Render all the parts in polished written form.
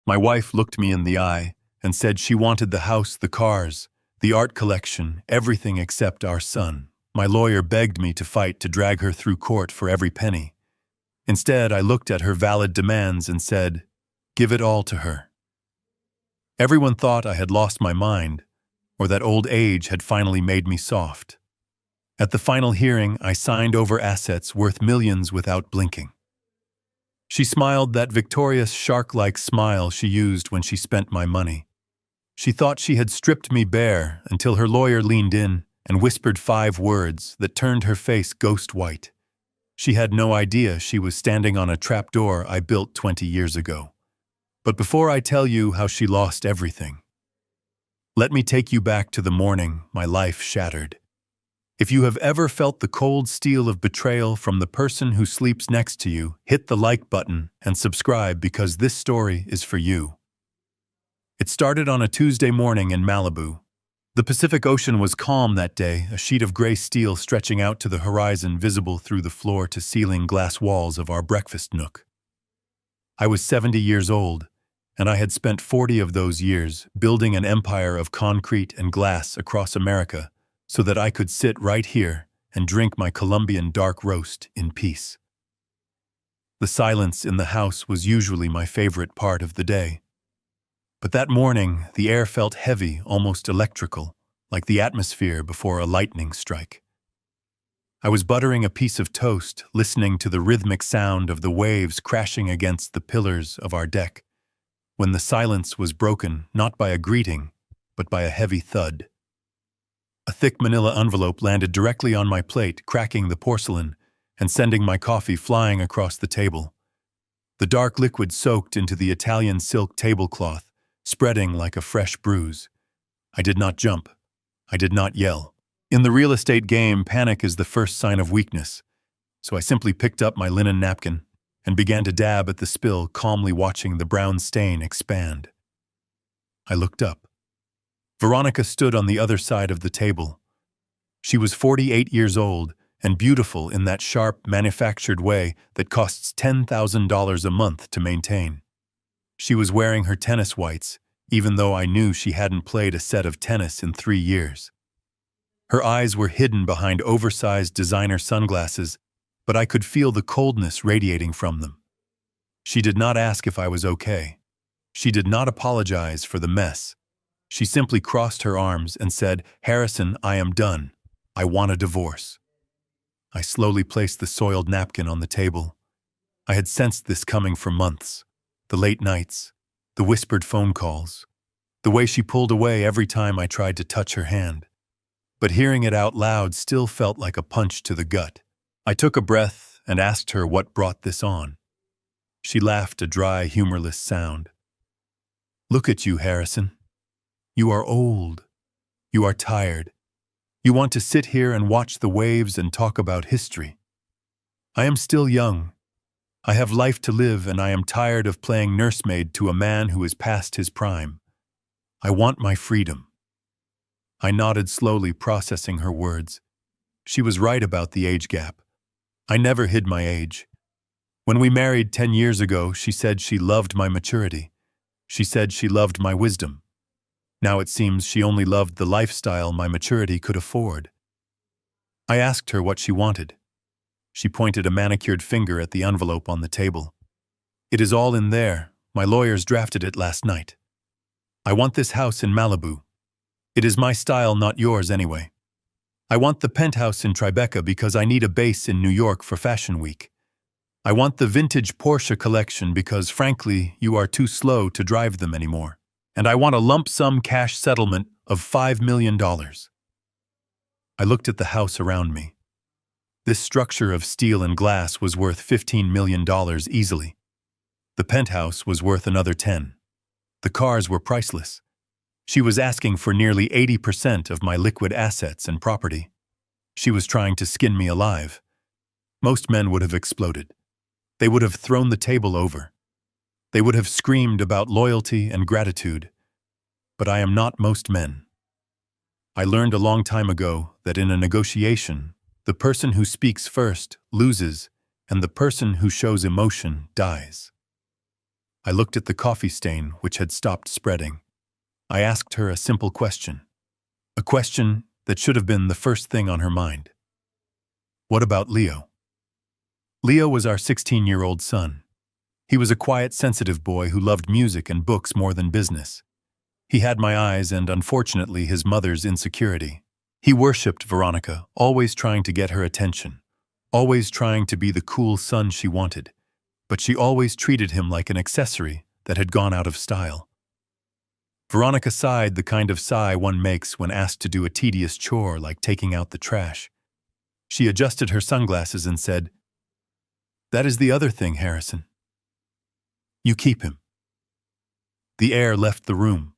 My wife looked me in the eye and said she wanted the house, the cars, the art collection, everything except our son. My lawyer begged me to fight to drag her through court for every penny. Instead, I looked at her valid demands and said, "Give it all to her." Everyone thought I had lost my mind, or that old age had finally made me soft. At the final hearing, I signed over assets worth millions without blinking. She smiled that victorious shark-like smile she used when she spent my money. She thought she had stripped me bare until her lawyer leaned in and whispered 5 words that turned her face ghost white. She had no idea she was standing on a trapdoor I built 20 years ago. But before I tell you how she lost everything, let me take you back to the morning my life shattered. If you have ever felt the cold steel of betrayal from the person who sleeps next to you, hit the like button and subscribe because this story is for you. It started on a Tuesday morning in Malibu. The Pacific Ocean was calm that day, a sheet of gray steel stretching out to the horizon visible through the floor-to-ceiling glass walls of our breakfast nook. I was 70 years old, and I had spent 40 of those years building an empire of concrete and glass across America so that I could sit right here and drink my Colombian dark roast in peace. The silence in the house was usually my favorite part of the day. But that morning, the air felt heavy, almost electrical, like the atmosphere before a lightning strike. I was buttering a piece of toast, listening to the rhythmic sound of the waves crashing against the pillars of our deck, when the silence was broken not by a greeting, but by a heavy thud. A thick manila envelope landed directly on my plate, cracking the porcelain and sending my coffee flying across the table. The dark liquid soaked into the Italian silk tablecloth, spreading like a fresh bruise. I did not jump. I did not yell. In the real estate game, panic is the first sign of weakness, so I simply picked up my linen napkin and began to dab at the spill, calmly watching the brown stain expand. I looked up. Veronica stood on the other side of the table. She was 48 years old and beautiful in that sharp, manufactured way that costs $10,000 a month to maintain. She was wearing her tennis whites, even though I knew she hadn't played a set of tennis in 3 years. Her eyes were hidden behind oversized designer sunglasses, but I could feel the coldness radiating from them. She did not ask if I was okay. She did not apologize for the mess. She simply crossed her arms and said, "Harrison, I am done. I want a divorce." I slowly placed the soiled napkin on the table. I had sensed this coming for months. The late nights, the whispered phone calls, the way she pulled away every time I tried to touch her hand. But hearing it out loud still felt like a punch to the gut. I took a breath and asked her what brought this on. She laughed a dry, humorless sound. "Look at you, Harrison. You are old. You are tired. You want to sit here and watch the waves and talk about history. I am still young. I have life to live, and I am tired of playing nursemaid to a man who is past his prime. I want my freedom." I nodded slowly, processing her words. She was right about the age gap. I never hid my age. When we married 10 years ago, she said she loved my maturity. She said she loved my wisdom. Now it seems she only loved the lifestyle my maturity could afford. I asked her what she wanted. She pointed a manicured finger at the envelope on the table. "It is all in there. My lawyers drafted it last night. I want this house in Malibu. It is my style, not yours anyway. I want the penthouse in Tribeca because I need a base in New York for Fashion Week. I want the vintage Porsche collection because, frankly, you are too slow to drive them anymore. And I want a lump sum cash settlement of $5 million. I looked at the house around me. This structure of steel and glass was worth $15 million easily. The penthouse was worth another 10. The cars were priceless. She was asking for nearly 80% of my liquid assets and property. She was trying to skin me alive. Most men would have exploded. They would have thrown the table over. They would have screamed about loyalty and gratitude. But I am not most men. I learned a long time ago that in a negotiation, the person who speaks first loses, and the person who shows emotion dies. I looked at the coffee stain, which had stopped spreading. I asked her a simple question. A question that should have been the first thing on her mind. What about Leo? Leo was our 16-year-old son. He was a quiet, sensitive boy who loved music and books more than business. He had my eyes and, unfortunately, his mother's insecurity. He worshipped Veronica, always trying to get her attention, always trying to be the cool son she wanted, but she always treated him like an accessory that had gone out of style. Veronica sighed, the kind of sigh one makes when asked to do a tedious chore like taking out the trash. She adjusted her sunglasses and said, "That is the other thing, Harrison. You keep him." The air left the room.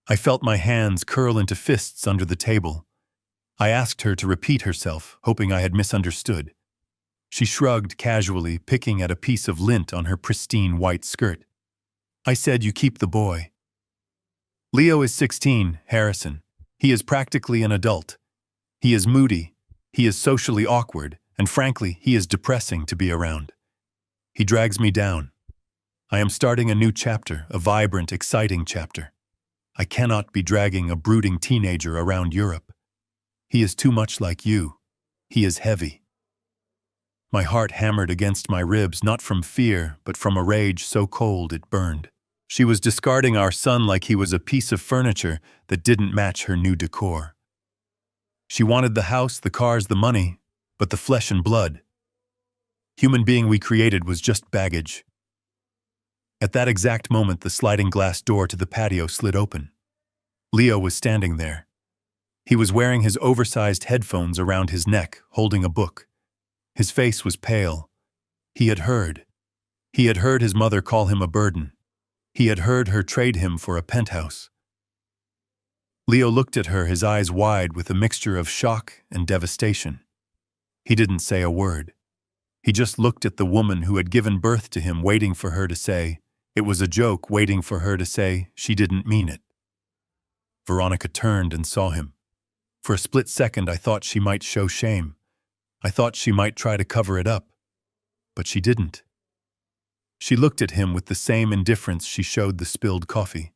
I felt my hands curl into fists under the table. I asked her to repeat herself, hoping I had misunderstood. She shrugged casually, picking at a piece of lint on her pristine white skirt. I said, "You keep the boy." Leo is 16, Harrison. He is practically an adult. He is moody. He is socially awkward, and frankly, he is depressing to be around. He drags me down. I am starting a new chapter, a vibrant, exciting chapter. I cannot be dragging a brooding teenager around Europe. He is too much like you. He is heavy. My heart hammered against my ribs, not from fear, but from a rage so cold it burned. She was discarding our son like he was a piece of furniture that didn't match her new decor. She wanted the house, the cars, the money, but the flesh and blood. Human being we created was just baggage. At that exact moment, the sliding glass door to the patio slid open. Leo was standing there. He was wearing his oversized headphones around his neck, holding a book. His face was pale. He had heard. He had heard his mother call him a burden. He had heard her trade him for a penthouse. Leo looked at her, his eyes wide with a mixture of shock and devastation. He didn't say a word. He just looked at the woman who had given birth to him, waiting for her to say, it was a joke, waiting for her to say she didn't mean it. Veronica turned and saw him. For a split second, I thought she might show shame. I thought she might try to cover it up. But she didn't. She looked at him with the same indifference she showed the spilled coffee.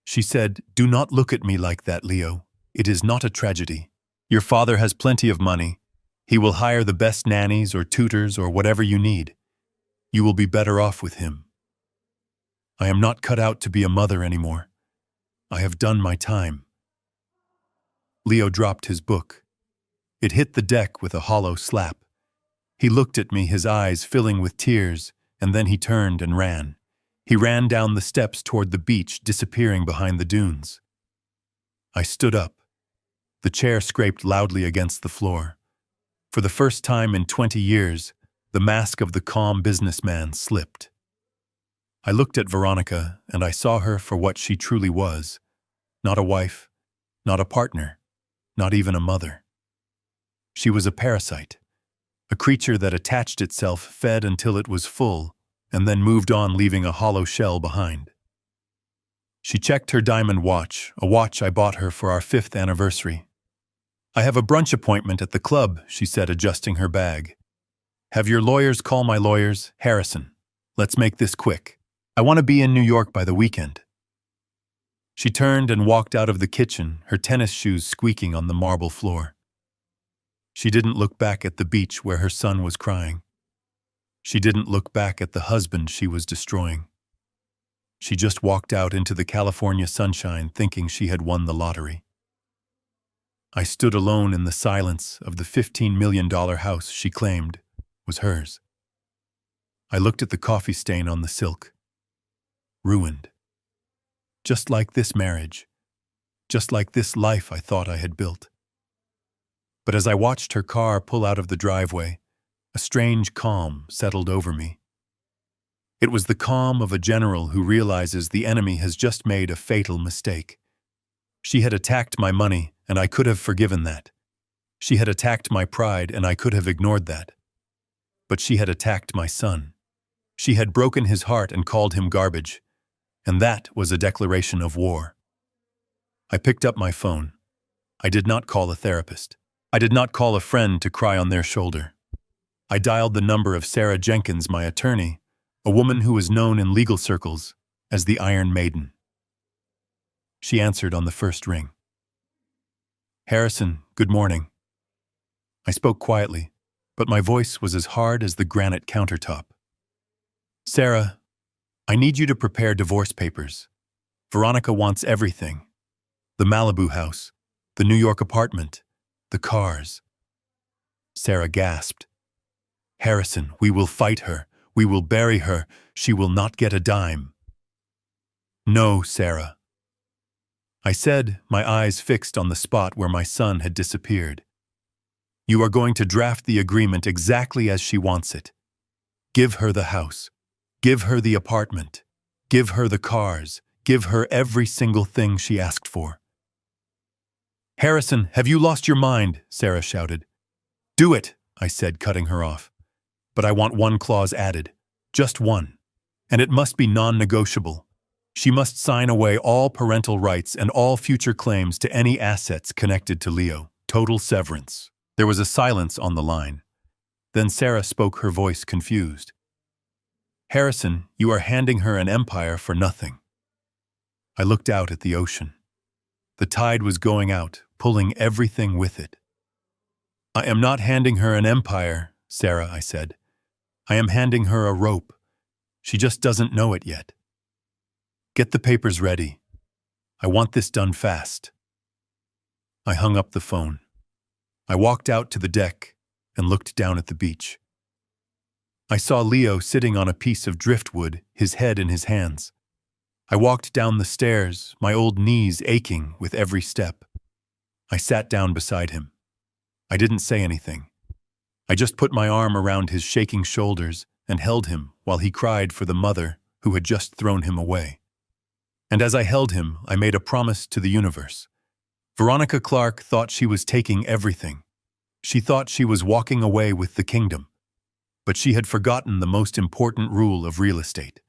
She said, "Do not look at me like that, Leo. It is not a tragedy. Your father has plenty of money. He will hire the best nannies or tutors or whatever you need. You will be better off with him. I am not cut out to be a mother anymore. I have done my time." Leo dropped his book. It hit the deck with a hollow slap. He looked at me, his eyes filling with tears, and then he turned and ran. He ran down the steps toward the beach, disappearing behind the dunes. I stood up. The chair scraped loudly against the floor. For the first time in 20 years, the mask of the calm businessman slipped. I looked at Veronica, and I saw her for what she truly was. Not a wife, not a partner, not even a mother. She was a parasite, a creature that attached itself, fed until it was full, and then moved on, leaving a hollow shell behind. She checked her diamond watch, a watch I bought her for our 5th anniversary. "I have a brunch appointment at the club," she said, adjusting her bag. "Have your lawyers call my lawyers, Harrison. Let's make this quick. I want to be in New York by the weekend." She turned and walked out of the kitchen, her tennis shoes squeaking on the marble floor. She didn't look back at the beach where her son was crying. She didn't look back at the husband she was destroying. She just walked out into the California sunshine, thinking she had won the lottery. I stood alone in the silence of the $15 million house she claimed was hers. I looked at the coffee stain on the silk. Ruined. Just like this marriage. Just like this life I thought I had built. But as I watched her car pull out of the driveway, a strange calm settled over me. It was the calm of a general who realizes the enemy has just made a fatal mistake. She had attacked my money, and I could have forgiven that. She had attacked my pride, and I could have ignored that. But she had attacked my son. She had broken his heart and called him garbage, and that was a declaration of war. I picked up my phone. I did not call a therapist. I did not call a friend to cry on their shoulder. I dialed the number of Sarah Jenkins, my attorney, a woman who was known in legal circles as the Iron Maiden. She answered on the first ring. Harrison, good morning. I spoke quietly, but my voice was as hard as the granite countertop. Sarah, I need you to prepare divorce papers. Veronica wants everything. The Malibu house, the New York apartment, the cars. Sarah gasped. Harrison, we will fight her. We will bury her. She will not get a dime. No, Sarah. I said, my eyes fixed on the spot where my son had disappeared. You are going to draft the agreement exactly as she wants it. Give her the house. Give her the apartment. Give her the cars. Give her every single thing she asked for. Harrison, have you lost your mind? Sarah shouted. Do it, I said, cutting her off. But I want one clause added. Just one. And it must be non-negotiable. She must sign away all parental rights and all future claims to any assets connected to Leo. Total severance. There was a silence on the line. Then Sarah spoke, her voice confused. Harrison, you are handing her an empire for nothing. I looked out at the ocean. The tide was going out, pulling everything with it. I am not handing her an empire, Sarah, I said. I am handing her a rope. She just doesn't know it yet. Get the papers ready. I want this done fast. I hung up the phone. I walked out to the deck and looked down at the beach. I saw Leo sitting on a piece of driftwood, his head in his hands. I walked down the stairs, my old knees aching with every step. I sat down beside him. I didn't say anything. I just put my arm around his shaking shoulders and held him while he cried for the mother who had just thrown him away. And as I held him, I made a promise to the universe. Veronica Clark thought she was taking everything. She thought she was walking away with the kingdom. But she had forgotten the most important rule of real estate.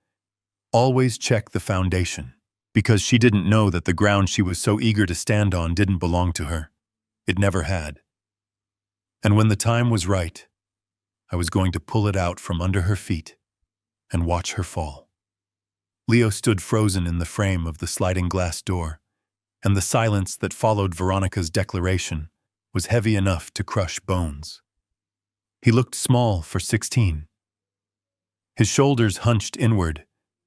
Always check the foundation, because she didn't know that the ground she was so eager to stand on didn't belong to her. It never had. And when the time was right, I was going to pull it out from under her feet and watch her fall. Leo stood frozen in the frame of the sliding glass door, and the silence that followed Veronica's declaration was heavy enough to crush bones. He looked small for 16. His shoulders hunched inward,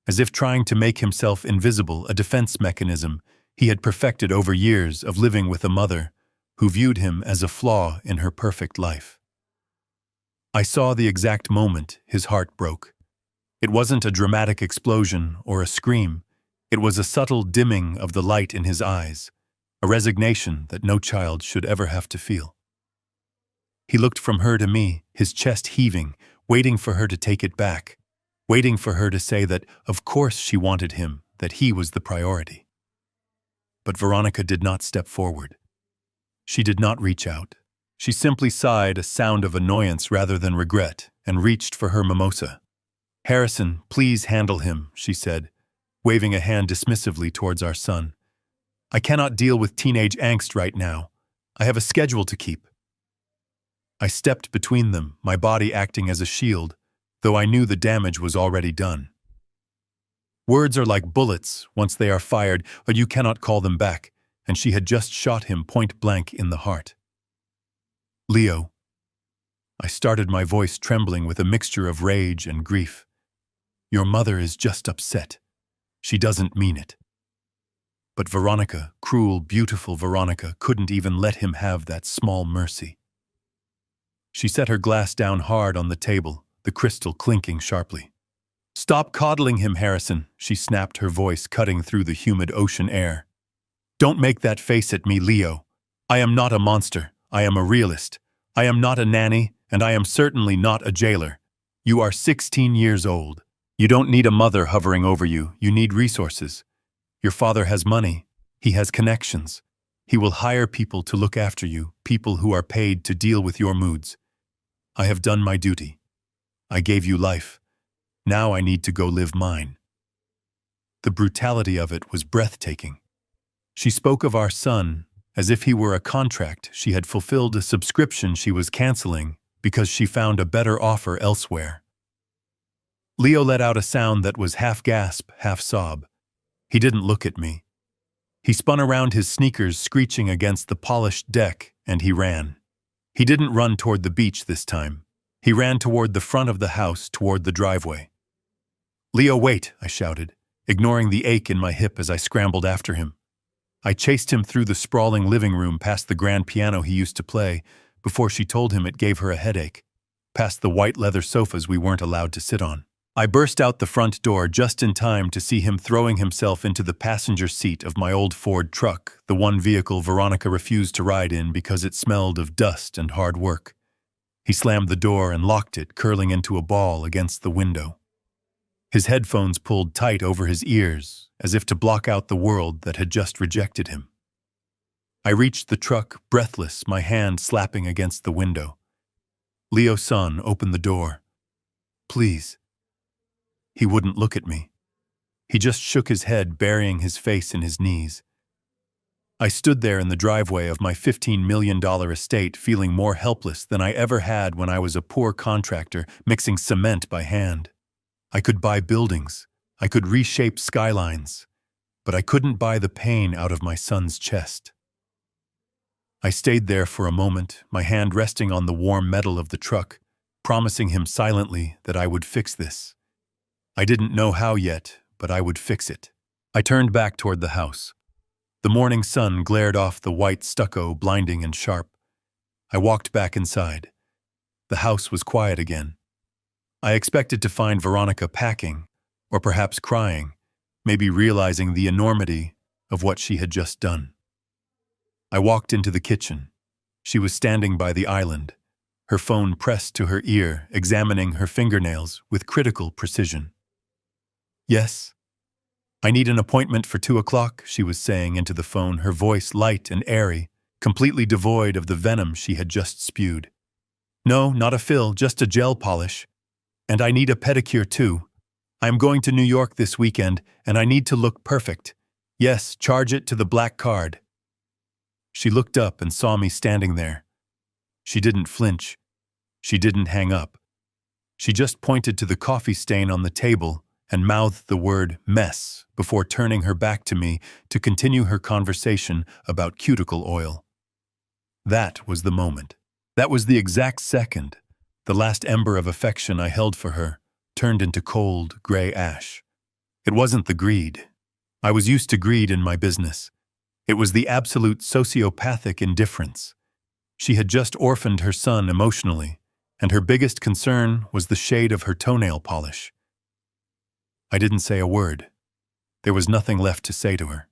as if trying to make himself invisible, a defense mechanism he had perfected over years of living with a mother who viewed him as a flaw in her perfect life. I saw the exact moment his heart broke. It wasn't a dramatic explosion or a scream. It was a subtle dimming of the light in his eyes, a resignation that no child should ever have to feel. He looked from her to me, his chest heaving, waiting for her to take it back, waiting for her to say that, of course, she wanted him, that he was the priority. But Veronica did not step forward. She did not reach out. She simply sighed, a sound of annoyance rather than regret, and reached for her mimosa. Harrison, please handle him, she said, waving a hand dismissively towards our son. I cannot deal with teenage angst right now. I have a schedule to keep. I stepped between them, my body acting as a shield, though I knew the damage was already done. Words are like bullets once they are fired, but you cannot call them back, and she had just shot him point blank in the heart. Leo. I started, my voice trembling with a mixture of rage and grief. Your mother is just upset. She doesn't mean it. But Veronica, cruel, beautiful Veronica, couldn't even let him have that small mercy. She set her glass down hard on the table, the crystal clinking sharply. Stop coddling him, Harrison, she snapped, her voice cutting through the humid ocean air. Don't make that face at me, Leo. I am not a monster. I am a realist. I am not a nanny, and I am certainly not a jailer. You are 16 years old. You don't need a mother hovering over you. You need resources. Your father has money. He has connections. He will hire people to look after you, people who are paid to deal with your moods. I have done my duty. I gave you life. Now I need to go live mine. The brutality of it was breathtaking. She spoke of our son as if he were a contract she had fulfilled, a subscription she was canceling because she found a better offer elsewhere. Leo let out a sound that was half gasp, half sob. He didn't look at me. He spun around, his sneakers screeching against the polished deck, and he ran. He didn't run toward the beach this time. He ran toward the front of the house, toward the driveway. "Leo, wait," I shouted, ignoring the ache in my hip as I scrambled after him. I chased him through the sprawling living room, past the grand piano he used to play, before she told him it gave her a headache, past the white leather sofas we weren't allowed to sit on. I burst out the front door just in time to see him throwing himself into the passenger seat of my old Ford truck, the one vehicle Veronica refused to ride in because it smelled of dust and hard work. He slammed the door and locked it, curling into a ball against the window. His headphones pulled tight over his ears, as if to block out the world that had just rejected him. I reached the truck, breathless, my hand slapping against the window. "Leo-san, open the door. Please." He wouldn't look at me. He just shook his head, burying his face in his knees. I stood there in the driveway of my $15 million estate, feeling more helpless than I ever had when I was a poor contractor mixing cement by hand. I could buy buildings. I could reshape skylines. But I couldn't buy the pain out of my son's chest. I stayed there for a moment, my hand resting on the warm metal of the truck, promising him silently that I would fix this. I didn't know how yet, but I would fix it. I turned back toward the house. The morning sun glared off the white stucco, blinding and sharp. I walked back inside. The house was quiet again. I expected to find Veronica packing, or perhaps crying, maybe realizing the enormity of what she had just done. I walked into the kitchen. She was standing by the island, her phone pressed to her ear, examining her fingernails with critical precision. "Yes? I need an appointment for 2 o'clock, she was saying into the phone, her voice light and airy, completely devoid of the venom she had just spewed. "No, not a fill, just a gel polish. And I need a pedicure too. I am going to New York this weekend, and I need to look perfect. Yes, charge it to the black card." She looked up and saw me standing there. She didn't flinch. She didn't hang up. She just pointed to the coffee stain on the table and mouthed the word mess before turning her back to me to continue her conversation about cuticle oil. That was the moment. That was the exact second. The last ember of affection I held for her turned into cold, gray ash. It wasn't the greed. I was used to greed in my business. It was the absolute sociopathic indifference. She had just orphaned her son emotionally, and her biggest concern was the shade of her toenail polish. I didn't say a word. There was nothing left to say to her.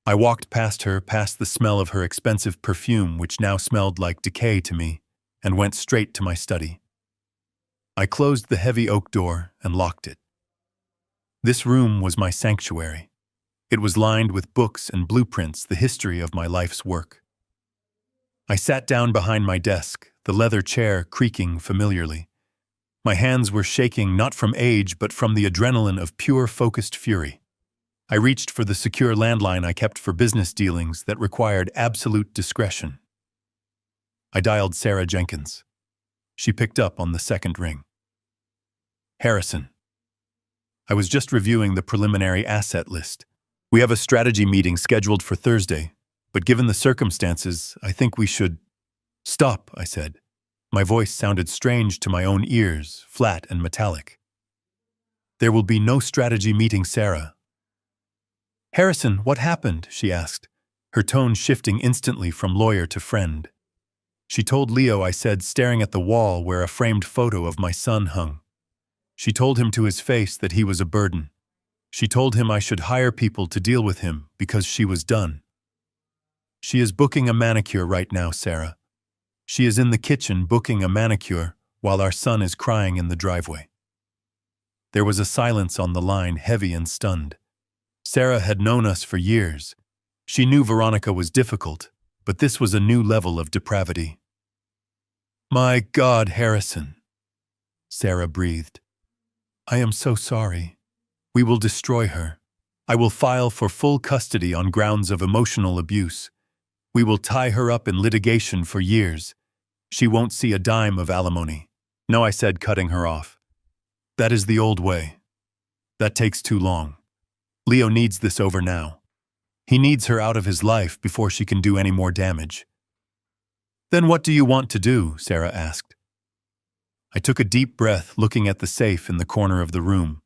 I walked past her, past the smell of her expensive perfume, which now smelled like decay to me, and went straight to my study. I closed the heavy oak door and locked it. This room was my sanctuary. It was lined with books and blueprints, the history of my life's work. I sat down behind my desk, the leather chair creaking familiarly. My hands were shaking not from age but from the adrenaline of pure focused fury. I reached for the secure landline I kept for business dealings that required absolute discretion. I dialed Sarah Jenkins. She picked up on the second ring. "Harrison. I was just reviewing the preliminary asset list. We have a strategy meeting scheduled for Thursday, but given the circumstances, I think we should—" "Stop," I said. My voice sounded strange to my own ears, flat and metallic. "There will be no strategy meeting, Sarah." "Harrison, what happened?" she asked, her tone shifting instantly from lawyer to friend. "She told Leo," I said, staring at the wall where a framed photo of my son hung. "She told him to his face that he was a burden. She told him I should hire people to deal with him because she was done. She is booking a manicure right now, Sarah. She is in the kitchen booking a manicure while our son is crying in the driveway." There was a silence on the line, heavy and stunned. Sarah had known us for years. She knew Veronica was difficult, but this was a new level of depravity. "My God, Harrison," Sarah breathed. "I am so sorry. We will destroy her. I will file for full custody on grounds of emotional abuse. We will tie her up in litigation for years. She won't see a dime of alimony." "No," I said, cutting her off. That is the old way. That takes too long. Leo needs this over now. He needs her out of his life before she can do any more damage. Then what do you want to do? Sarah asked. I took a deep breath, looking at the safe in the corner of the room.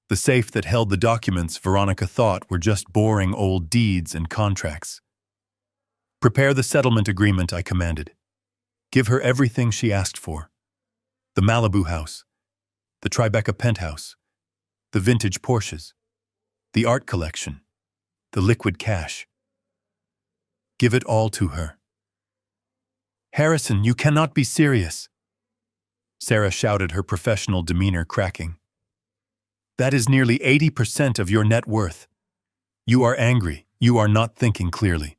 The safe that held the documents Veronica thought were just boring old deeds and contracts. Prepare the settlement agreement, I commanded. Give her everything she asked for. The Malibu house, the Tribeca penthouse, the vintage Porsches, the art collection, the liquid cash. Give it all to her. Harrison, you cannot be serious. Sarah shouted, her professional demeanor cracking. That is nearly 80% of your net worth. You are angry. You are not thinking clearly.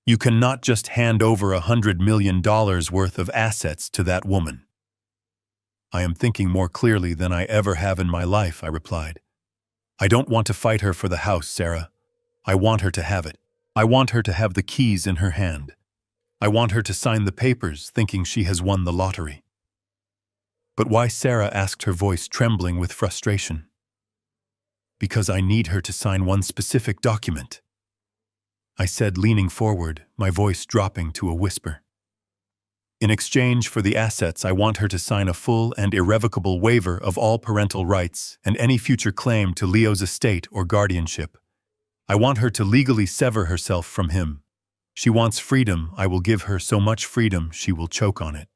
You cannot just hand over $100 million worth of assets to that woman. I am thinking more clearly than I ever have in my life, I replied. I don't want to fight her for the house, Sarah. I want her to have it. I want her to have the keys in her hand. I want her to sign the papers thinking she has won the lottery. But why, Sarah asked, her voice trembling with frustration. Because I need her to sign one specific document, I said, leaning forward, my voice dropping to a whisper. In exchange for the assets, I want her to sign a full and irrevocable waiver of all parental rights and any future claim to Leo's estate or guardianship. I want her to legally sever herself from him. She wants freedom. I will give her so much freedom she will choke on it.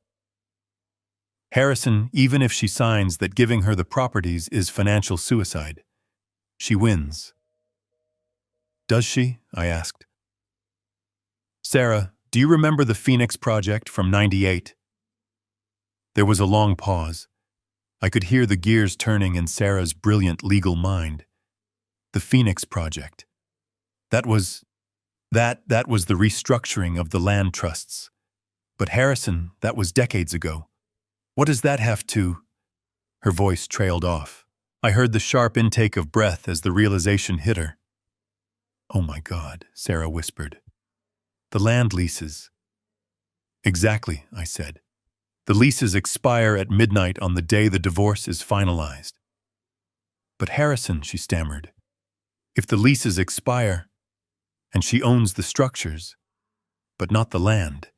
Harrison, even if she signs that giving her the properties is financial suicide, she wins. Does she? I asked. Sarah, do you remember the Phoenix Project from '98? There was a long pause. I could hear the gears turning in Sarah's brilliant legal mind. The Phoenix Project. That was the restructuring of the land trusts. But Harrison, that was decades ago. What does that have to? Her voice trailed off. I heard the sharp intake of breath as the realization hit her. Oh my God, Sarah whispered. The land leases. Exactly, I said. The leases expire at midnight on the day the divorce is finalized. But Harrison, she stammered, if the leases expire, and she owns the structures, but not the land,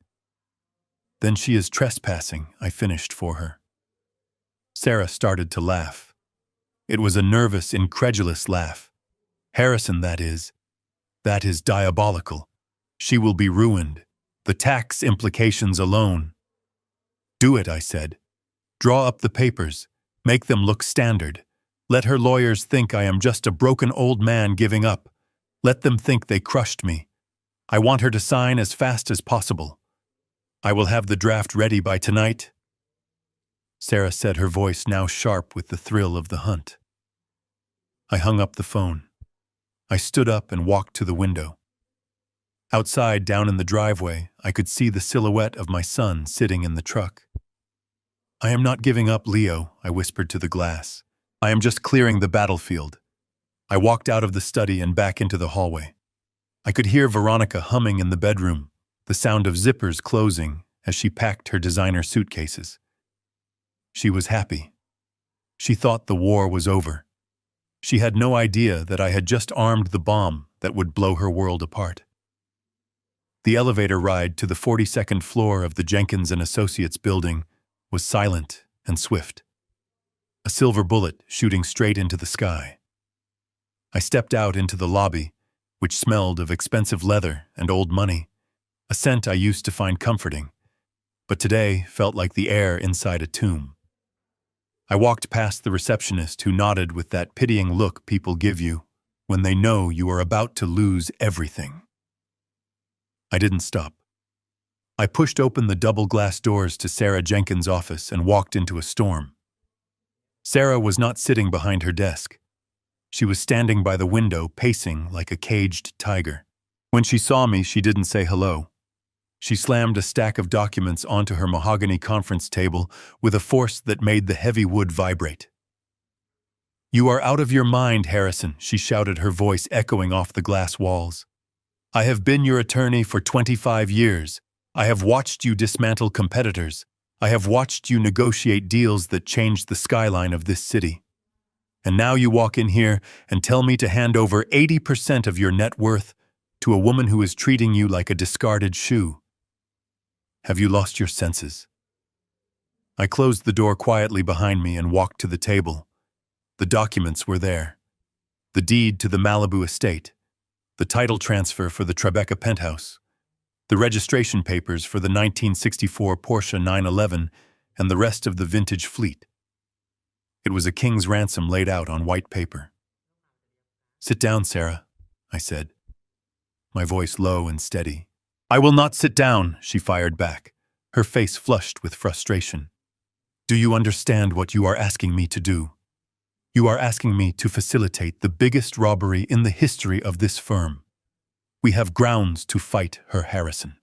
then she is trespassing, I finished for her. Sarah started to laugh. It was a nervous, incredulous laugh. Harrison, that is diabolical. She will be ruined. The tax implications alone. Do it, I said. Draw up the papers. Make them look standard. Let her lawyers think I am just a broken old man giving up. Let them think they crushed me. I want her to sign as fast as possible. I will have the draft ready by tonight. Sarah said, her voice now sharp with the thrill of the hunt. I hung up the phone. I stood up and walked to the window. Outside, down in the driveway, I could see the silhouette of my son sitting in the truck. I am not giving up, Leo, I whispered to the glass. I am just clearing the battlefield. I walked out of the study and back into the hallway. I could hear Veronica humming in the bedroom, the sound of zippers closing as she packed her designer suitcases. She was happy. She thought the war was over. She had no idea that I had just armed the bomb that would blow her world apart. The elevator ride to the 42nd floor of the Jenkins & Associates building was silent and swift. A silver bullet shooting straight into the sky. I stepped out into the lobby, which smelled of expensive leather and old money, a scent I used to find comforting, but today felt like the air inside a tomb. I walked past the receptionist who nodded with that pitying look people give you when they know you are about to lose everything. I didn't stop. I pushed open the double glass doors to Sarah Jenkins' office and walked into a storm. Sarah was not sitting behind her desk. She was standing by the window, pacing like a caged tiger. When she saw me, she didn't say hello. She slammed a stack of documents onto her mahogany conference table with a force that made the heavy wood vibrate. "You are out of your mind, Harrison," she shouted, her voice echoing off the glass walls. "I have been your attorney for 25 years. I have watched you dismantle competitors. I have watched you negotiate deals that changed the skyline of this city. And now you walk in here and tell me to hand over 80% of your net worth to a woman who is treating you like a discarded shoe. Have you lost your senses? I closed the door quietly behind me and walked to the table. The documents were there. The deed to the Malibu estate, the title transfer for the Tribeca penthouse, the registration papers for the 1964 Porsche 911, and the rest of the vintage fleet. It was a king's ransom laid out on white paper. "Sit down, Sarah," I said, my voice low and steady. "I will not sit down," she fired back, her face flushed with frustration. "Do you understand what you are asking me to do? You are asking me to facilitate the biggest robbery in the history of this firm. We have grounds to fight her, Harrison.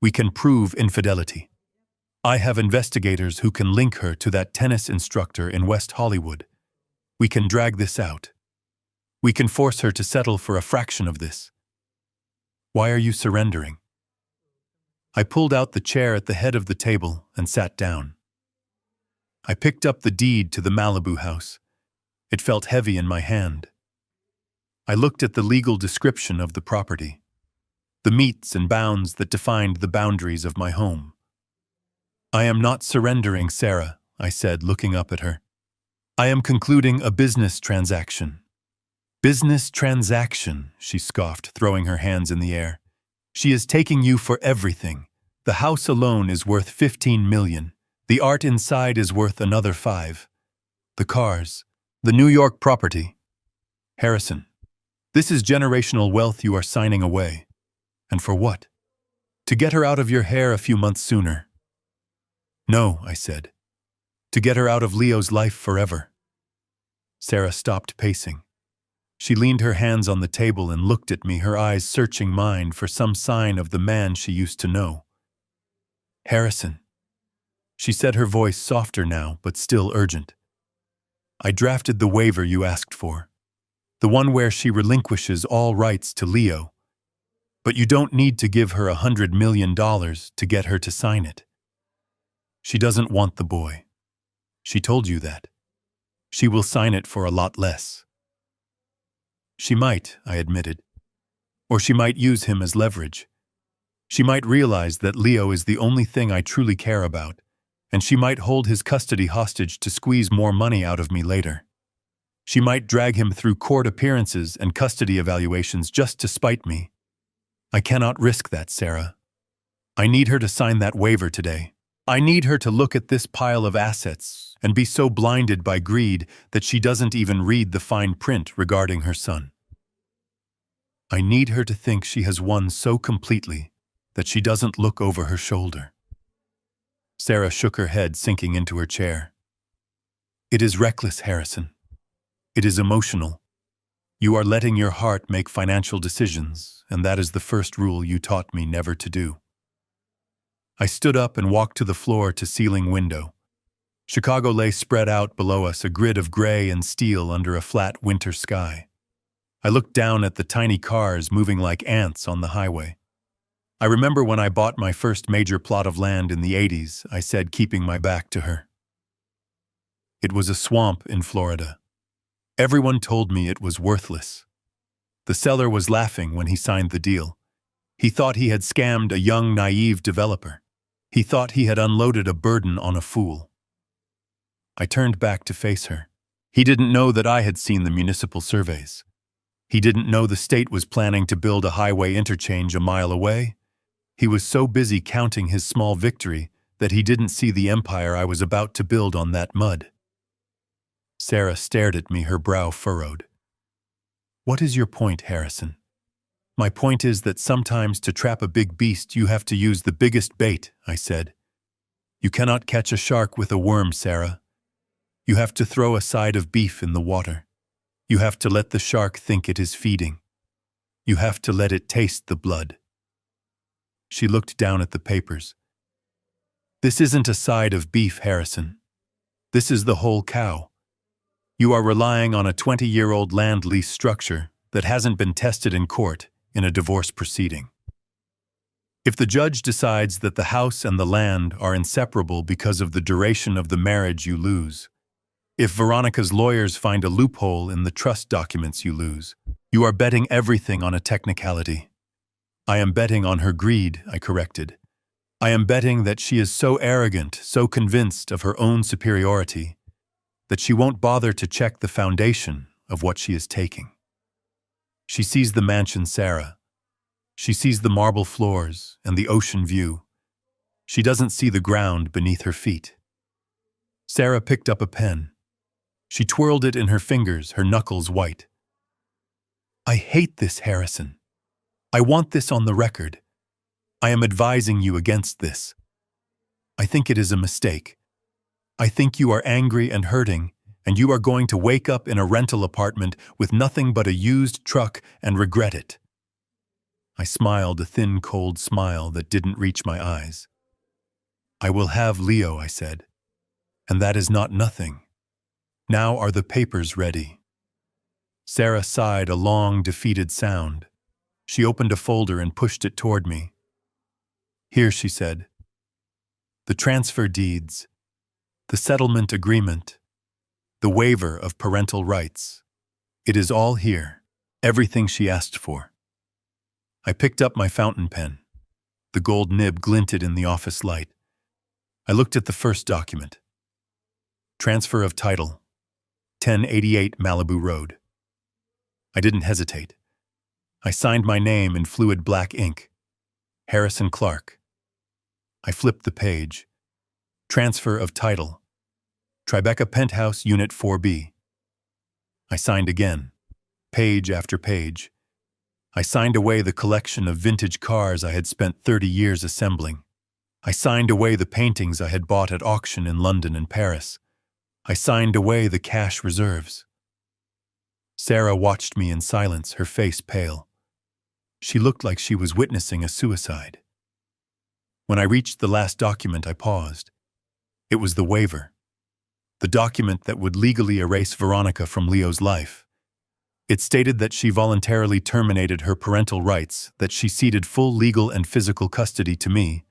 We can prove infidelity. I have investigators who can link her to that tennis instructor in West Hollywood. We can drag this out. We can force her to settle for a fraction of this. Why are you surrendering?" I pulled out the chair at the head of the table and sat down. I picked up the deed to the Malibu house. It felt heavy in my hand. I looked at the legal description of the property, the metes and bounds that defined the boundaries of my home. "I am not surrendering, Sarah," I said, looking up at her. "I am concluding a business transaction." "Business transaction," she scoffed, throwing her hands in the air. "She is taking you for everything. The house alone is worth $15 million. The art inside is worth another $5 million. The cars, the New York property. Harrison, this is generational wealth you are signing away. And for what? To get her out of your hair a few months sooner." "No," I said. "To get her out of Leo's life forever." Sarah stopped pacing. She leaned her hands on the table and looked at me, her eyes searching mine for some sign of the man she used to know. "Harrison," she said, her voice softer now, but still urgent. "I drafted the waiver you asked for, the one where she relinquishes all rights to Leo. But you don't need to give her $100 million to get her to sign it. She doesn't want the boy. She told you that. She will sign it for a lot less." "She might," I admitted. "Or she might use him as leverage. She might realize that Leo is the only thing I truly care about, and she might hold his custody hostage to squeeze more money out of me later. She might drag him through court appearances and custody evaluations just to spite me. I cannot risk that, Sarah. I need her to sign that waiver today. I need her to look at this pile of assets and be so blinded by greed that she doesn't even read the fine print regarding her son. I need her to think she has won so completely that she doesn't look over her shoulder." Sarah shook her head, sinking into her chair. "It is reckless, Harrison. It is emotional. You are letting your heart make financial decisions, and that is the first rule you taught me never to do." I stood up and walked to the floor-to-ceiling window. Chicago lay spread out below us, a grid of gray and steel under a flat winter sky. I looked down at the tiny cars moving like ants on the highway. I remember when I bought my first major plot of land in the 80s, I said, keeping my back to her. It was a swamp in Florida. Everyone told me it was worthless. The seller was laughing when he signed the deal. He thought he had scammed a young, naive developer. He thought he had unloaded a burden on a fool. I turned back to face her. He didn't know that I had seen the municipal surveys. He didn't know the state was planning to build a highway interchange a mile away. He was so busy counting his small victory that he didn't see the empire I was about to build on that mud. Sarah stared at me, her brow furrowed. "What is your point, Harrison?" "My point is that sometimes to trap a big beast you have to use the biggest bait," I said. "You cannot catch a shark with a worm, Sarah. You have to throw a side of beef in the water. You have to let the shark think it is feeding. You have to let it taste the blood." She looked down at the papers. "This isn't a side of beef, Harrison. This is the whole cow. You are relying on a 20-year-old land lease structure that hasn't been tested in court in a divorce proceeding. If the judge decides that the house and the land are inseparable because of the duration of the marriage, you lose. If Veronica's lawyers find a loophole in the trust documents, you lose. You are betting everything on a technicality. I am betting on her greed, I corrected. I am betting that she is so arrogant, so convinced of her own superiority, that she won't bother to check the foundation of what she is taking. She sees the mansion Sarah. She sees the marble floors and the ocean view. She doesn't see the ground beneath her feet. Sarah picked up a pen. She twirled it in her fingers, her knuckles white. I hate this, Harrison. I want this on the record. I am advising you against this. I think it is a mistake. I think you are angry and hurting, and you are going to wake up in a rental apartment with nothing but a used truck and regret it. I smiled a thin, cold smile that didn't reach my eyes. I will have Leo, I said. And that is not nothing. Now are the papers ready? Sarah sighed a long, defeated sound. She opened a folder and pushed it toward me. Here, she said. The transfer deeds, the settlement agreement, the waiver of parental rights. It is all here, everything she asked for. I picked up my fountain pen. The gold nib glinted in the office light. I looked at the first document. Transfer of title, 1088 Malibu Road. I didn't hesitate. I signed my name in fluid black ink. Harrison Clark. I flipped the page. Transfer of title. Tribeca Penthouse Unit 4B. I signed again. Page after page. I signed away the collection of vintage cars I had spent 30 years assembling. I signed away the paintings I had bought at auction in London and Paris. I signed away the cash reserves. Sarah watched me in silence, her face pale. She looked like she was witnessing a suicide. When I reached the last document, I paused. It was the waiver. The document that would legally erase Veronica from Leo's life. It stated that she voluntarily terminated her parental rights, that she ceded full legal and physical custody to me,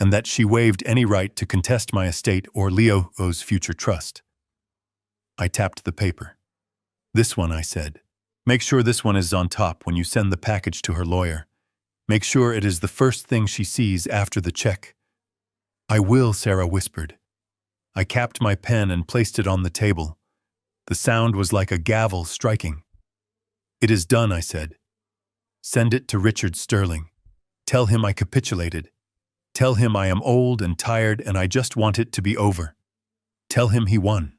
and that she waived any right to contest my estate or Leo's future trust. I tapped the paper. This one, I said. Make sure this one is on top when you send the package to her lawyer. Make sure it is the first thing she sees after the check. I will, Sarah whispered. I capped my pen and placed it on the table. The sound was like a gavel striking. It is done, I said. Send it to Richard Sterling. Tell him I capitulated. Tell him I am old and tired and I just want it to be over. Tell him he won.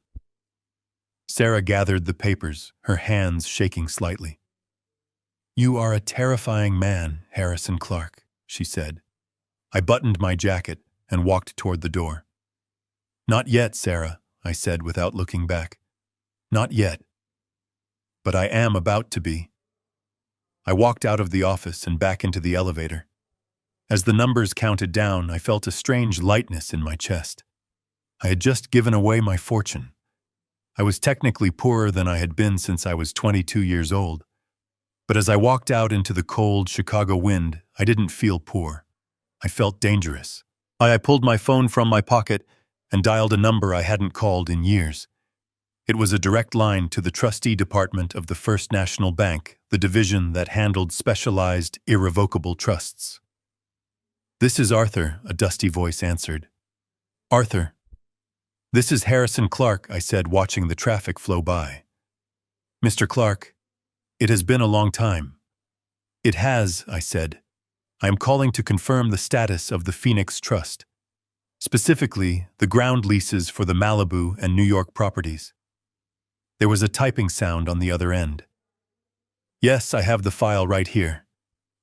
Sarah gathered the papers, her hands shaking slightly. You are a terrifying man, Harrison Clark, she said. I buttoned my jacket and walked toward the door. Not yet, Sarah, I said without looking back. Not yet. But I am about to be. I walked out of the office and back into the elevator. As the numbers counted down, I felt a strange lightness in my chest. I had just given away my fortune. I was technically poorer than I had been since I was 22 years old. But as I walked out into the cold Chicago wind, I didn't feel poor. I felt dangerous. I pulled my phone from my pocket and dialed a number I hadn't called in years. It was a direct line to the trustee department of the First National Bank, the division that handled specialized, irrevocable trusts. This is Arthur, a dusty voice answered. Arthur. This is Harrison Clark, I said, watching the traffic flow by. Mr. Clark, it has been a long time. It has, I said. I am calling to confirm the status of the Phoenix Trust. Specifically, the ground leases for the Malibu and New York properties. There was a typing sound on the other end. Yes, I have the file right here.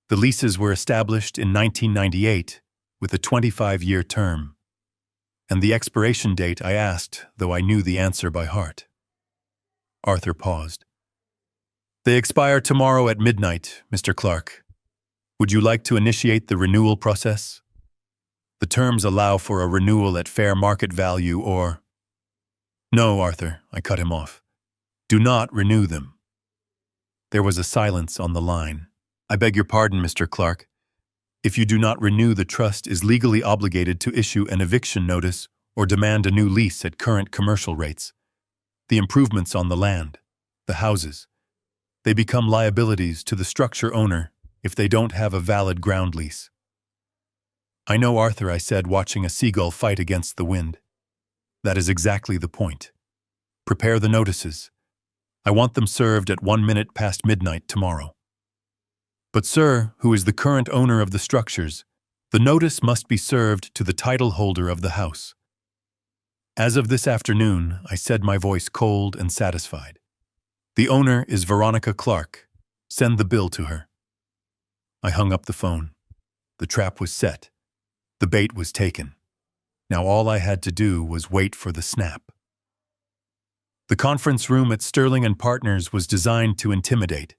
The leases were established in 1998 with a 25-year term. And the expiration date I asked, though I knew the answer by heart. Arthur paused. They expire tomorrow at midnight, Mr. Clark. Would you like to initiate the renewal process? The terms allow for a renewal at fair market value or... No, Arthur, I cut him off. Do not renew them. There was a silence on the line. I beg your pardon, Mr. Clark. If you do not renew, the trust is legally obligated to issue an eviction notice or demand a new lease at current commercial rates. the improvements on the land, the houses. They become liabilities to the structure owner if they don't have a valid ground lease. I know, Arthur, I said, watching a seagull fight against the wind. That is exactly the point. Prepare the notices. I want them served at 1 minute past midnight tomorrow. But sir, who is the current owner of the structures, the notice must be served to the title holder of the house. As of this afternoon, I said, my voice cold and satisfied. The owner is Veronica Clark. Send the bill to her. I hung up the phone. The trap was set. The bait was taken. Now all I had to do was wait for the snap. The conference room at Sterling & Partners was designed to intimidate.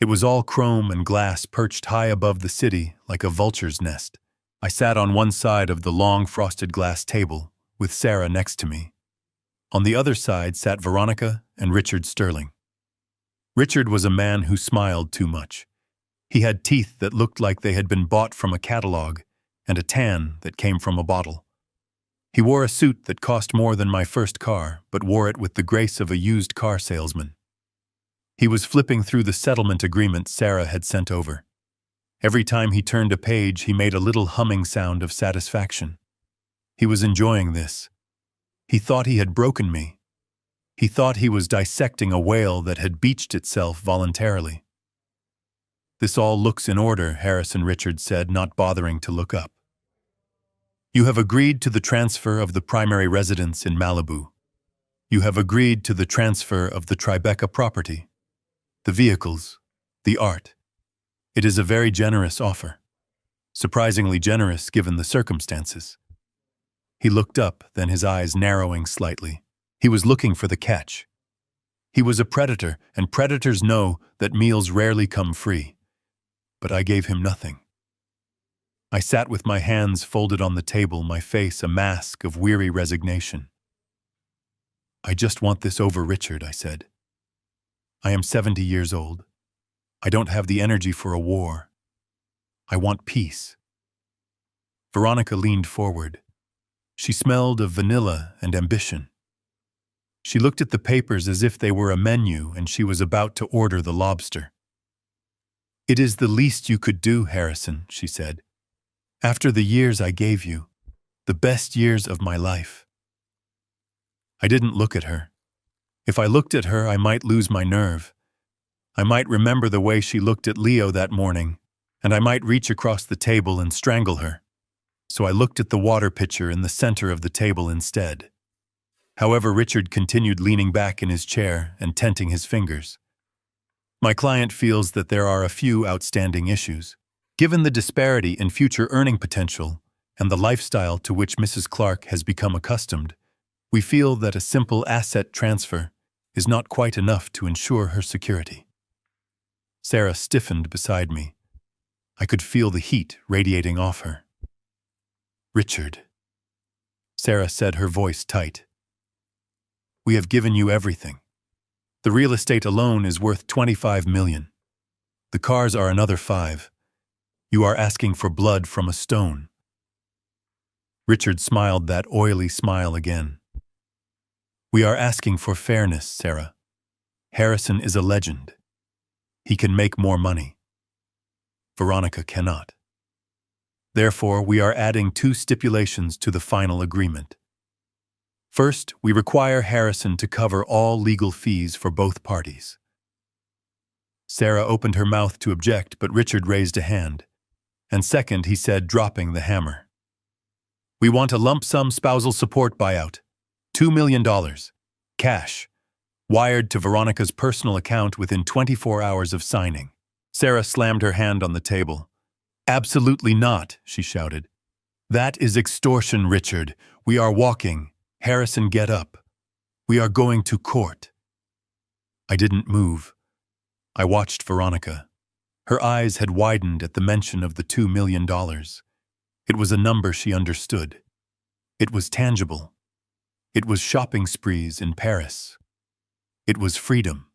It was all chrome and glass perched high above the city like a vulture's nest. I sat on one side of the long frosted glass table, with Sarah next to me. On the other side sat Veronica and Richard Sterling. Richard was a man who smiled too much. He had teeth that looked like they had been bought from a catalog, and a tan that came from a bottle. He wore a suit that cost more than my first car, but wore it with the grace of a used car salesman. He was flipping through the settlement agreement Sarah had sent over. Every time he turned a page, he made a little humming sound of satisfaction. He was enjoying this. He thought he had broken me. He thought he was dissecting a whale that had beached itself voluntarily. This all looks in order, Harrison Richard said, not bothering to look up. You have agreed to the transfer of the primary residence in Malibu. You have agreed to the transfer of the Tribeca property, the vehicles, the art. It is a very generous offer. Surprisingly generous given the circumstances. He looked up, then his eyes narrowing slightly. He was looking for the catch. He was a predator, and predators know that meals rarely come free. But I gave him nothing. I sat with my hands folded on the table, my face a mask of weary resignation. I just want this over, Richard, I said. I am 70 years old. I don't have the energy for a war. I want peace. Veronica leaned forward. She smelled of vanilla and ambition. She looked at the papers as if they were a menu and she was about to order the lobster. It is the least you could do, Harrison, she said. After the years I gave you, the best years of my life. I didn't look at her. If I looked at her, I might lose my nerve. I might remember the way she looked at Leo that morning, and I might reach across the table and strangle her. So I looked at the water pitcher in the center of the table instead. However, Richard continued leaning back in his chair and tenting his fingers. My client feels that there are a few outstanding issues. Given the disparity in future earning potential and the lifestyle to which Mrs. Clark has become accustomed, we feel that a simple asset transfer is not quite enough to ensure her security. Sarah stiffened beside me. I could feel the heat radiating off her. Richard, Sarah said, her voice tight. We have given you everything. The real estate alone is worth $25 million. The cars are another $5 million. You are asking for blood from a stone. Richard smiled that oily smile again. We are asking for fairness, Sarah. Harrison is a legend. He can make more money. Veronica cannot. Therefore, we are adding 2 stipulations to the final agreement. First, we require Harrison to cover all legal fees for both parties. Sarah opened her mouth to object, but Richard raised a hand. And second, he said, dropping the hammer. We want a lump sum spousal support buyout. $2 million. Cash. Wired to Veronica's personal account within 24 hours of signing. Sarah slammed her hand on the table. Absolutely not, she shouted. That is extortion, Richard. We are walking. Harrison, get up. We are going to court. I didn't move. I watched Veronica. Her eyes had widened at the mention of the $2 million. It was a number she understood. It was tangible. It was shopping sprees in Paris. It was freedom.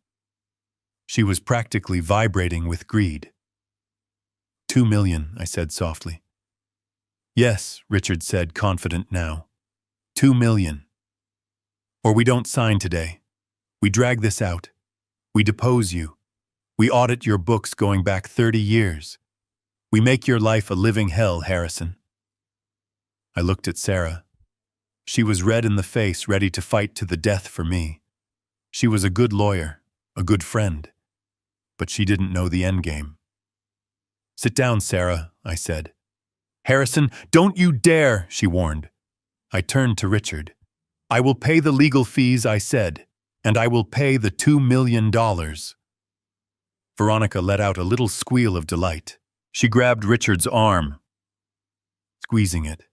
She was practically vibrating with greed. $2 million, I said softly. Yes, Richard said, confident now. $2 million. Or we don't sign today. We drag this out. We depose you. We audit your books going back 30 years. We make your life a living hell, Harrison. I looked at Sarah. She was red in the face, ready to fight to the death for me. She was a good lawyer, a good friend, but she didn't know the endgame. Sit down, Sarah, I said. Harrison, don't you dare, she warned. I turned to Richard. I will pay the legal fees, I said, and I will pay the $2 million. Veronica let out a little squeal of delight. She grabbed Richard's arm, squeezing it.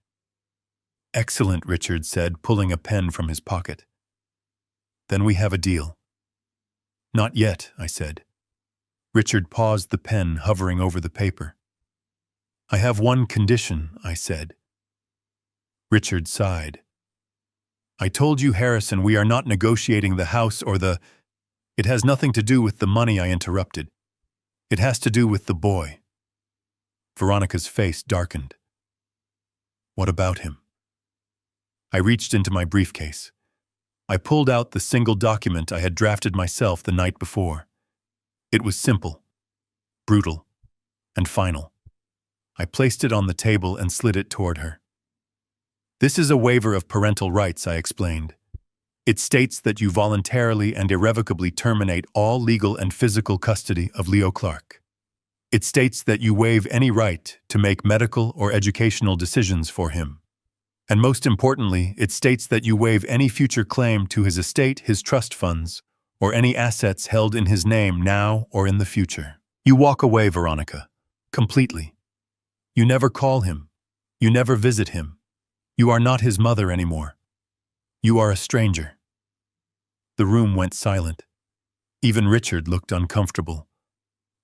Excellent, Richard said, pulling a pen from his pocket. Then we have a deal. Not yet, I said. Richard paused, the pen hovering over the paper. I have one condition, I said. Richard sighed. I told you, Harrison, we are not negotiating the house or the... It has nothing to do with the money, I interrupted. It has to do with the boy. Veronica's face darkened. What about him? I reached into my briefcase. I pulled out the single document I had drafted myself the night before. It was simple, brutal, and final. I placed it on the table and slid it toward her. This is a waiver of parental rights, I explained. It states that you voluntarily and irrevocably terminate all legal and physical custody of Leo Clark. It states that you waive any right to make medical or educational decisions for him. And most importantly, it states that you waive any future claim to his estate, his trust funds, or any assets held in his name now or in the future. You walk away, Veronica, completely. You never call him. You never visit him. You are not his mother anymore. You are a stranger. The room went silent. Even Richard looked uncomfortable.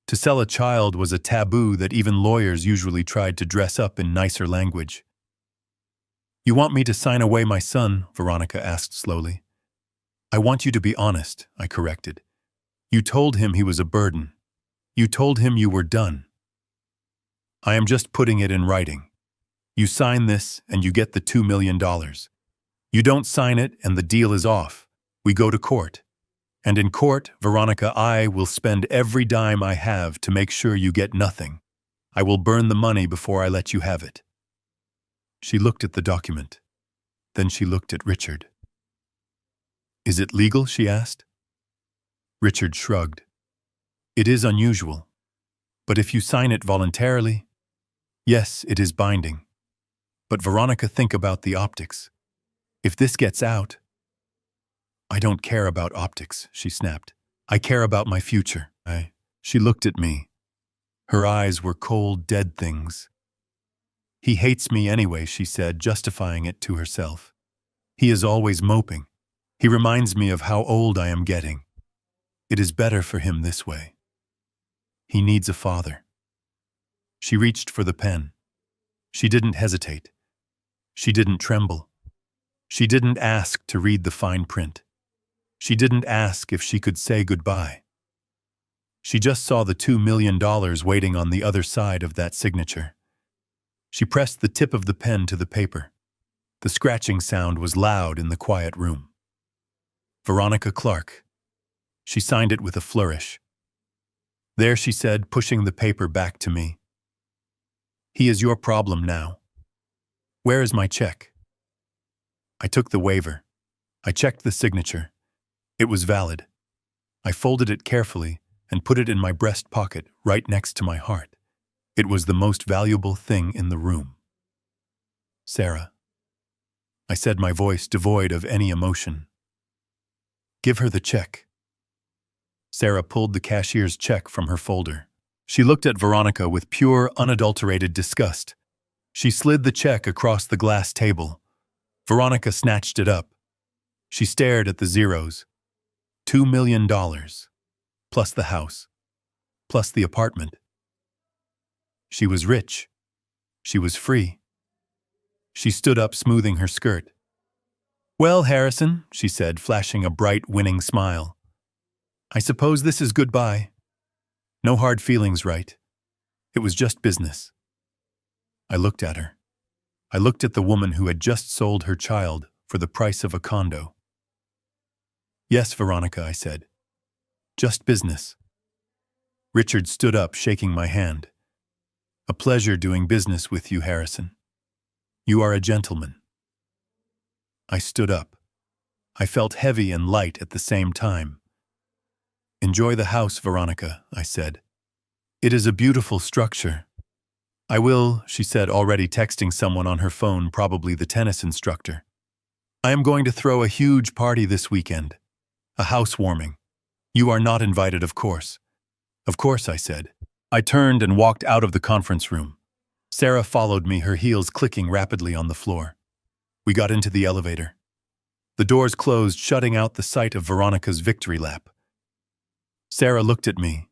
To sell a child was a taboo that even lawyers usually tried to dress up in nicer language. You want me to sign away my son? Veronica asked slowly. I want you to be honest, I corrected. You told him he was a burden. You told him you were done. I am just putting it in writing. You sign this and you get the $2 million. You don't sign it and the deal is off. We go to court. And in court, Veronica, I will spend every dime I have to make sure you get nothing. I will burn the money before I let you have it. She looked at the document. Then she looked at Richard. Is it legal? She asked. Richard shrugged. It is unusual. But if you sign it voluntarily, yes, it is binding. But Veronica, think about the optics. If this gets out... I don't care about optics, she snapped. I care about my future. She looked at me. Her eyes were cold, dead things. He hates me anyway, she said, justifying it to herself. He is always moping. He reminds me of how old I am getting. It is better for him this way. He needs a father. She reached for the pen. She didn't hesitate. She didn't tremble. She didn't ask to read the fine print. She didn't ask if she could say goodbye. She just saw the $2 million waiting on the other side of that signature. She pressed the tip of the pen to the paper. The scratching sound was loud in the quiet room. Veronica Clark. She signed it with a flourish. There, she said, pushing the paper back to me. He is your problem now. Where is my check? I took the waiver. I checked the signature. It was valid. I folded it carefully and put it in my breast pocket right next to my heart. It was the most valuable thing in the room. Sarah. I said, my voice devoid of any emotion. Give her the check. Sarah pulled the cashier's check from her folder. She looked at Veronica with pure, unadulterated disgust. She slid the check across the glass table. Veronica snatched it up. She stared at the zeros. $2 million, plus the house, plus the apartment. She was rich. She was free. She stood up, smoothing her skirt. Well, Harrison, she said, flashing a bright, winning smile. I suppose this is goodbye. No hard feelings, right? It was just business. I looked at her. I looked at the woman who had just sold her child for the price of a condo. Yes, Veronica, I said. Just business. Richard stood up, shaking my hand. A pleasure doing business with you, Harrison. You are a gentleman. I stood up. I felt heavy and light at the same time. Enjoy the house, Veronica, I said. It is a beautiful structure. I will, she said, already texting someone on her phone, probably the tennis instructor. I am going to throw a huge party this weekend. A housewarming. You are not invited, of course. Of course, I said. I turned and walked out of the conference room. Sarah followed me, her heels clicking rapidly on the floor. We got into the elevator. The doors closed, shutting out the sight of Veronica's victory lap. Sarah looked at me.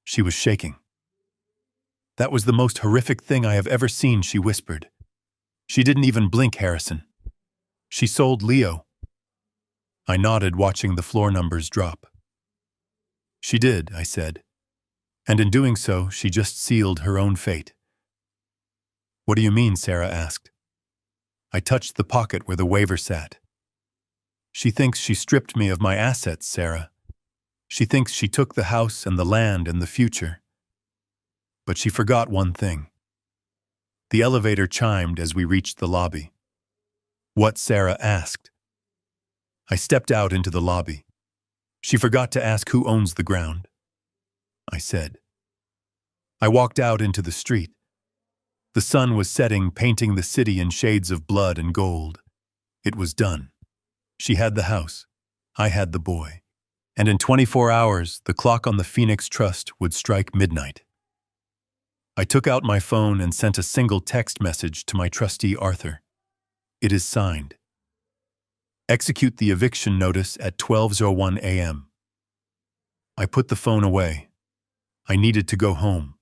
She was shaking. That was the most horrific thing I have ever seen, she whispered. She didn't even blink, Harrison. She sold Leo. I nodded, watching the floor numbers drop. She did, I said. And in doing so, she just sealed her own fate. What do you mean? Sarah asked. I touched the pocket where the waiver sat. She thinks she stripped me of my assets, Sarah. She thinks she took the house and the land and the future. But she forgot one thing. The elevator chimed as we reached the lobby. What? Sarah asked. I stepped out into the lobby. She forgot to ask who owns the ground. I said. I walked out into the street. The sun was setting, painting the city in shades of blood and gold. It was done. She had the house. I had the boy. And in 24 hours, the clock on the Phoenix Trust would strike midnight. I took out my phone and sent a single text message to my trustee, Arthur. It is signed. Execute the eviction notice at 12:01 a.m. I put the phone away. I needed to go home.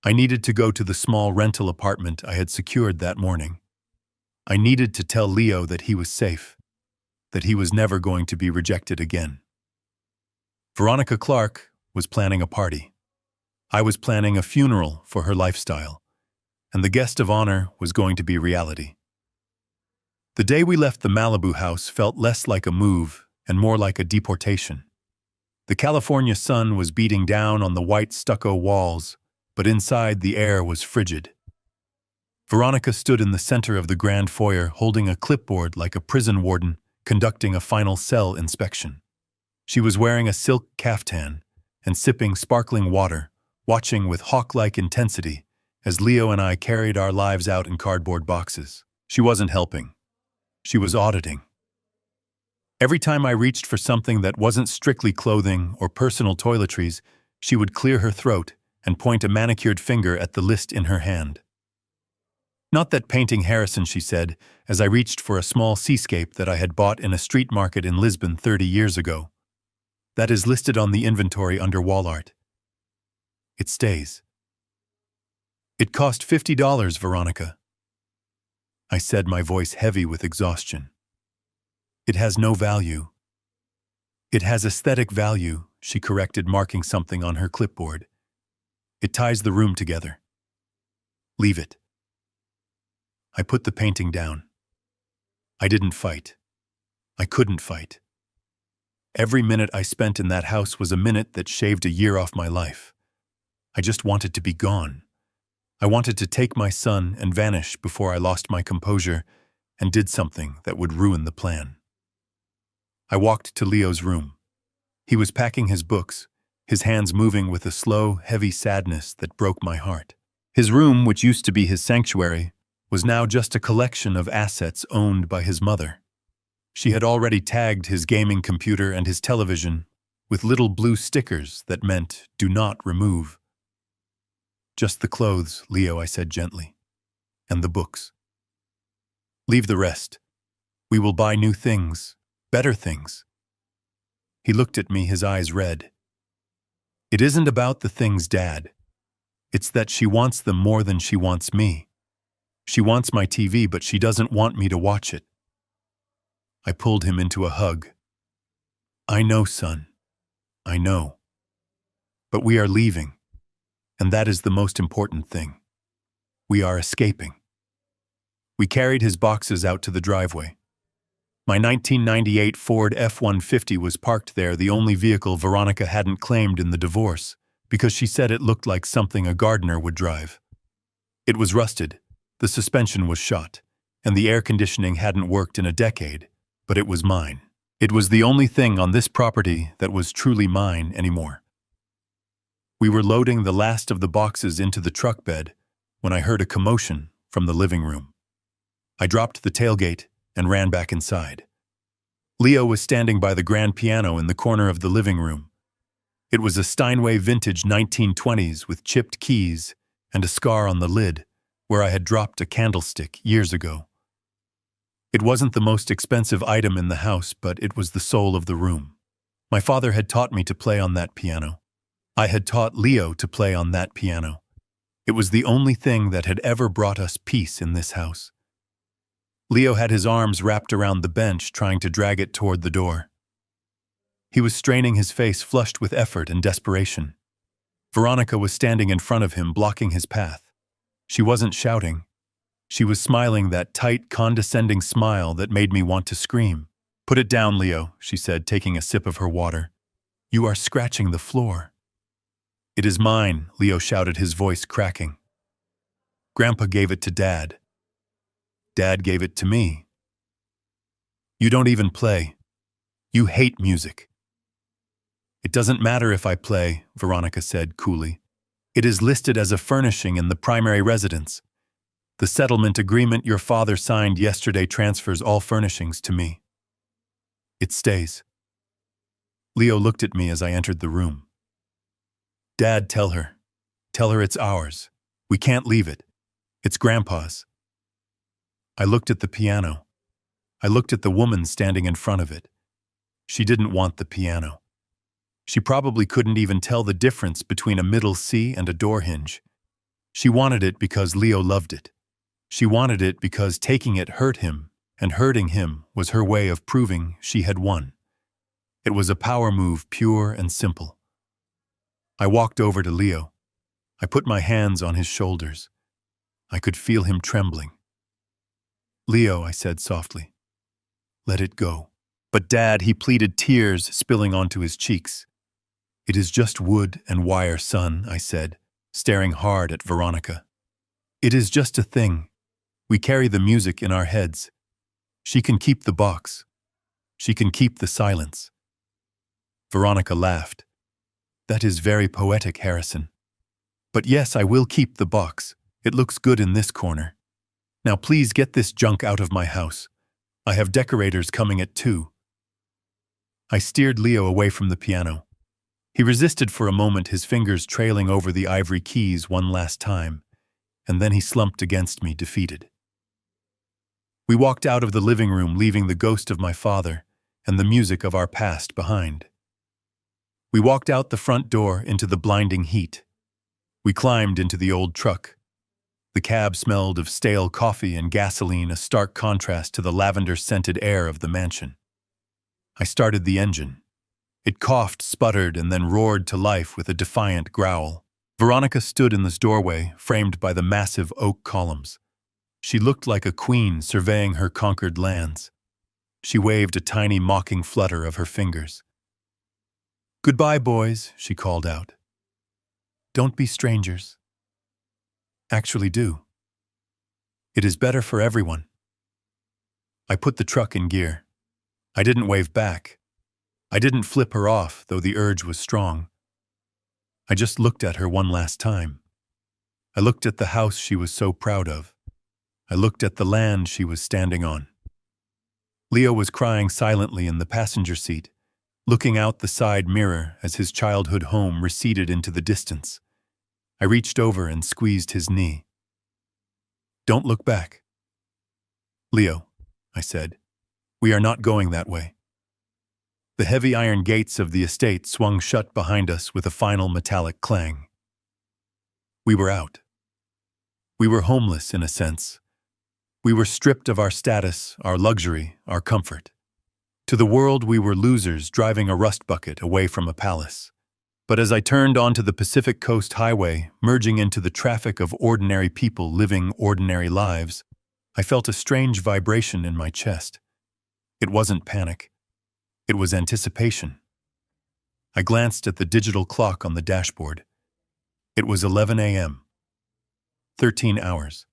I needed to go to the small rental apartment I had secured that morning. I needed to tell Leo that he was safe, that he was never going to be rejected again. Veronica Clark was planning a party. I was planning a funeral for her lifestyle, and the guest of honor was going to be reality. The day we left the Malibu house felt less like a move and more like a deportation. The California sun was beating down on the white stucco walls, but inside the air was frigid. Veronica stood in the center of the grand foyer, holding a clipboard like a prison warden conducting a final cell inspection. She was wearing a silk caftan and sipping sparkling water, watching with hawk-like intensity as Leo and I carried our lives out in cardboard boxes. She wasn't helping. She was auditing. Every time I reached for something that wasn't strictly clothing or personal toiletries, she would clear her throat and point a manicured finger at the list in her hand. Not that painting, Harrison, she said, as I reached for a small seascape that I had bought in a street market in Lisbon 30 years ago. That is listed on the inventory under wall art. It stays. It cost $50, Veronica. I said, my voice heavy with exhaustion. It has no value. It has aesthetic value, she corrected, marking something on her clipboard. It ties the room together. Leave it. I put the painting down. I didn't fight. I couldn't fight. Every minute I spent in that house was a minute that shaved a year off my life. I just wanted to be gone. I wanted to take my son and vanish before I lost my composure and did something that would ruin the plan. I walked to Leo's room. He was packing his books, his hands moving with a slow, heavy sadness that broke my heart. His room, which used to be his sanctuary, was now just a collection of assets owned by his mother. She had already tagged his gaming computer and his television with little blue stickers that meant, "Do not remove." "Just the clothes, Leo," I said gently, "and the books. Leave the rest. We will buy new things, better things." He looked at me, his eyes red. "It isn't about the things, Dad. It's that she wants them more than she wants me. She wants my TV, but she doesn't want me to watch it." I pulled him into a hug. "I know, son. I know. But we are leaving, and that is the most important thing. We are escaping." We carried his boxes out to the driveway. My 1998 Ford F-150 was parked there, the only vehicle Veronica hadn't claimed in the divorce, because she said it looked like something a gardener would drive. It was rusted, the suspension was shot, and the air conditioning hadn't worked in a decade, but it was mine. It was the only thing on this property that was truly mine anymore. We were loading the last of the boxes into the truck bed when I heard a commotion from the living room. I dropped the tailgate and ran back inside. Leo was standing by the grand piano in the corner of the living room. It was a Steinway vintage 1920s with chipped keys and a scar on the lid where I had dropped a candlestick years ago. It wasn't the most expensive item in the house, but it was the soul of the room. My father had taught me to play on that piano. I had taught Leo to play on that piano. It was the only thing that had ever brought us peace in this house. Leo had his arms wrapped around the bench, trying to drag it toward the door. He was straining his face, flushed with effort and desperation. Veronica was standing in front of him, blocking his path. She wasn't shouting. She was smiling, that tight, condescending smile that made me want to scream. "Put it down, Leo," she said, taking a sip of her water. "You are scratching the floor." "It is mine," Leo shouted, his voice cracking. "Grandpa gave it to Dad. Dad gave it to me. You don't even play. You hate music." "It doesn't matter if I play," Veronica said coolly. "It is listed as a furnishing in the primary residence. The settlement agreement your father signed yesterday transfers all furnishings to me. It stays." Leo looked at me as I entered the room. "Dad, tell her. Tell her it's ours. We can't leave it. It's Grandpa's." I looked at the piano. I looked at the woman standing in front of it. She didn't want the piano. She probably couldn't even tell the difference between a middle C and a door hinge. She wanted it because Leo loved it. She wanted it because taking it hurt him, and hurting him was her way of proving she had won. It was a power move, pure and simple. I walked over to Leo. I put my hands on his shoulders. I could feel him trembling. "Leo," I said softly, "let it go." "But Dad," he pleaded, tears spilling onto his cheeks. "It is just wood and wire, son," I said, staring hard at Veronica. "It is just a thing. We carry the music in our heads. She can keep the box. She can keep the silence." Veronica laughed. "That is very poetic, Harrison. But yes, I will keep the box. It looks good in this corner. Now please get this junk out of my house. I have decorators coming at 2. I steered Leo away from the piano. He resisted for a moment, his fingers trailing over the ivory keys one last time, and then he slumped against me, defeated. We walked out of the living room, leaving the ghost of my father and the music of our past behind. We walked out the front door into the blinding heat. We climbed into the old truck. The cab smelled of stale coffee and gasoline, a stark contrast to the lavender-scented air of the mansion. I started the engine. It coughed, sputtered, and then roared to life with a defiant growl. Veronica stood in this doorway, framed by the massive oak columns. She looked like a queen surveying her conquered lands. She waved a tiny mocking flutter of her fingers. "Goodbye, boys," she called out. "Don't be strangers. Actually do. It is better for everyone." I put the truck in gear. I didn't wave back. I didn't flip her off, though the urge was strong. I just looked at her one last time. I looked at the house she was so proud of. I looked at the land she was standing on. Leo was crying silently in the passenger seat, looking out the side mirror as his childhood home receded into the distance. I reached over and squeezed his knee. "Don't look back." "Leo," I said, "we are not going that way." The heavy iron gates of the estate swung shut behind us with a final metallic clang. We were out. We were homeless, in a sense. We were stripped of our status, our luxury, our comfort. To the world, we were losers driving a rust bucket away from a palace. But as I turned onto the Pacific Coast Highway, merging into the traffic of ordinary people living ordinary lives, I felt a strange vibration in my chest. It wasn't panic. It was anticipation. I glanced at the digital clock on the dashboard. It was 11 a.m. 13 hours.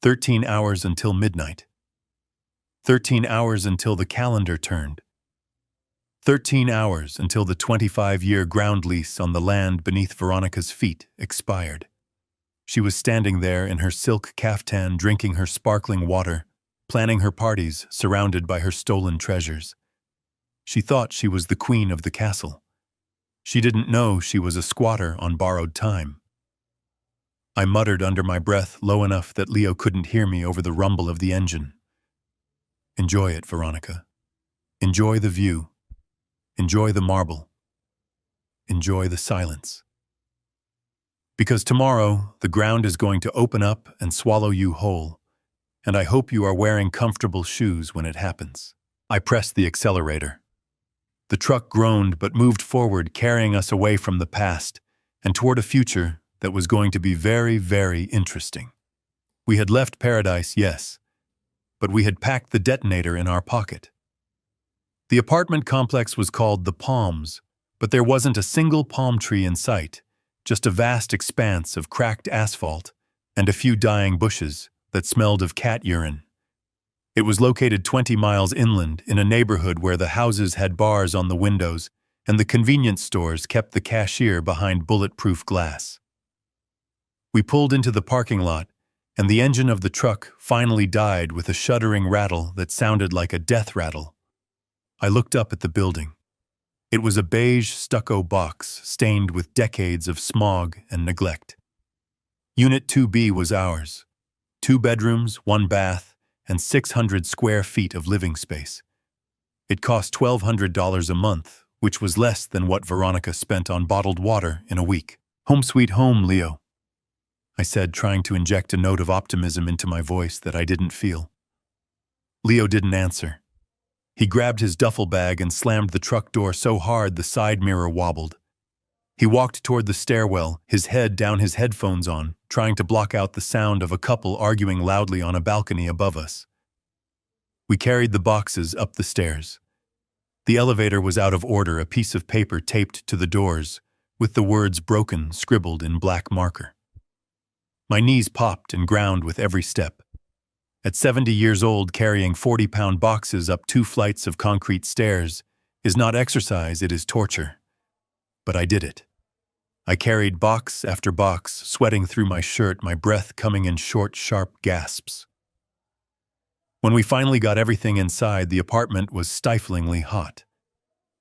13 hours until midnight. 13 hours until the calendar turned. 13 hours until the 25-year ground lease on the land beneath Veronica's feet expired. She was standing there in her silk caftan, drinking her sparkling water, planning her parties, surrounded by her stolen treasures. She thought she was the queen of the castle. She didn't know she was a squatter on borrowed time. I muttered under my breath, low enough that Leo couldn't hear me over the rumble of the engine. Enjoy it, Veronica. Enjoy the view. Enjoy the marble. Enjoy the silence. Because tomorrow, the ground is going to open up and swallow you whole, and I hope you are wearing comfortable shoes when it happens. I pressed the accelerator. The truck groaned but moved forward, carrying us away from the past and toward a future that was going to be very, very interesting. We had left paradise, yes, but we had packed the detonator in our pocket. The apartment complex was called The Palms, but there wasn't a single palm tree in sight, just a vast expanse of cracked asphalt and a few dying bushes that smelled of cat urine. It was located 20 miles inland in a neighborhood where the houses had bars on the windows and the convenience stores kept the cashier behind bulletproof glass. We pulled into the parking lot, and the engine of the truck finally died with a shuddering rattle that sounded like a death rattle. I looked up at the building. It was a beige stucco box stained with decades of smog and neglect. Unit 2B was ours. 2 bedrooms, 1 bath, and 600 square feet of living space. It cost $1,200 a month, which was less than what Veronica spent on bottled water in a week. Home sweet home, Leo, I said, trying to inject a note of optimism into my voice that I didn't feel. Leo didn't answer. He grabbed his duffel bag and slammed the truck door so hard the side mirror wobbled. He walked toward the stairwell, his head down, his headphones on, trying to block out the sound of a couple arguing loudly on a balcony above us. We carried the boxes up the stairs. The elevator was out of order, a piece of paper taped to the doors, with the words broken scribbled in black marker. My knees popped and ground with every step. At 70 years old, carrying 40-pound boxes up 2 flights of concrete stairs is not exercise, it is torture. But I did it. I carried box after box, sweating through my shirt, my breath coming in short, sharp gasps. When we finally got everything inside, the apartment was stiflingly hot.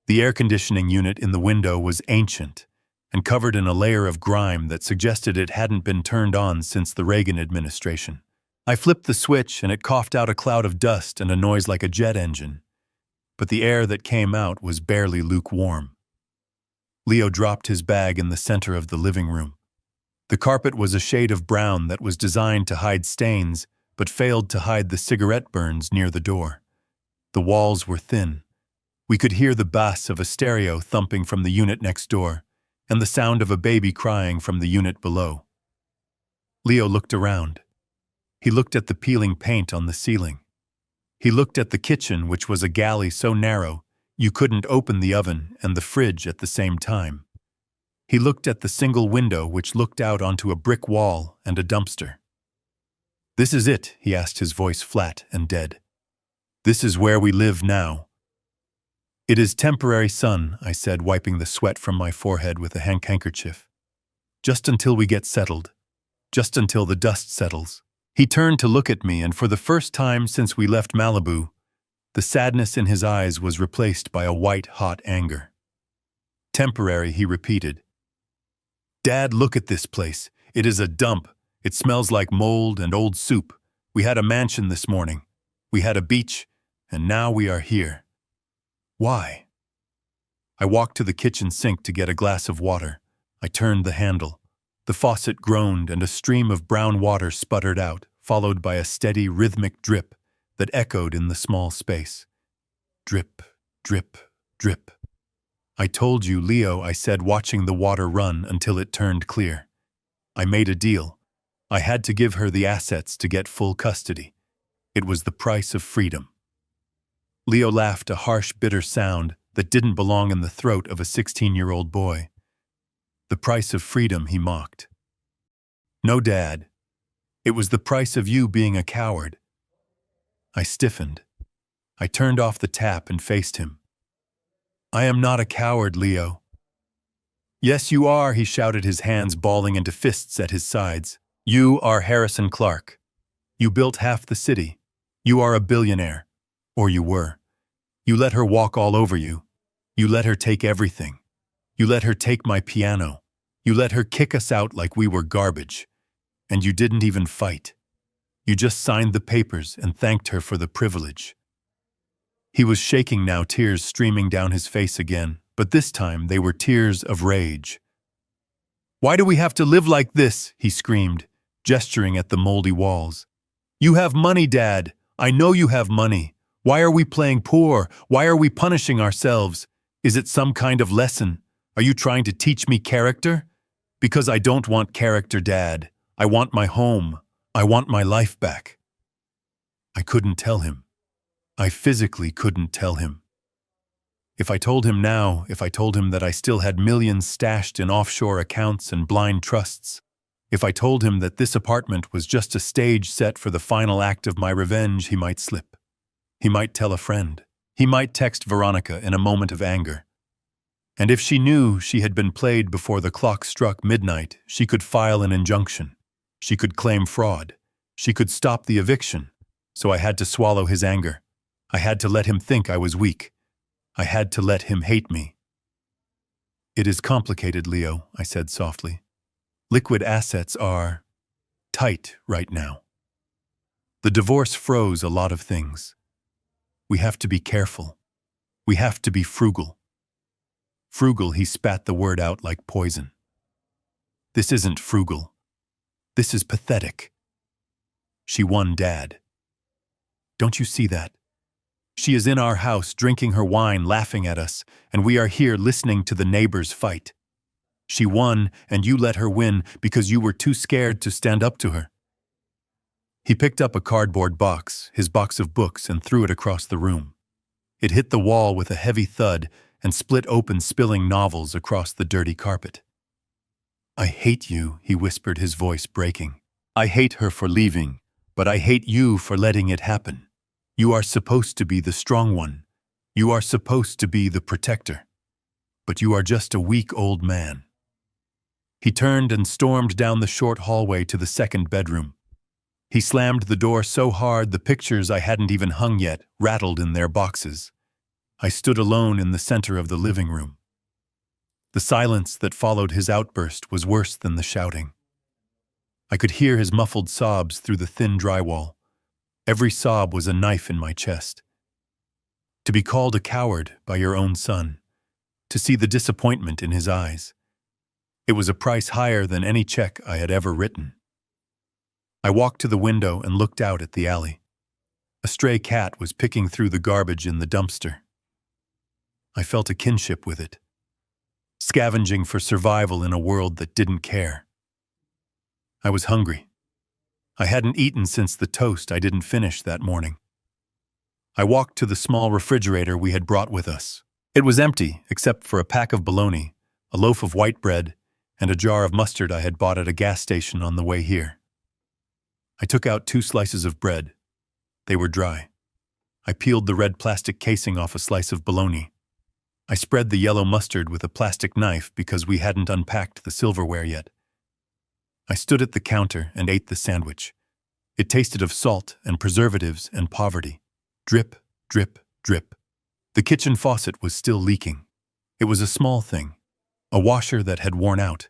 The air conditioning unit in the window was ancient and covered in a layer of grime that suggested it hadn't been turned on since the Reagan administration. I flipped the switch and it coughed out a cloud of dust and a noise like a jet engine. But the air that came out was barely lukewarm. Leo dropped his bag in the center of the living room. The carpet was a shade of brown that was designed to hide stains, but failed to hide the cigarette burns near the door. The walls were thin. We could hear the bass of a stereo thumping from the unit next door, and the sound of a baby crying from the unit below. Leo looked around. He looked at the peeling paint on the ceiling. He looked at the kitchen, which was a galley so narrow you couldn't open the oven and the fridge at the same time. He looked at the single window which looked out onto a brick wall and a dumpster. "This is it," he asked, his voice flat and dead. "This is where we live now." "It is temporary, son," I said, wiping the sweat from my forehead with a handkerchief. "Just until we get settled. Just until the dust settles." He turned to look at me, and for the first time since we left Malibu, the sadness in his eyes was replaced by a white-hot anger. "Temporary," he repeated. "Dad, look at this place. It is a dump. It smells like mold and old soup. We had a mansion this morning. We had a beach, and now we are here. Why?" I walked to the kitchen sink to get a glass of water. I turned the handle. The faucet groaned and a stream of brown water sputtered out, followed by a steady, rhythmic drip that echoed in the small space. Drip, drip, drip. "I told you, Leo," I said, watching the water run until it turned clear. "I made a deal. I had to give her the assets to get full custody. It was the price of freedom." Leo laughed, a harsh, bitter sound that didn't belong in the throat of a 16-year-old boy. The price of freedom, he mocked. No, Dad. It was the price of you being a coward. I stiffened. I turned off the tap and faced him. I am not a coward, Leo. Yes, you are, he shouted, his hands balling into fists at his sides. You are Harrison Clark. You built half the city. You are a billionaire. Or you were. You let her walk all over you. You let her take everything. You let her take my piano. You let her kick us out like we were garbage. And you didn't even fight. You just signed the papers and thanked her for the privilege. He was shaking now, tears streaming down his face again, but this time they were tears of rage. Why do we have to live like this? He screamed, gesturing at the moldy walls. You have money, Dad. I know you have money. Why are we playing poor? Why are we punishing ourselves? Is it some kind of lesson? Are you trying to teach me character? Because I don't want character, Dad. I want my home. I want my life back. I couldn't tell him. I physically couldn't tell him. If I told him now, if I told him that I still had millions stashed in offshore accounts and blind trusts, if I told him that this apartment was just a stage set for the final act of my revenge, he might slip. He might tell a friend. He might text Veronica in a moment of anger. And if she knew she had been played before the clock struck midnight, she could file an injunction. She could claim fraud. She could stop the eviction. So I had to swallow his anger. I had to let him think I was weak. I had to let him hate me. It is complicated, Leo, I said softly. Liquid assets are tight right now. The divorce froze a lot of things. We have to be careful. We have to be frugal. Frugal, he spat the word out like poison. This isn't frugal. This is pathetic. She won, Dad. Don't you see that? She is in our house drinking her wine, laughing at us, and we are here listening to the neighbors fight. She won, and you let her win because you were too scared to stand up to her. He picked up a cardboard box, his box of books, and threw it across the room. It hit the wall with a heavy thud and split open, spilling novels across the dirty carpet. I hate you, he whispered, his voice breaking. I hate her for leaving, but I hate you for letting it happen. You are supposed to be the strong one. You are supposed to be the protector. But you are just a weak old man. He turned and stormed down the short hallway to the second bedroom. He slammed the door so hard the pictures I hadn't even hung yet rattled in their boxes. I stood alone in the center of the living room. The silence that followed his outburst was worse than the shouting. I could hear his muffled sobs through the thin drywall. Every sob was a knife in my chest. To be called a coward by your own son, to see the disappointment in his eyes. It was a price higher than any check I had ever written. I walked to the window and looked out at the alley. A stray cat was picking through the garbage in the dumpster. I felt a kinship with it, scavenging for survival in a world that didn't care. I was hungry. I hadn't eaten since the toast I didn't finish that morning. I walked to the small refrigerator we had brought with us. It was empty, except for a pack of bologna, a loaf of white bread, and a jar of mustard I had bought at a gas station on the way here. I took out 2 slices of bread. They were dry. I peeled the red plastic casing off a slice of bologna. I spread the yellow mustard with a plastic knife because we hadn't unpacked the silverware yet. I stood at the counter and ate the sandwich. It tasted of salt and preservatives and poverty. Drip, drip, drip. The kitchen faucet was still leaking. It was a small thing. A washer that had worn out.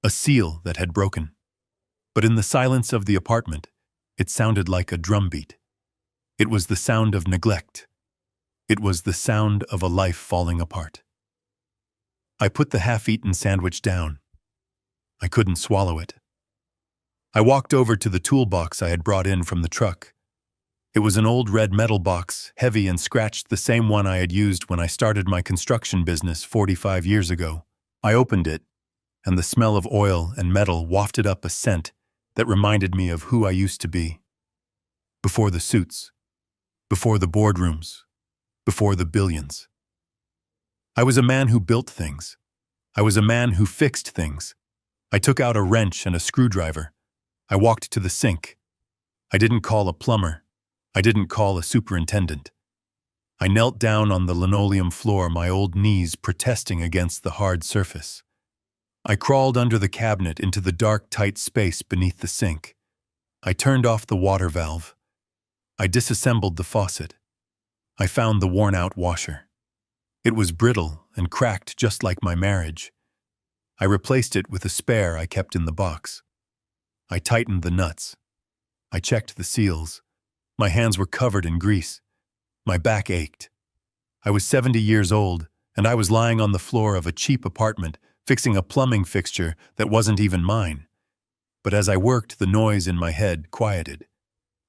A seal that had broken. But in the silence of the apartment, it sounded like a drumbeat. It was the sound of neglect. It was the sound of a life falling apart. I put the half-eaten sandwich down. I couldn't swallow it. I walked over to the toolbox I had brought in from the truck. It was an old red metal box, heavy and scratched, the same one I had used when I started my construction business 45 years ago. I opened it, and the smell of oil and metal wafted up a scent that reminded me of who I used to be. Before the suits, before the boardrooms, before the billions. I was a man who built things. I was a man who fixed things. I took out a wrench and a screwdriver. I walked to the sink. I didn't call a plumber. I didn't call a superintendent. I knelt down on the linoleum floor, my old knees protesting against the hard surface. I crawled under the cabinet into the dark, tight space beneath the sink. I turned off the water valve. I disassembled the faucet. I found the worn-out washer. It was brittle and cracked just like my marriage. I replaced it with a spare I kept in the box. I tightened the nuts. I checked the seals. My hands were covered in grease. My back ached. I was 70 years old, and I was lying on the floor of a cheap apartment, fixing a plumbing fixture that wasn't even mine. But as I worked, the noise in my head quieted.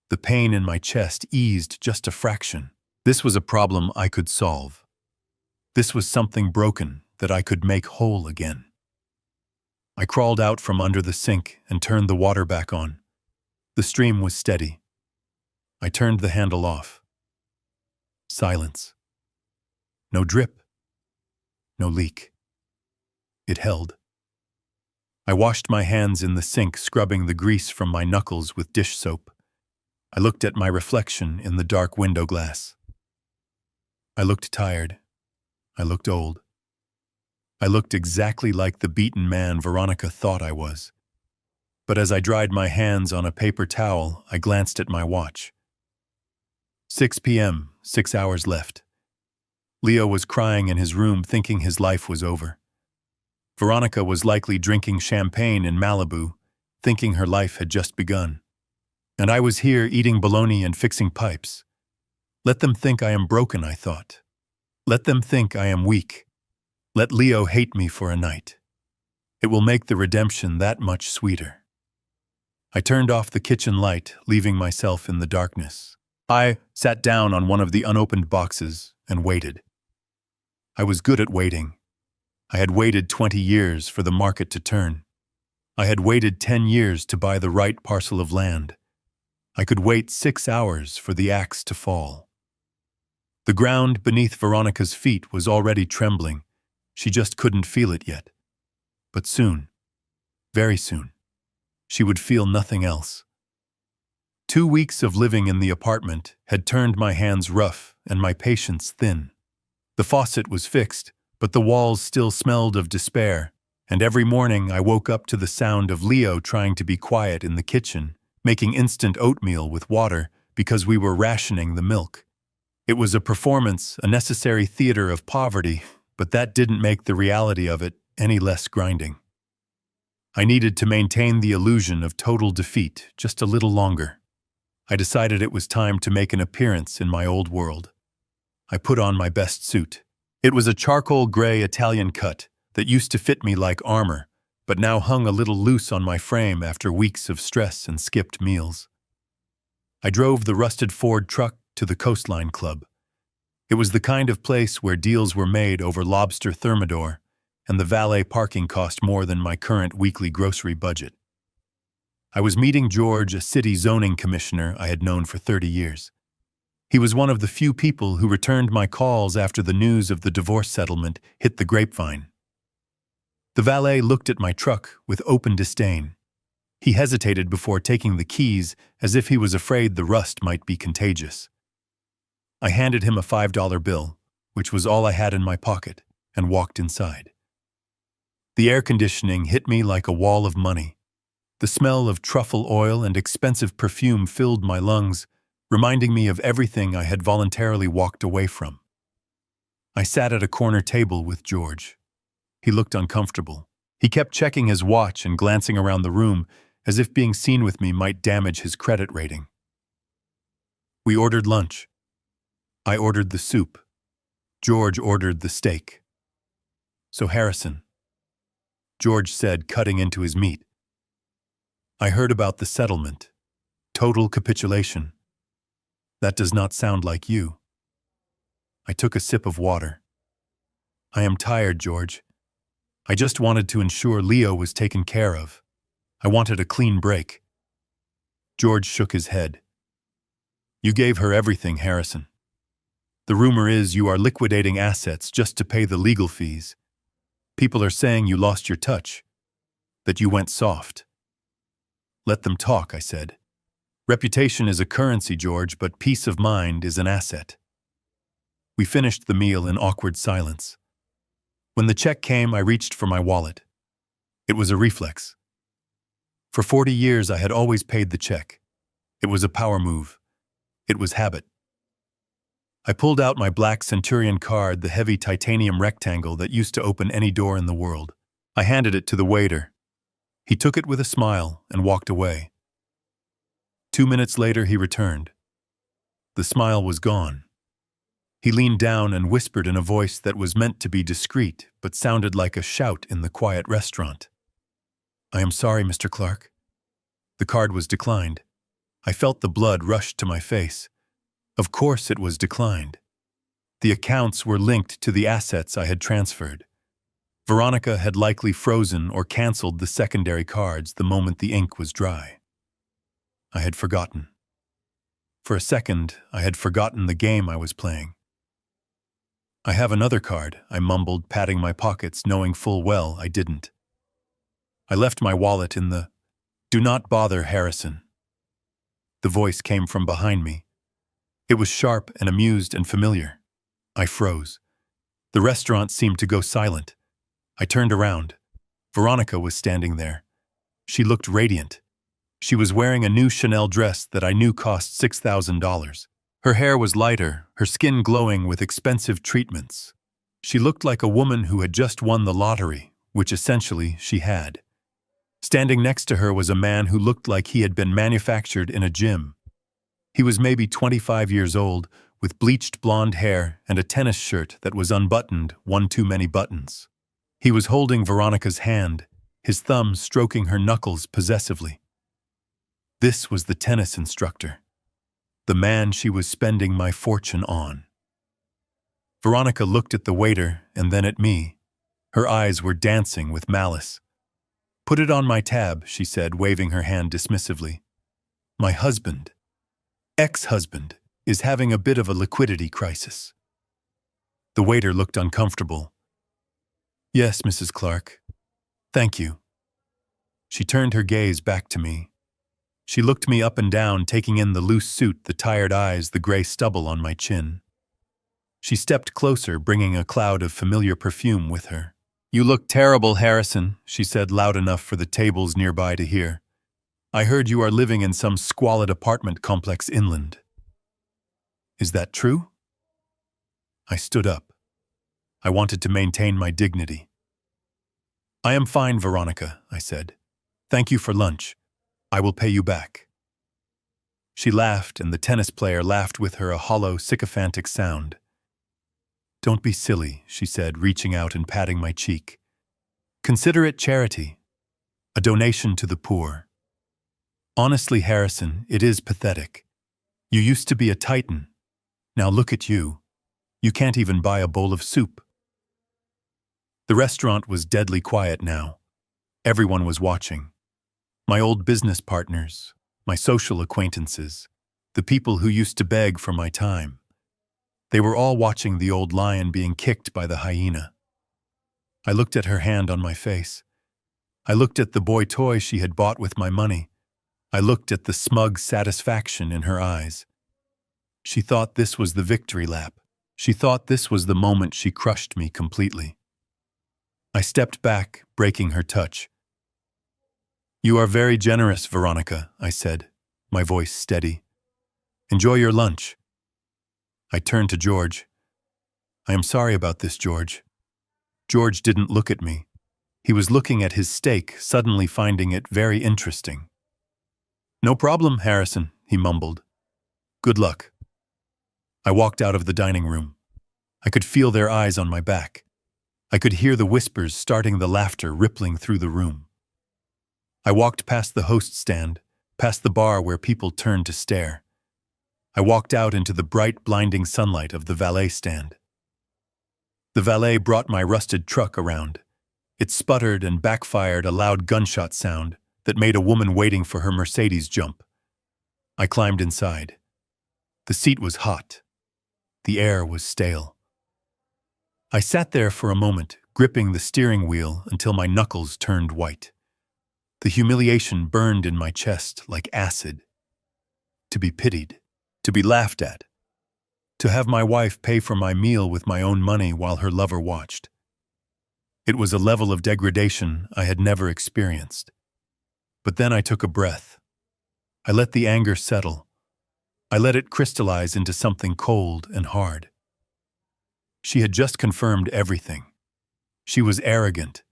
The pain in my chest eased just a fraction. This was a problem I could solve. This was something broken that I could make whole again. I crawled out from under the sink and turned the water back on. The stream was steady. I turned the handle off. Silence. No drip. No leak. It held. I washed my hands in the sink, scrubbing the grease from my knuckles with dish soap. I looked at my reflection in the dark window glass. I looked tired. I looked old. I looked exactly like the beaten man Veronica thought I was. But as I dried my hands on a paper towel, I glanced at my watch. 6 p.m., 6 hours left. Leo was crying in his room, thinking his life was over. Veronica was likely drinking champagne in Malibu, thinking her life had just begun. And I was here eating bologna and fixing pipes. Let them think I am broken, I thought. Let them think I am weak. Let Leo hate me for a night. It will make the redemption that much sweeter. I turned off the kitchen light, leaving myself in the darkness. I sat down on one of the unopened boxes and waited. I was good at waiting. I had waited 20 years for the market to turn. I had waited 10 years to buy the right parcel of land. I could wait 6 hours for the axe to fall. The ground beneath Veronica's feet was already trembling. She just couldn't feel it yet. But soon, very soon, she would feel nothing else. 2 weeks of living in the apartment had turned my hands rough and my patience thin. The faucet was fixed, but the walls still smelled of despair, and every morning I woke up to the sound of Leo trying to be quiet in the kitchen, making instant oatmeal with water because we were rationing the milk. It was a performance, a necessary theater of poverty, but that didn't make the reality of it any less grinding. I needed to maintain the illusion of total defeat just a little longer. I decided it was time to make an appearance in my old world. I put on my best suit. It was a charcoal gray Italian cut that used to fit me like armor, but now hung a little loose on my frame after weeks of stress and skipped meals. I drove the rusted Ford truck to the Coastline Club. It was the kind of place where deals were made over lobster thermidor, and the valet parking cost more than my current weekly grocery budget. I was meeting George, a city zoning commissioner I had known for 30 years. He was one of the few people who returned my calls after the news of the divorce settlement hit the grapevine. The valet looked at my truck with open disdain. He hesitated before taking the keys, as if he was afraid the rust might be contagious. I handed him a $5 bill, which was all I had in my pocket, and walked inside. The air conditioning hit me like a wall of money. The smell of truffle oil and expensive perfume filled my lungs, reminding me of everything I had voluntarily walked away from. I sat at a corner table with George. He looked uncomfortable. He kept checking his watch and glancing around the room, as if being seen with me might damage his credit rating. We ordered lunch. I ordered the soup. George ordered the steak. "So Harrison," George said, cutting into his meat, "I heard about the settlement. Total capitulation. That does not sound like you." I took a sip of water. "I am tired, George. I just wanted to ensure Leo was taken care of. I wanted a clean break." George shook his head. "You gave her everything, Harrison. The rumor is you are liquidating assets just to pay the legal fees. People are saying you lost your touch, that you went soft. Let them talk, I said. Reputation is a currency, George, but peace of mind is an asset. We finished the meal in awkward silence. When the check came, I reached for my wallet. It was a reflex. For 40 years, I had always paid the check. It was a power move. It was habit. I pulled out my black Centurion card, the heavy titanium rectangle that used to open any door in the world. I handed it to the waiter. He took it with a smile and walked away. 2 minutes later, he returned. The smile was gone. He leaned down and whispered in a voice that was meant to be discreet, but sounded like a shout in the quiet restaurant. I am sorry, Mr. Clark. The card was declined. I felt the blood rush to my face. Of course it was declined. The accounts were linked to the assets I had transferred. Veronica had likely frozen or canceled the secondary cards the moment the ink was dry. I had forgotten. For a second, I had forgotten the game I was playing. I have another card, I mumbled, patting my pockets, knowing full well I didn't. I left my wallet in the "Do not bother, Harrison." The voice came from behind me. It was sharp and amused and familiar. I froze. The restaurant seemed to go silent. I turned around. Veronica was standing there. She looked radiant. She was wearing a new Chanel dress that I knew cost $6,000. Her hair was lighter, her skin glowing with expensive treatments. She looked like a woman who had just won the lottery, which essentially she had. Standing next to her was a man who looked like he had been manufactured in a gym. He was maybe 25 years old, with bleached blonde hair and a tennis shirt that was unbuttoned, one too many buttons. He was holding Veronica's hand, his thumb stroking her knuckles possessively. This was the tennis instructor, the man she was spending my fortune on. Veronica looked at the waiter and then at me. Her eyes were dancing with malice. "Put it on my tab," she said, waving her hand dismissively. "My husband, ex-husband, is having a bit of a liquidity crisis." The waiter looked uncomfortable. "Yes, Mrs. Clark. Thank you." She turned her gaze back to me. She looked me up and down, taking in the loose suit, the tired eyes, the gray stubble on my chin. She stepped closer, bringing a cloud of familiar perfume with her. "You look terrible, Harrison," she said loud enough for the tables nearby to hear. "I heard you are living in some squalid apartment complex inland." "Is that true?" I stood up. I wanted to maintain my dignity. "I am fine, Veronica," I said. "Thank you for lunch. I will pay you back." She laughed, and the tennis player laughed with her, a hollow, sycophantic sound. "Don't be silly," she said, reaching out and patting my cheek. "Consider it charity, a donation to the poor. Honestly, Harrison, it is pathetic. You used to be a titan. Now look at you. You can't even buy a bowl of soup." The restaurant was deadly quiet now. Everyone was watching. My old business partners, my social acquaintances, the people who used to beg for my time. They were all watching the old lion being kicked by the hyena. I looked at her hand on my face. I looked at the boy toy she had bought with my money. I looked at the smug satisfaction in her eyes. She thought this was the victory lap. She thought this was the moment she crushed me completely. I stepped back, breaking her touch. "You are very generous, Veronica," I said, my voice steady. "Enjoy your lunch." I turned to George. "I am sorry about this, George." George didn't look at me. He was looking at his steak, suddenly finding it very interesting. "No problem, Harrison," he mumbled. "Good luck." I walked out of the dining room. I could feel their eyes on my back. I could hear the whispers starting, the laughter rippling through the room. I walked past the host stand, past the bar where people turned to stare. I walked out into the bright, blinding sunlight of the valet stand. The valet brought my rusted truck around. It sputtered and backfired, a loud gunshot sound that made a woman waiting for her Mercedes jump. I climbed inside. The seat was hot. The air was stale. I sat there for a moment, gripping the steering wheel until my knuckles turned white. The humiliation burned in my chest like acid. To be pitied, to be laughed at, to have my wife pay for my meal with my own money while her lover watched. It was a level of degradation I had never experienced. But then I took a breath. I let the anger settle. I let it crystallize into something cold and hard. She had just confirmed everything. She was arrogant.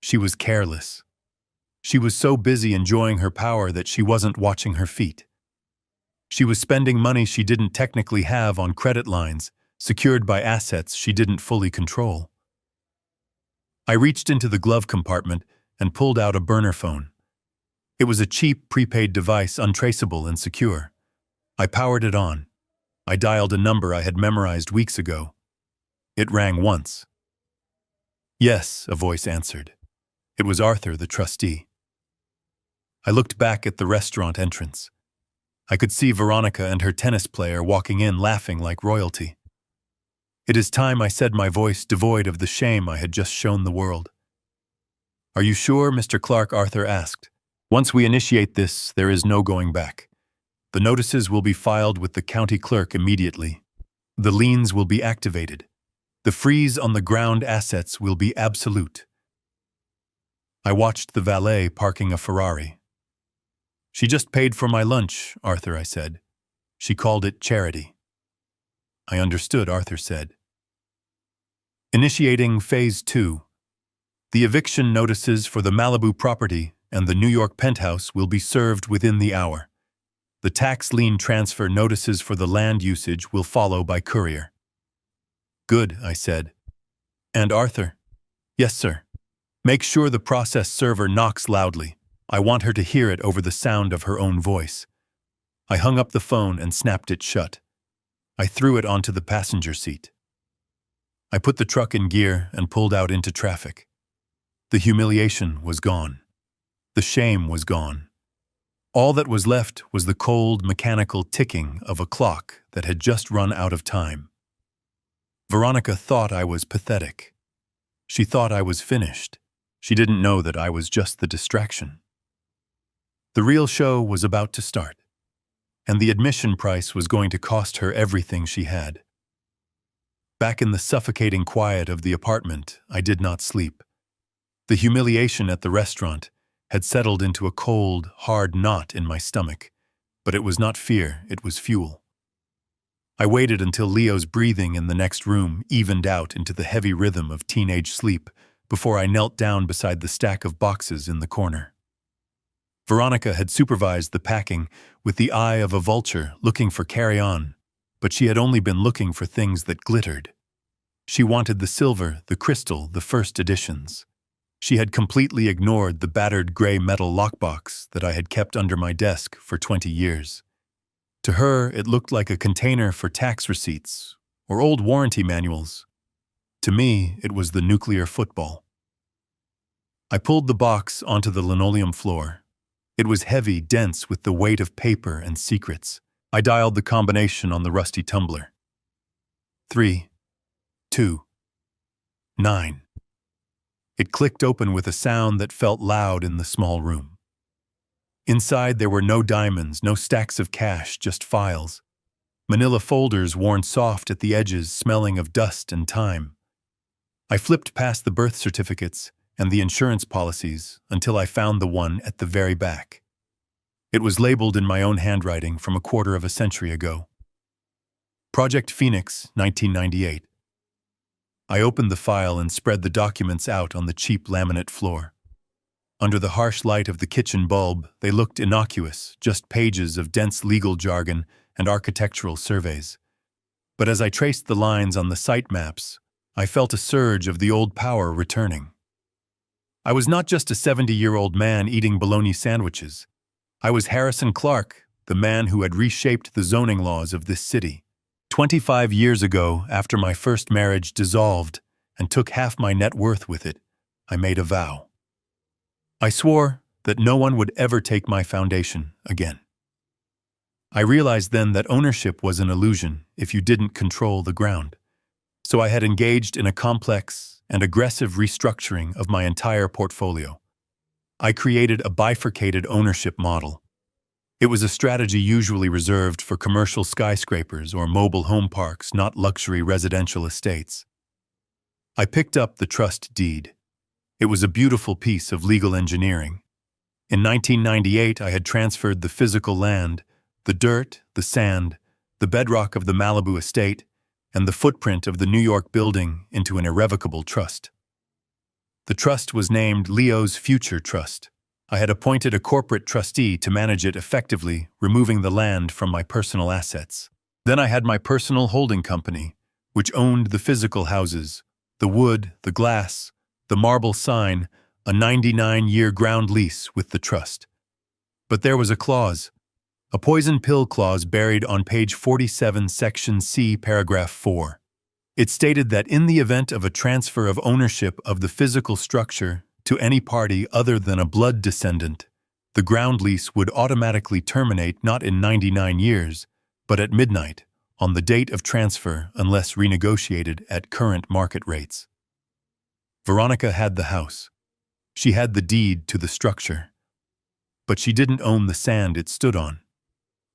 She was careless. She was so busy enjoying her power that she wasn't watching her feet. She was spending money she didn't technically have on credit lines, secured by assets she didn't fully control. I reached into the glove compartment and pulled out a burner phone. It was a cheap, prepaid device, untraceable and secure. I powered it on. I dialed a number I had memorized weeks ago. It rang once. Yes, a voice answered. It was Arthur, the trustee. I looked back at the restaurant entrance. I could see Veronica and her tennis player walking in laughing like royalty. It is time I said, my voice devoid of the shame I had just shown the world. Are you sure, Mr. Clark? Arthur asked. Once we initiate this, there is no going back. The notices will be filed with the county clerk immediately. The liens will be activated. The freeze on the ground assets will be absolute. I watched the valet parking a Ferrari. She just paid for my lunch, Arthur, I said. She called it charity. I understood, Arthur said. Initiating Phase 2. The eviction notices for the Malibu property and the New York penthouse will be served within the hour. The tax lien transfer notices for the land usage will follow by courier. Good, I said. And Arthur? Yes, sir. Make sure the process server knocks loudly. I want her to hear it over the sound of her own voice. I hung up the phone and snapped it shut. I threw it onto the passenger seat. I put the truck in gear and pulled out into traffic. The humiliation was gone. The shame was gone. All that was left was the cold, mechanical ticking of a clock that had just run out of time. Veronica thought I was pathetic. She thought I was finished. She didn't know that I was just the distraction. The real show was about to start, and the admission price was going to cost her everything she had. Back in the suffocating quiet of the apartment, I did not sleep. The humiliation at the restaurant had settled into a cold, hard knot in my stomach, but it was not fear, it was fuel. I waited until Leo's breathing in the next room evened out into the heavy rhythm of teenage sleep before I knelt down beside the stack of boxes in the corner. Veronica had supervised the packing with the eye of a vulture looking for carry-on, but she had only been looking for things that glittered. She wanted the silver, the crystal, the first editions. She had completely ignored the battered gray metal lockbox that I had kept under my desk for 20 years. To her, it looked like a container for tax receipts or old warranty manuals. To me, it was the nuclear football. I pulled the box onto the linoleum floor. It was heavy, dense with the weight of paper and secrets. I dialed the combination on the rusty tumbler. 3, 2, 9. It clicked open with a sound that felt loud in the small room. Inside there were no diamonds, no stacks of cash, just files. Manila folders worn soft at the edges, smelling of dust and time. I flipped past the birth certificates and the insurance policies until I found the one at the very back. It was labeled in my own handwriting from a quarter of a century ago. Project Phoenix, 1998. I opened the file and spread the documents out on the cheap laminate floor. Under the harsh light of the kitchen bulb, they looked innocuous, just pages of dense legal jargon and architectural surveys. But as I traced the lines on the site maps, I felt a surge of the old power returning. I was not just a 70-year-old man eating bologna sandwiches. I was Harrison Clark, the man who had reshaped the zoning laws of this city. 25 years ago, after my first marriage dissolved and took half my net worth with it, I made a vow. I swore that no one would ever take my foundation again. I realized then that ownership was an illusion if you didn't control the ground. So I had engaged in a complex and aggressive restructuring of my entire portfolio. I created a bifurcated ownership model. It was a strategy usually reserved for commercial skyscrapers or mobile home parks, not luxury residential estates. I picked up the trust deed. It was a beautiful piece of legal engineering. In 1998, I had transferred the physical land, the dirt, the sand, the bedrock of the Malibu estate, and the footprint of the New York building into an irrevocable trust. The trust was named Leo's Future Trust. I had appointed a corporate trustee to manage it effectively, removing the land from my personal assets. Then I had my personal holding company, which owned the physical houses, the wood, the glass, the marble sign, a 99-year ground lease with the trust. But there was a clause, a poison pill clause buried on page 47, section C, paragraph 4. It stated that in the event of a transfer of ownership of the physical structure to any party other than a blood descendant, the ground lease would automatically terminate not in 99 years, but at midnight, on the date of transfer unless renegotiated at current market rates. Veronica had the house. She had the deed to the structure. But she didn't own the sand it stood on.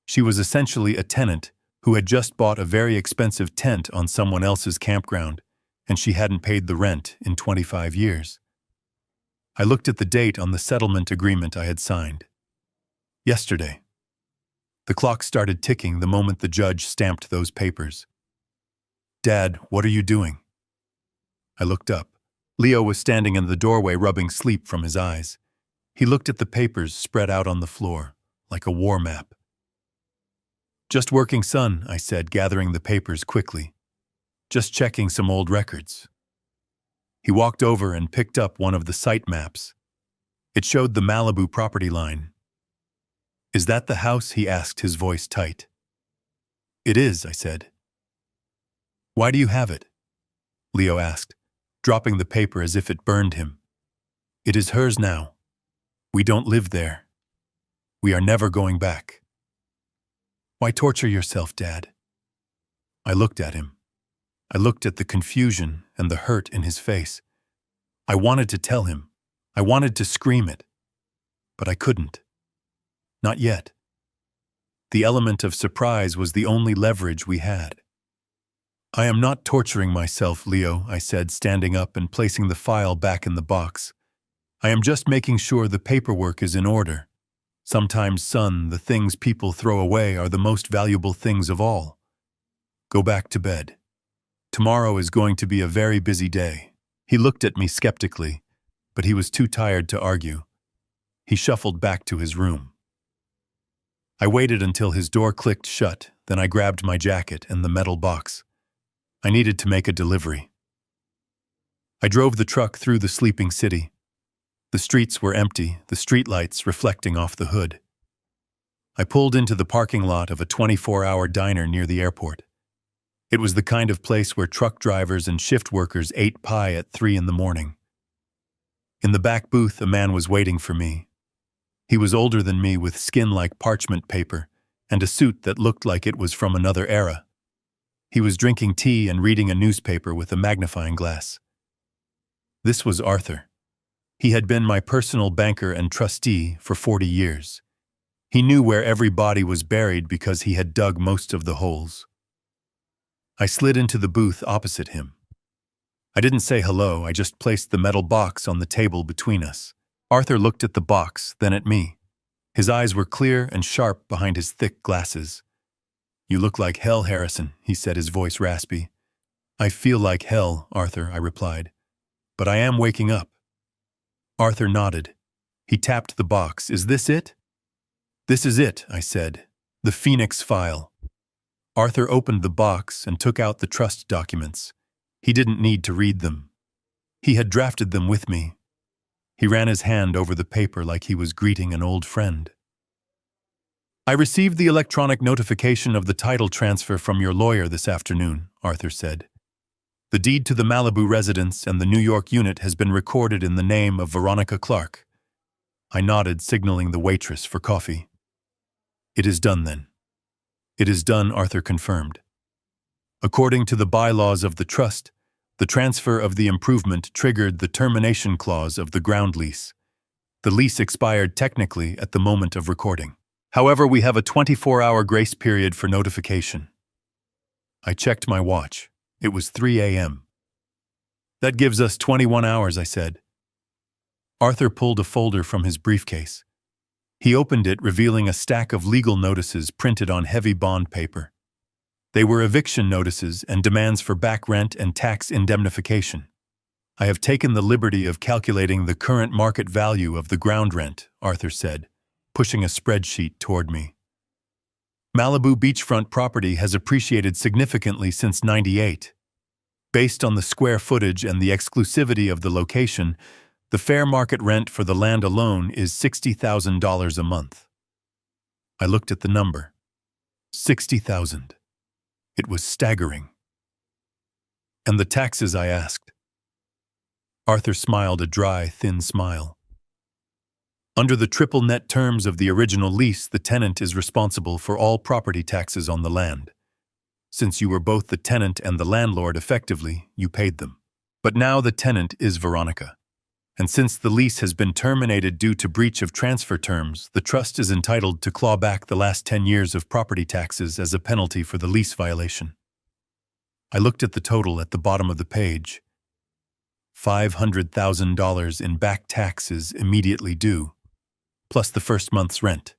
She was essentially a tenant who had just bought a very expensive tent on someone else's campground, and she hadn't paid the rent in 25 years. I looked at the date on the settlement agreement I had signed. Yesterday. The clock started ticking the moment the judge stamped those papers. "Dad, what are you doing?" I looked up. Leo was standing in the doorway rubbing sleep from his eyes. He looked at the papers spread out on the floor, like a war map. "Just working, son," I said, gathering the papers quickly. "Just checking some old records." He walked over and picked up one of the site maps. It showed the Malibu property line. "Is that the house?" he asked, his voice tight. "It is," I said. "Why do you have it?" Leo asked, dropping the paper as if it burned him. "It is hers now. We don't live there. We are never going back." "Why torture yourself, Dad?" I looked at him. I looked at the confusion and the hurt in his face. I wanted to tell him. I wanted to scream it. But I couldn't. Not yet. The element of surprise was the only leverage we had. "I am not torturing myself, Leo," I said, standing up and placing the file back in the box. "I am just making sure the paperwork is in order. Sometimes, son, the things people throw away are the most valuable things of all. Go back to bed. Tomorrow is going to be a very busy day." He looked at me skeptically, but he was too tired to argue. He shuffled back to his room. I waited until his door clicked shut, then I grabbed my jacket and the metal box. I needed to make a delivery. I drove the truck through the sleeping city. The streets were empty, the streetlights reflecting off the hood. I pulled into the parking lot of a 24-hour diner near the airport. It was the kind of place where truck drivers and shift workers ate pie at 3 in the morning. In the back booth, a man was waiting for me. He was older than me, with skin like parchment paper and a suit that looked like it was from another era. He was drinking tea and reading a newspaper with a magnifying glass. This was Arthur. He had been my personal banker and trustee for 40 years. He knew where every body was buried because he had dug most of the holes. I slid into the booth opposite him. I didn't say hello, I just placed the metal box on the table between us. Arthur looked at the box, then at me. His eyes were clear and sharp behind his thick glasses. "You look like hell, Harrison," he said, his voice raspy. "I feel like hell, Arthur," I replied. "But I am waking up." Arthur nodded. He tapped the box. "Is this it?" "This is it," I said. "The Phoenix file." Arthur opened the box and took out the trust documents. He didn't need to read them. He had drafted them with me. He ran his hand over the paper like he was greeting an old friend. "I received the electronic notification of the title transfer from your lawyer this afternoon," Arthur said. "The deed to the Malibu residence and the New York unit has been recorded in the name of Veronica Clark." I nodded, signaling the waitress for coffee. "It is done then." It is done, Arthur confirmed. According to the bylaws of the trust, the transfer of the improvement triggered the termination clause of the ground lease. The lease expired technically at the moment of recording. However, we have a 24-hour grace period for notification. I checked my watch. It was 3 a.m. That gives us 21 hours, I said. Arthur pulled a folder from his briefcase. He opened it, revealing a stack of legal notices printed on heavy bond paper. They were eviction notices and demands for back rent and tax indemnification. I have taken the liberty of calculating the current market value of the ground rent, Arthur said, pushing a spreadsheet toward me. Malibu beachfront property has appreciated significantly since '98. Based on the square footage and the exclusivity of the location, the fair market rent for the land alone is $60,000 a month. I looked at the number. 60,000. It was staggering. And the taxes, I asked. Arthur smiled a dry, thin smile. Under the triple net terms of the original lease, the tenant is responsible for all property taxes on the land. Since you were both the tenant and the landlord effectively, you paid them. But now the tenant is Veronica. And since the lease has been terminated due to breach of transfer terms, the trust is entitled to claw back the last 10 years of property taxes as a penalty for the lease violation. I looked at the total at the bottom of the page. $500,000 in back taxes immediately due, plus the first month's rent,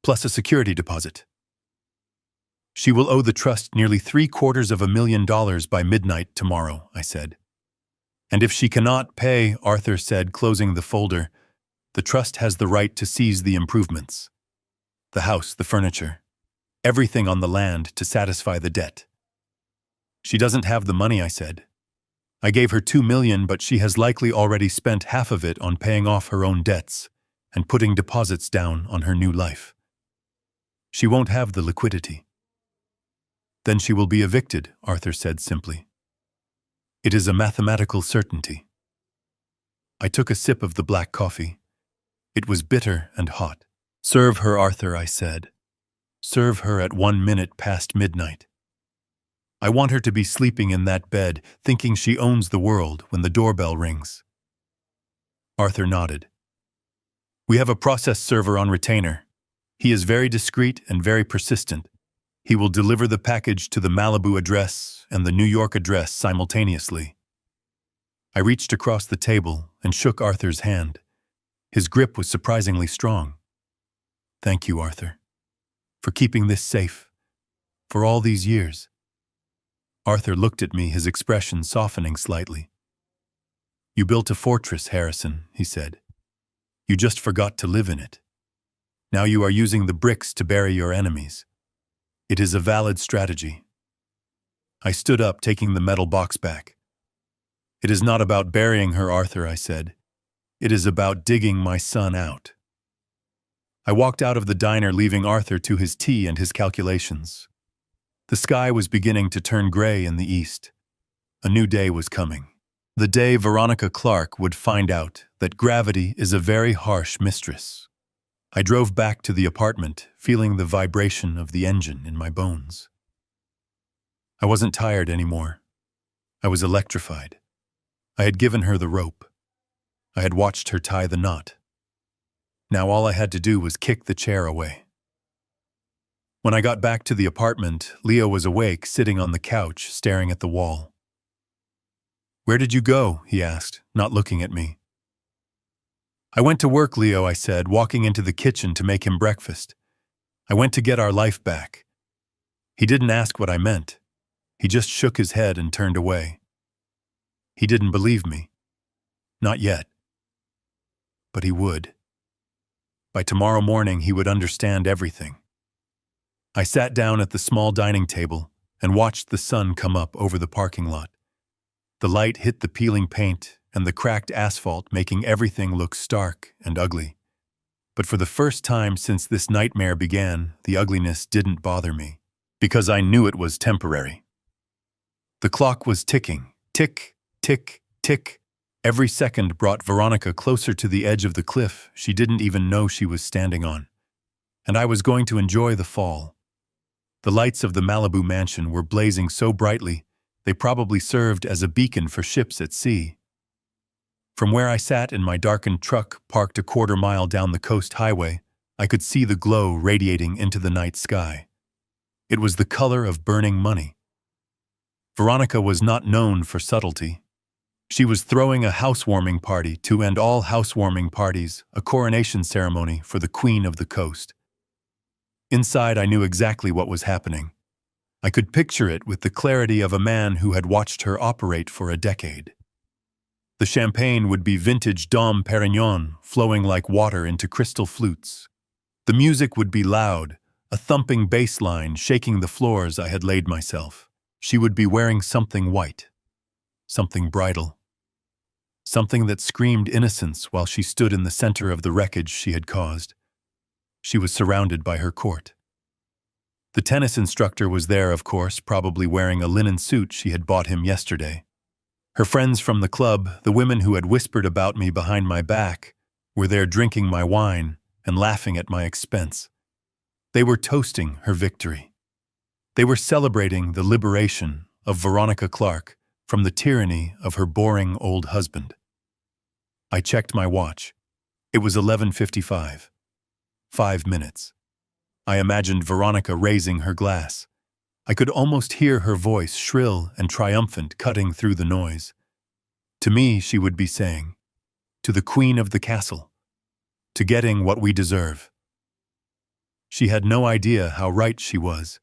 plus a security deposit. She will owe the trust nearly $750,000 by midnight tomorrow, I said. And if she cannot pay, Arthur said, closing the folder, the trust has the right to seize the improvements. The house, the furniture, everything on the land to satisfy the debt. She doesn't have the money, I said. I gave her $2 million, but she has likely already spent half of it on paying off her own debts and putting deposits down on her new life. She won't have the liquidity. Then she will be evicted, Arthur said simply. It is a mathematical certainty. I took a sip of the black coffee. It was bitter and hot. Serve her, Arthur, I said. Serve her at 1 minute past midnight. I want her to be sleeping in that bed, thinking she owns the world when the doorbell rings. Arthur nodded. We have a process server on retainer. He is very discreet and very persistent. He will deliver the package to the Malibu address and the New York address simultaneously. I reached across the table and shook Arthur's hand. His grip was surprisingly strong. Thank you, Arthur, for keeping this safe, for all these years. Arthur looked at me, his expression softening slightly. You built a fortress, Harrison, he said. You just forgot to live in it. Now you are using the bricks to bury your enemies. It is a valid strategy. I stood up, taking the metal box back. It is not about burying her, Arthur, I said. It is about digging my son out. I walked out of the diner, leaving Arthur to his tea and his calculations. The sky was beginning to turn gray in the east. A new day was coming. The day Veronica Clark would find out that gravity is a very harsh mistress. I drove back to the apartment, feeling the vibration of the engine in my bones. I wasn't tired anymore. I was electrified. I had given her the rope. I had watched her tie the knot. Now all I had to do was kick the chair away. When I got back to the apartment, Leo was awake, sitting on the couch, staring at the wall. Where did you go? He asked, not looking at me. I went to work, Leo, I said, walking into the kitchen to make him breakfast. I went to get our life back. He didn't ask what I meant. He just shook his head and turned away. He didn't believe me. Not yet. But he would. By tomorrow morning, he would understand everything. I sat down at the small dining table and watched the sun come up over the parking lot. The light hit the peeling paint and the cracked asphalt, making everything look stark and ugly. But for the first time since this nightmare began, the ugliness didn't bother me, because I knew it was temporary. The clock was ticking. Tick, tick, tick. Every second brought Veronica closer to the edge of the cliff she didn't even know she was standing on. And I was going to enjoy the fall. The lights of the Malibu mansion were blazing so brightly, they probably served as a beacon for ships at sea. From where I sat in my darkened truck parked a quarter-mile down the coast highway, I could see the glow radiating into the night sky. It was the color of burning money. Veronica was not known for subtlety. She was throwing a housewarming party to end all housewarming parties, a coronation ceremony for the Queen of the Coast. Inside, I knew exactly what was happening. I could picture it with the clarity of a man who had watched her operate for a decade. The champagne would be vintage Dom Perignon, flowing like water into crystal flutes. The music would be loud, a thumping bass line shaking the floors I had laid myself. She would be wearing something white, something bridal, something that screamed innocence while she stood in the center of the wreckage she had caused. She was surrounded by her court. The tennis instructor was there, of course, probably wearing a linen suit she had bought him yesterday. Her friends from the club, the women who had whispered about me behind my back, were there drinking my wine and laughing at my expense. They were toasting her victory. They were celebrating the liberation of Veronica Clark from the tyranny of her boring old husband. I checked my watch. It was 11:55. 5 minutes. I imagined Veronica raising her glass. I could almost hear her voice, shrill and triumphant, cutting through the noise. To me, she would be saying, "To the Queen of the Castle, to getting what we deserve." She had no idea how right she was.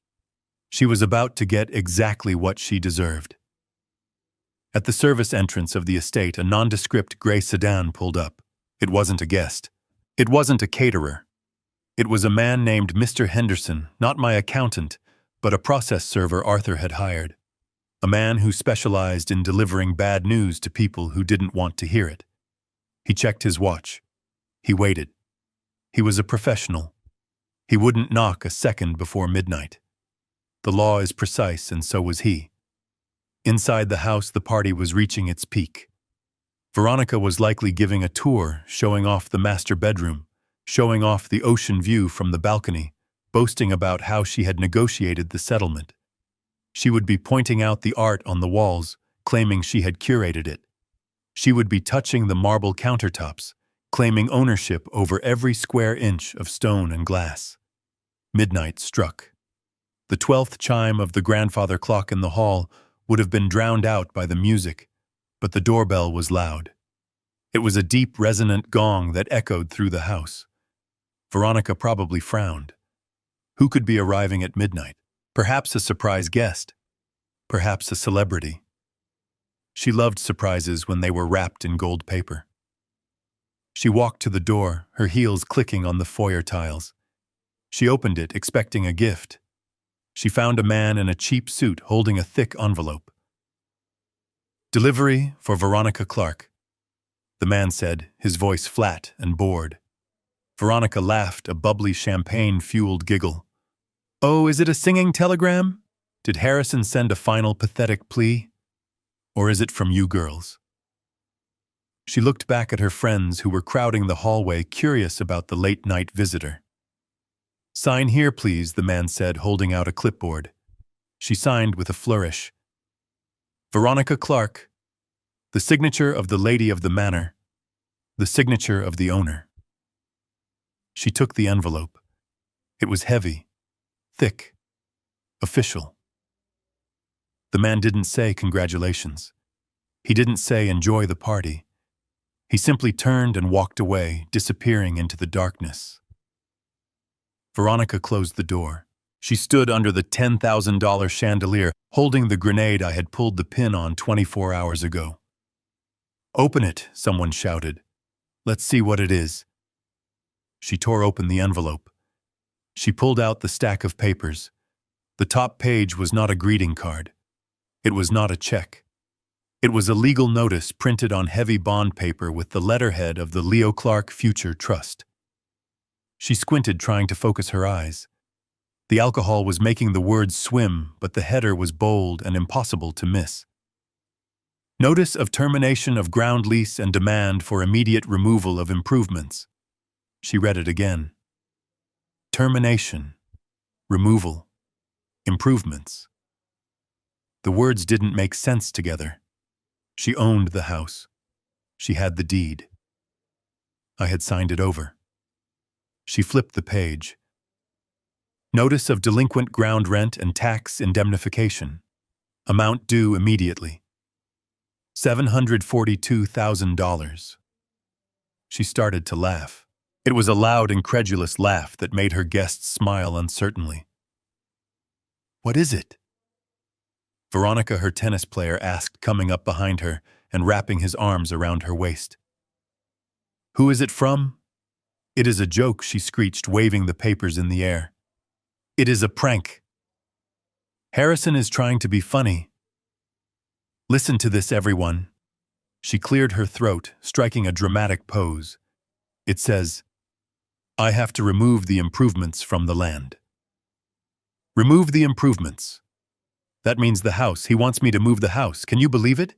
She was about to get exactly what she deserved. At the service entrance of the estate, a nondescript gray sedan pulled up. It wasn't a guest. It wasn't a caterer. It was a man named Mr. Henderson, not my accountant, but a process server Arthur had hired. A man who specialized in delivering bad news to people who didn't want to hear it. He checked his watch. He waited. He was a professional. He wouldn't knock a second before midnight. The law is precise, and so was he. Inside the house, the party was reaching its peak. Veronica was likely giving a tour, showing off the master bedroom, showing off the ocean view from the balcony, boasting about how she had negotiated the settlement. She would be pointing out the art on the walls, claiming she had curated it. She would be touching the marble countertops, claiming ownership over every square inch of stone and glass. Midnight struck. The 12th chime of the grandfather clock in the hall would have been drowned out by the music, but the doorbell was loud. It was a deep, resonant gong that echoed through the house. Veronica probably frowned. Who could be arriving at midnight? Perhaps a surprise guest. Perhaps a celebrity. She loved surprises when they were wrapped in gold paper. She walked to the door, her heels clicking on the foyer tiles. She opened it, expecting a gift. She found a man in a cheap suit holding a thick envelope. "Delivery for Veronica Clark," the man said, his voice flat and bored. Veronica laughed, a bubbly champagne-fueled giggle. "Oh, is it a singing telegram? Did Harrison send a final pathetic plea? Or is it from you girls?" She looked back at her friends who were crowding the hallway, curious about the late-night visitor. "Sign here, please," the man said, holding out a clipboard. She signed with a flourish. "Veronica Clark. The signature of the lady of the manor. The signature of the owner." She took the envelope. It was heavy, thick, official. The man didn't say congratulations. He didn't say enjoy the party. He simply turned and walked away, disappearing into the darkness. Veronica closed the door. She stood under the $10,000 chandelier, holding the grenade I had pulled the pin on 24 hours ago. "Open it," someone shouted. "Let's see what it is." She tore open the envelope. She pulled out the stack of papers. The top page was not a greeting card. It was not a check. It was a legal notice printed on heavy bond paper with the letterhead of the Leo Clark Future Trust. She squinted, trying to focus her eyes. The alcohol was making the words swim, but the header was bold and impossible to miss. "Notice of termination of ground lease and demand for immediate removal of improvements." She read it again. Termination. Removal. Improvements. The words didn't make sense together. She owned the house. She had the deed. I had signed it over. She flipped the page. Notice of delinquent ground rent and tax indemnification. Amount due immediately. $742,000. She started to laugh. It was a loud, incredulous laugh that made her guests smile uncertainly. "What is it?" Veronica, her tennis player, asked, coming up behind her and wrapping his arms around her waist. "Who is it from?" "It is a joke," she screeched, waving the papers in the air. "It is a prank. Harrison is trying to be funny. Listen to this, everyone." She cleared her throat, striking a dramatic pose. "It says, I have to remove the improvements from the land." Remove the improvements. That means the house. He wants me to move the house. Can you believe it?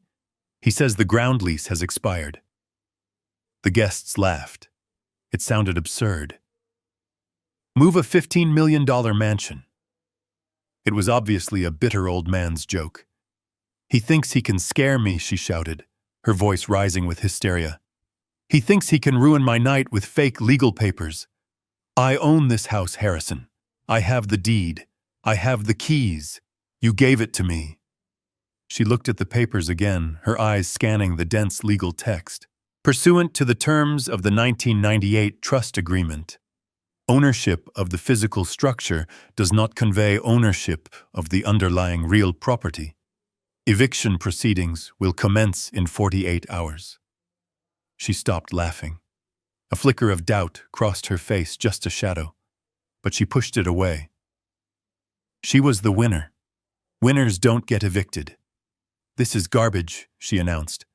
He says the ground lease has expired. The guests laughed. It sounded absurd. Move a $15 million mansion. It was obviously a bitter old man's joke. "He thinks he can scare me," she shouted, her voice rising with hysteria. "He thinks he can ruin my night with fake legal papers. I own this house, Harrison. I have the deed. I have the keys. You gave it to me." She looked at the papers again, her eyes scanning the dense legal text. Pursuant to the terms of the 1998 trust agreement, ownership of the physical structure does not convey ownership of the underlying real property. Eviction proceedings will commence in 48 hours. She stopped laughing. A flicker of doubt crossed her face, just a shadow, but she pushed it away. She was the winner. Winners don't get evicted. "This is garbage," she announced.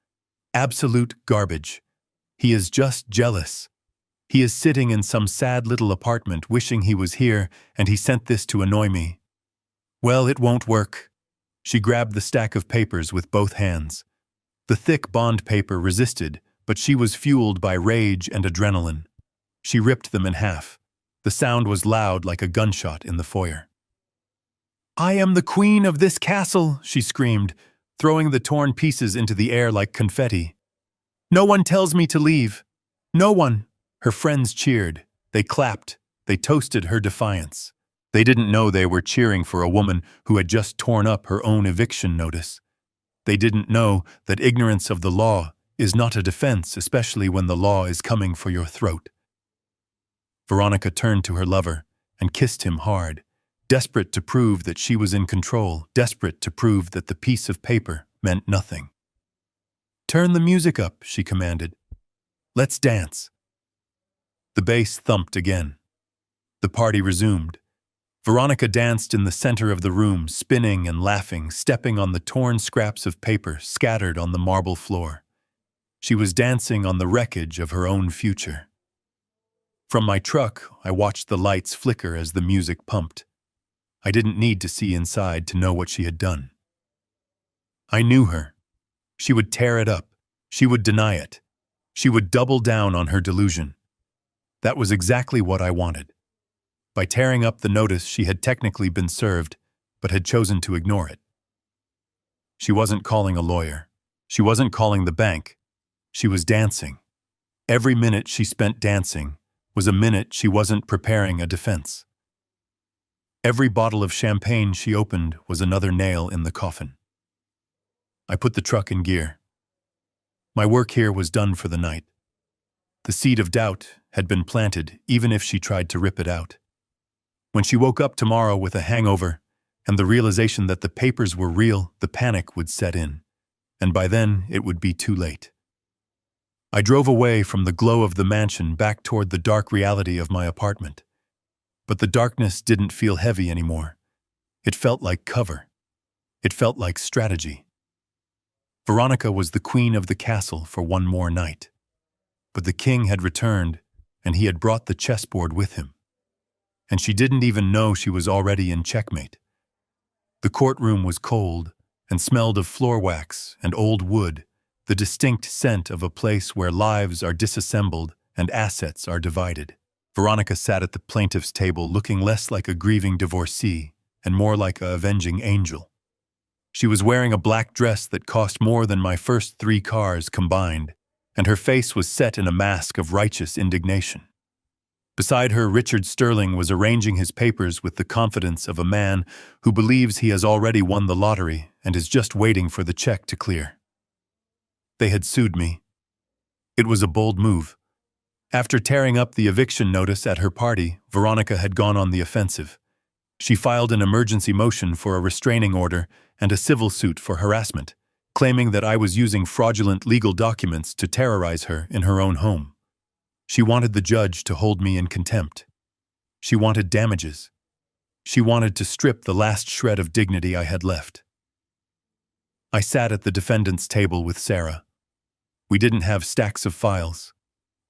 "Absolute garbage. He is just jealous. He is sitting in some sad little apartment wishing he was here, and he sent this to annoy me. Well, it won't work." She grabbed the stack of papers with both hands. The thick bond paper resisted, but she was fueled by rage and adrenaline. She ripped them in half. The sound was loud, like a gunshot in the foyer. "I am the queen of this castle," she screamed, throwing the torn pieces into the air like confetti. "No one tells me to leave. No one." Her friends cheered. They clapped. They toasted her defiance. They didn't know they were cheering for a woman who had just torn up her own eviction notice. They didn't know that ignorance of the law is not a defense, especially when the law is coming for your throat. Veronica turned to her lover and kissed him hard, desperate to prove that she was in control, desperate to prove that the piece of paper meant nothing. "Turn the music up," she commanded. "Let's dance." The bass thumped again. The party resumed. Veronica danced in the center of the room, spinning and laughing, stepping on the torn scraps of paper scattered on the marble floor. She was dancing on the wreckage of her own future. From my truck, I watched the lights flicker as the music pumped. I didn't need to see inside to know what she had done. I knew her. She would tear it up. She would deny it. She would double down on her delusion. That was exactly what I wanted. By tearing up the notice, she had technically been served, but had chosen to ignore it. She wasn't calling a lawyer. She wasn't calling the bank. She was dancing. Every minute she spent dancing was a minute she wasn't preparing a defense. Every bottle of champagne she opened was another nail in the coffin. I put the truck in gear. My work here was done for the night. The seed of doubt had been planted, even if she tried to rip it out. When she woke up tomorrow with a hangover and the realization that the papers were real, the panic would set in, and by then it would be too late. I drove away from the glow of the mansion back toward the dark reality of my apartment. But the darkness didn't feel heavy anymore. It felt like cover. It felt like strategy. Veronica was the queen of the castle for one more night. But the king had returned, and he had brought the chessboard with him. And she didn't even know she was already in checkmate. The courtroom was cold and smelled of floor wax and old wood, the distinct scent of a place where lives are disassembled and assets are divided. Veronica sat at the plaintiff's table looking less like a grieving divorcee and more like a avenging angel. She was wearing a black dress that cost more than my first 3 cars combined, and her face was set in a mask of righteous indignation. Beside her, Richard Sterling was arranging his papers with the confidence of a man who believes he has already won the lottery and is just waiting for the check to clear. They had sued me. It was a bold move. After tearing up the eviction notice at her party, Veronica had gone on the offensive. She filed an emergency motion for a restraining order and a civil suit for harassment, claiming that I was using fraudulent legal documents to terrorize her in her own home. She wanted the judge to hold me in contempt. She wanted damages. She wanted to strip the last shred of dignity I had left. I sat at the defendant's table with Sarah. We didn't have stacks of files.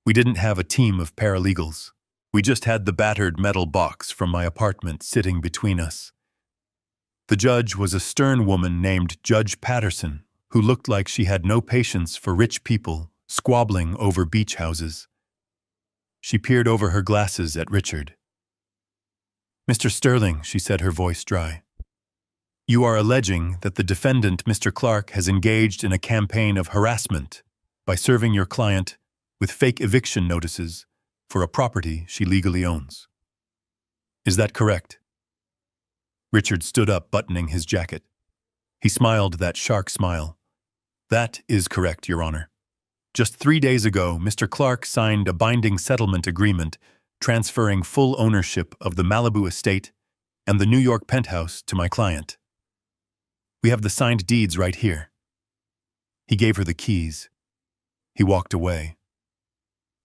We didn't have a team of paralegals. We just had the battered metal box from my apartment sitting between us. The judge was a stern woman named Judge Patterson, who looked like she had no patience for rich people squabbling over beach houses. She peered over her glasses at Richard. "Mr. Sterling," she said, her voice dry, "you are alleging that the defendant, Mr. Clark, has engaged in a campaign of harassment by serving your client with fake eviction notices for a property she legally owns. Is that correct?" Richard stood up, buttoning his jacket. He smiled that shark smile. "That is correct, Your Honor. Just 3 days ago, Mr. Clark signed a binding settlement agreement transferring full ownership of the Malibu estate and the New York penthouse to my client. We have the signed deeds right here." He gave her the keys. He walked away.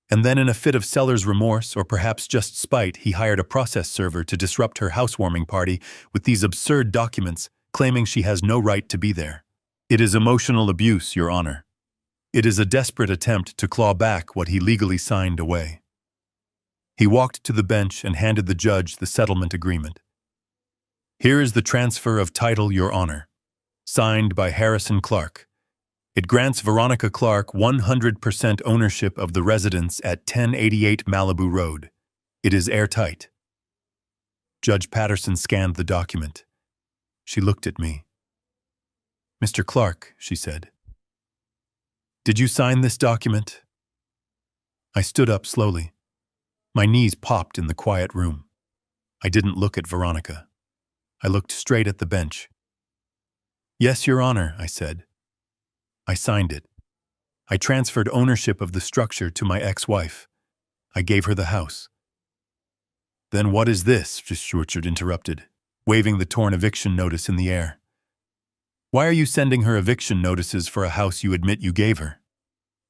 And then, in a fit of seller's remorse, or perhaps just spite, he hired a process server to disrupt her housewarming party with these absurd documents, claiming she has no right to be there. It is emotional abuse, Your Honor. It is a desperate attempt to claw back what he legally signed away. He walked to the bench and handed the judge the settlement agreement. "Here is the transfer of title, Your Honor, signed by Harrison Clark. It grants Veronica Clark 100% ownership of the residence at 1088 Malibu Road. It is airtight." Judge Patterson scanned the document. She looked at me. "Mr. Clark," she said, "did you sign this document?" I stood up slowly. My knees popped in the quiet room. I didn't look at Veronica. I looked straight at the bench. "Yes, Your Honor," I said. I signed it. I transferred ownership of the structure to my ex-wife. I gave her the house. "Then what is this?" Richard interrupted, waving the torn eviction notice in the air. "Why are you sending her eviction notices for a house you admit you gave her?"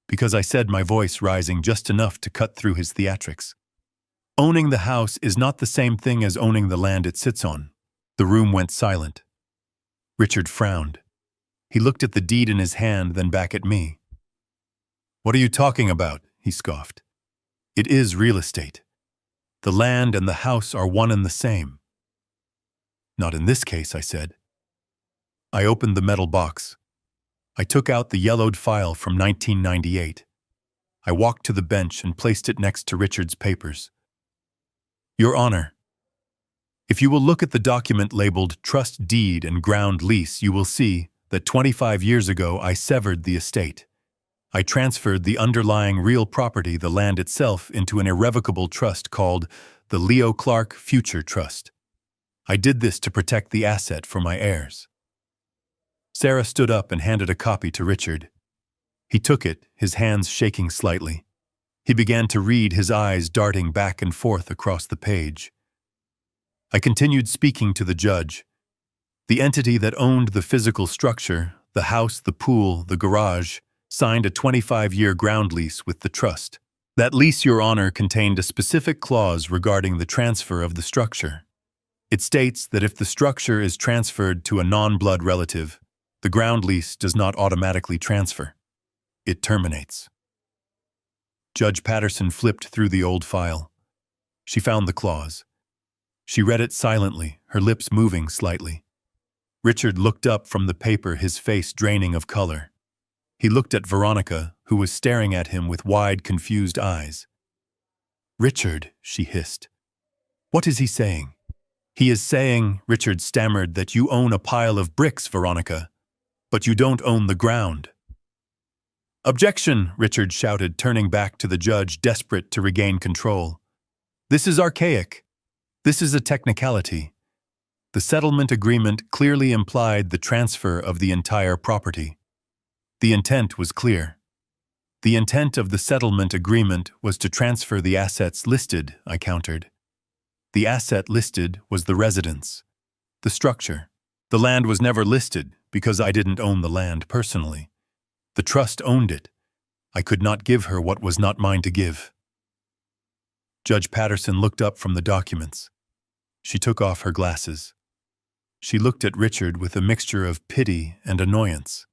"Because," I said, my voice rising just enough to cut through his theatrics, "owning the house is not the same thing as owning the land it sits on." The room went silent. Richard frowned. He looked at the deed in his hand, then back at me. "What are you talking about?" he scoffed. "It is real estate. The land and the house are one and the same." "Not in this case," I said. I opened the metal box. I took out the yellowed file from 1998. I walked to the bench and placed it next to Richard's papers. "Your Honor, if you will look at the document labeled Trust Deed and Ground Lease, you will see that 25 years ago I severed the estate. I transferred the underlying real property, the land itself, into an irrevocable trust called the Leo Clark Future Trust. I did this to protect the asset for my heirs." Sarah stood up and handed a copy to Richard. He took it, his hands shaking slightly. He began to read, his eyes darting back and forth across the page. I continued speaking to the judge. The entity that owned the physical structure, the house, the pool, the garage, signed a 25-year ground lease with the trust. That lease, Your Honor, contained a specific clause regarding the transfer of the structure. It states that if the structure is transferred to a non-blood relative, the ground lease does not automatically transfer. It terminates. Judge Patterson flipped through the old file. She found the clause. She read it silently, her lips moving slightly. Richard looked up from the paper, his face draining of color. He looked at Veronica, who was staring at him with wide, confused eyes. "Richard," she hissed. "What is he saying?" He is saying, Richard stammered, that you own a pile of bricks, Veronica, but you don't own the ground. Objection, Richard shouted, turning back to the judge, desperate to regain control. This is archaic. This is a technicality. The settlement agreement clearly implied the transfer of the entire property. The intent was clear. The intent of the settlement agreement was to transfer the assets listed, I countered. The asset listed was the residence, the structure. The land was never listed because I didn't own the land personally. The trust owned it. I could not give her what was not mine to give. Judge Patterson looked up from the documents. She took off her glasses. She looked at Richard with a mixture of pity and annoyance.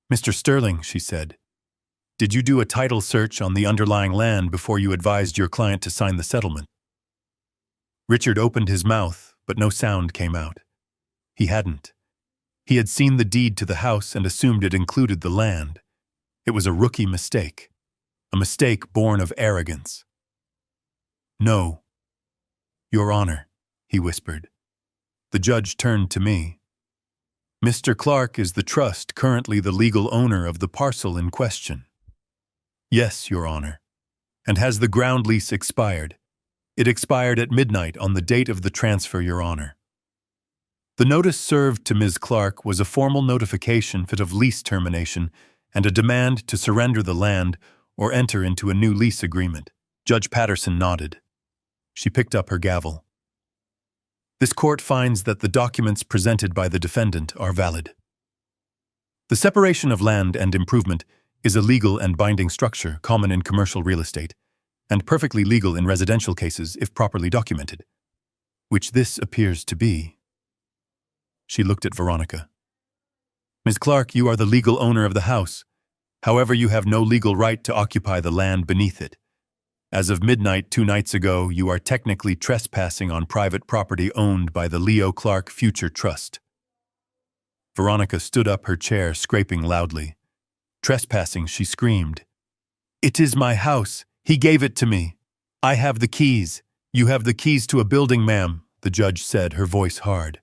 Mr. Sterling, she said, did you do a title search on the underlying land before you advised your client to sign the settlement? Richard opened his mouth, but no sound came out. He hadn't. He had seen the deed to the house and assumed it included the land. It was a rookie mistake. A mistake born of arrogance. No. Your Honor, he whispered. The judge turned to me. Mr. Clark is the trust currently the legal owner of the parcel in question. Yes, Your Honor. And has the ground lease expired? It expired at midnight on the date of the transfer, Your Honor. The notice served to Ms. Clark was a formal notification of lease termination and a demand to surrender the land or enter into a new lease agreement. Judge Patterson nodded. She picked up her gavel. This court finds that the documents presented by the defendant are valid. The separation of land and improvement is a legal and binding structure common in commercial real estate, and perfectly legal in residential cases if properly documented, which this appears to be. She looked at Veronica. Ms. Clark, you are the legal owner of the house. However, you have no legal right to occupy the land beneath it. As of midnight 2 nights ago, you are technically trespassing on private property owned by the Leo Clark Future Trust. Veronica stood up her chair, scraping loudly. Trespassing, she screamed. It is my house. He gave it to me. I have the keys. You have the keys to a building, ma'am, the judge said, her voice hard.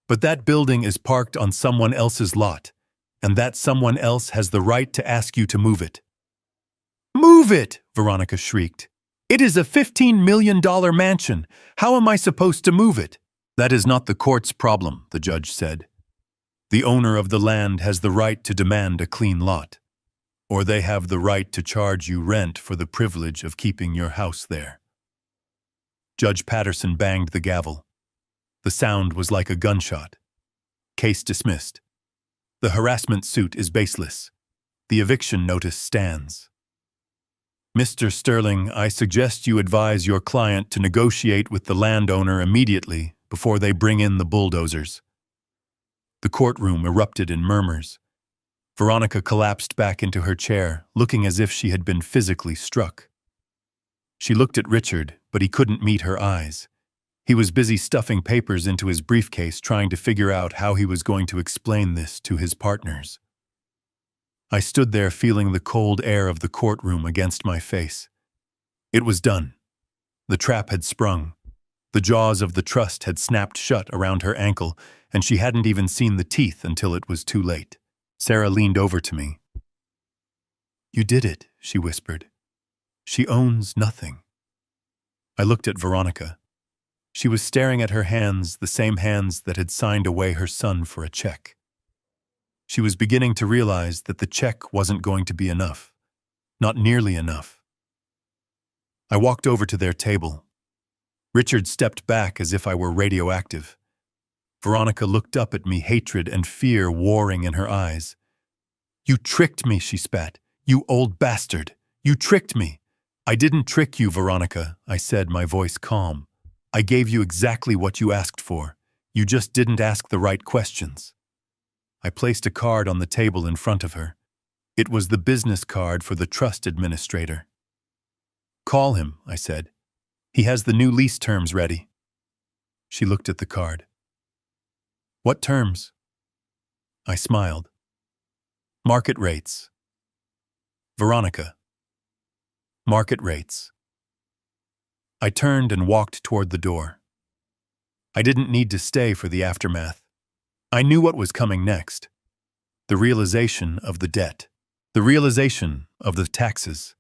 But that building is parked on someone else's lot, and that someone else has the right to ask you to move it. Move it, Veronica shrieked. It is a $15 million mansion. How am I supposed to move it? That is not the court's problem, the judge said. The owner of the land has the right to demand a clean lot, or they have the right to charge you rent for the privilege of keeping your house there. Judge Patterson banged the gavel. The sound was like a gunshot. Case dismissed. The harassment suit is baseless. The eviction notice stands. Mr. Sterling, I suggest you advise your client to negotiate with the landowner immediately before they bring in the bulldozers. The courtroom erupted in murmurs. Veronica collapsed back into her chair, looking as if she had been physically struck. She looked at Richard, but he couldn't meet her eyes. He was busy stuffing papers into his briefcase, trying to figure out how he was going to explain this to his partners. I stood there feeling the cold air of the courtroom against my face. It was done. The trap had sprung. The jaws of the trust had snapped shut around her ankle, and she hadn't even seen the teeth until it was too late. Sarah leaned over to me. You did it, she whispered. She owns nothing. I looked at Veronica. She was staring at her hands, the same hands that had signed away her son for a check. She was beginning to realize that the check wasn't going to be enough. Not nearly enough. I walked over to their table. Richard stepped back as if I were radioactive. Veronica looked up at me, hatred and fear warring in her eyes. You tricked me, she spat. You old bastard. You tricked me. I didn't trick you, Veronica, I said, my voice calm. I gave you exactly what you asked for. You just didn't ask the right questions. I placed a card on the table in front of her. It was the business card for the trust administrator. Call him, I said. He has the new lease terms ready. She looked at the card. What terms? I smiled. Market rates. Veronica. Market rates. I turned and walked toward the door. I didn't need to stay for the aftermath. I knew what was coming next. The realization of the debt. The realization of the taxes.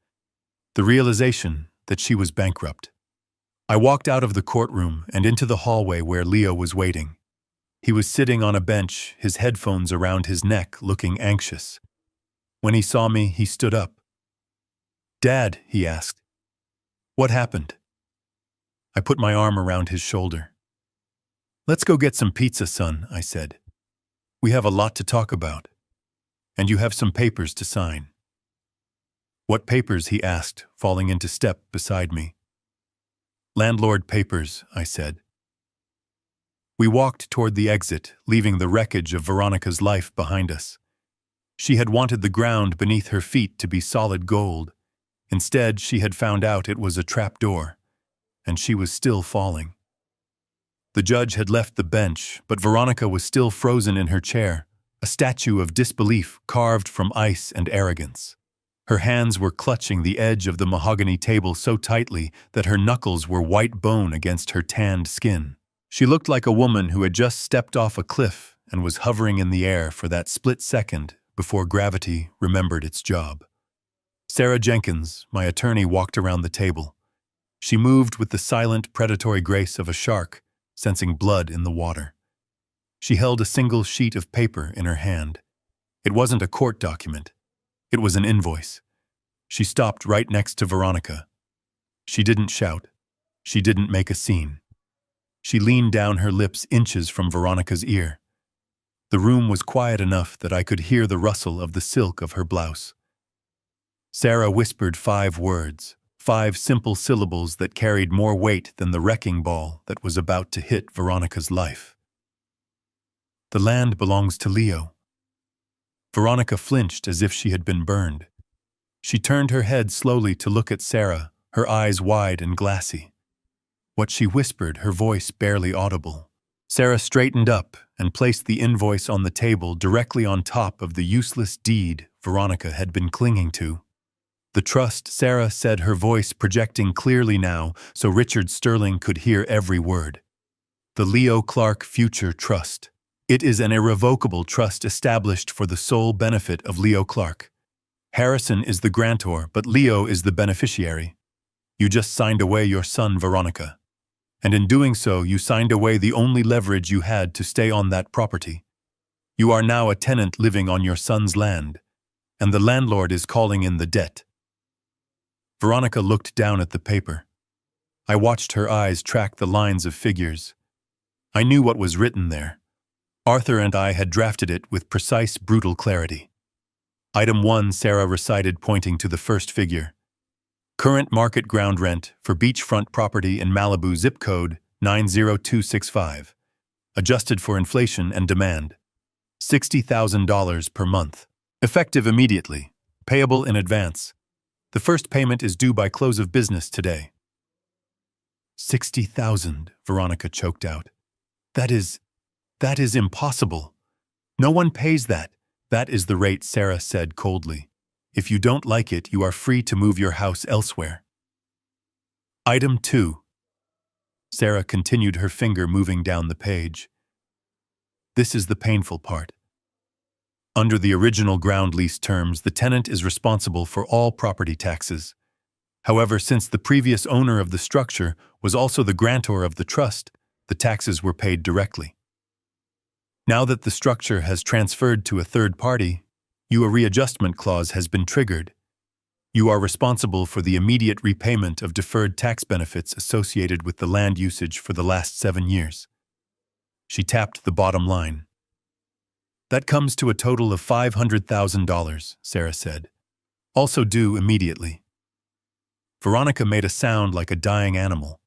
The realization that she was bankrupt. I walked out of the courtroom and into the hallway where Leo was waiting. He was sitting on a bench, his headphones around his neck, looking anxious. When he saw me, he stood up. "Dad," he asked. "What happened?" I put my arm around his shoulder. "Let's go get some pizza, son," I said. "We have a lot to talk about. And you have some papers to sign." "What papers?" he asked, falling into step beside me. "Landlord papers," I said. We walked toward the exit, leaving the wreckage of Veronica's life behind us. She had wanted the ground beneath her feet to be solid gold. Instead, she had found out it was a trapdoor, and she was still falling. The judge had left the bench, but Veronica was still frozen in her chair, a statue of disbelief carved from ice and arrogance. Her hands were clutching the edge of the mahogany table so tightly that her knuckles were white bone against her tanned skin. She looked like a woman who had just stepped off a cliff and was hovering in the air for that split second before gravity remembered its job. Sarah Jenkins, my attorney, walked around the table. She moved with the silent, predatory grace of a shark, sensing blood in the water. She held a single sheet of paper in her hand. It wasn't a court document. It was an invoice. She stopped right next to Veronica. She didn't shout. She didn't make a scene. She leaned down, her lips inches from Veronica's ear. The room was quiet enough that I could hear the rustle of the silk of her blouse. Sarah whispered 5 words, 5 simple syllables that carried more weight than the wrecking ball that was about to hit Veronica's life. "The land belongs to Leo." Veronica flinched as if she had been burned. She turned her head slowly to look at Sarah, her eyes wide and glassy. What she whispered, her voice barely audible. Sarah straightened up and placed the invoice on the table directly on top of the useless deed Veronica had been clinging to. "The trust," Sarah said, her voice projecting clearly now so Richard Sterling could hear every word. "The Leo Clark Future Trust. It is an irrevocable trust established for the sole benefit of Leo Clark. Harrison is the grantor, but Leo is the beneficiary. You just signed away your son, Veronica. And in doing so, you signed away the only leverage you had to stay on that property. You are now a tenant living on your son's land, and the landlord is calling in the debt." Veronica looked down at the paper. I watched her eyes track the lines of figures. I knew what was written there. Arthur and I had drafted it with precise, brutal clarity. Item 1, Sarah recited, pointing to the first figure. "Current market ground rent for beachfront property in Malibu, zip code 90265. Adjusted for inflation and demand. $60,000 per month. Effective immediately. Payable in advance. The first payment is due by close of business today." 60,000, Veronica choked out. That is impossible. No one pays that. "That is the rate," Sarah said coldly. "If you don't like it, you are free to move your house elsewhere." Item 2. Sarah continued, her finger moving down the page. "This is the painful part. Under the original ground lease terms, the tenant is responsible for all property taxes. However, since the previous owner of the structure was also the grantor of the trust, the taxes were paid directly. Now that the structure has transferred to a third party, a readjustment clause has been triggered. You are responsible for the immediate repayment of deferred tax benefits associated with the land usage for the last 7 years." She tapped the bottom line. "That comes to a total of $500,000, Sarah said. "Also due immediately." Veronica made a sound like a dying animal.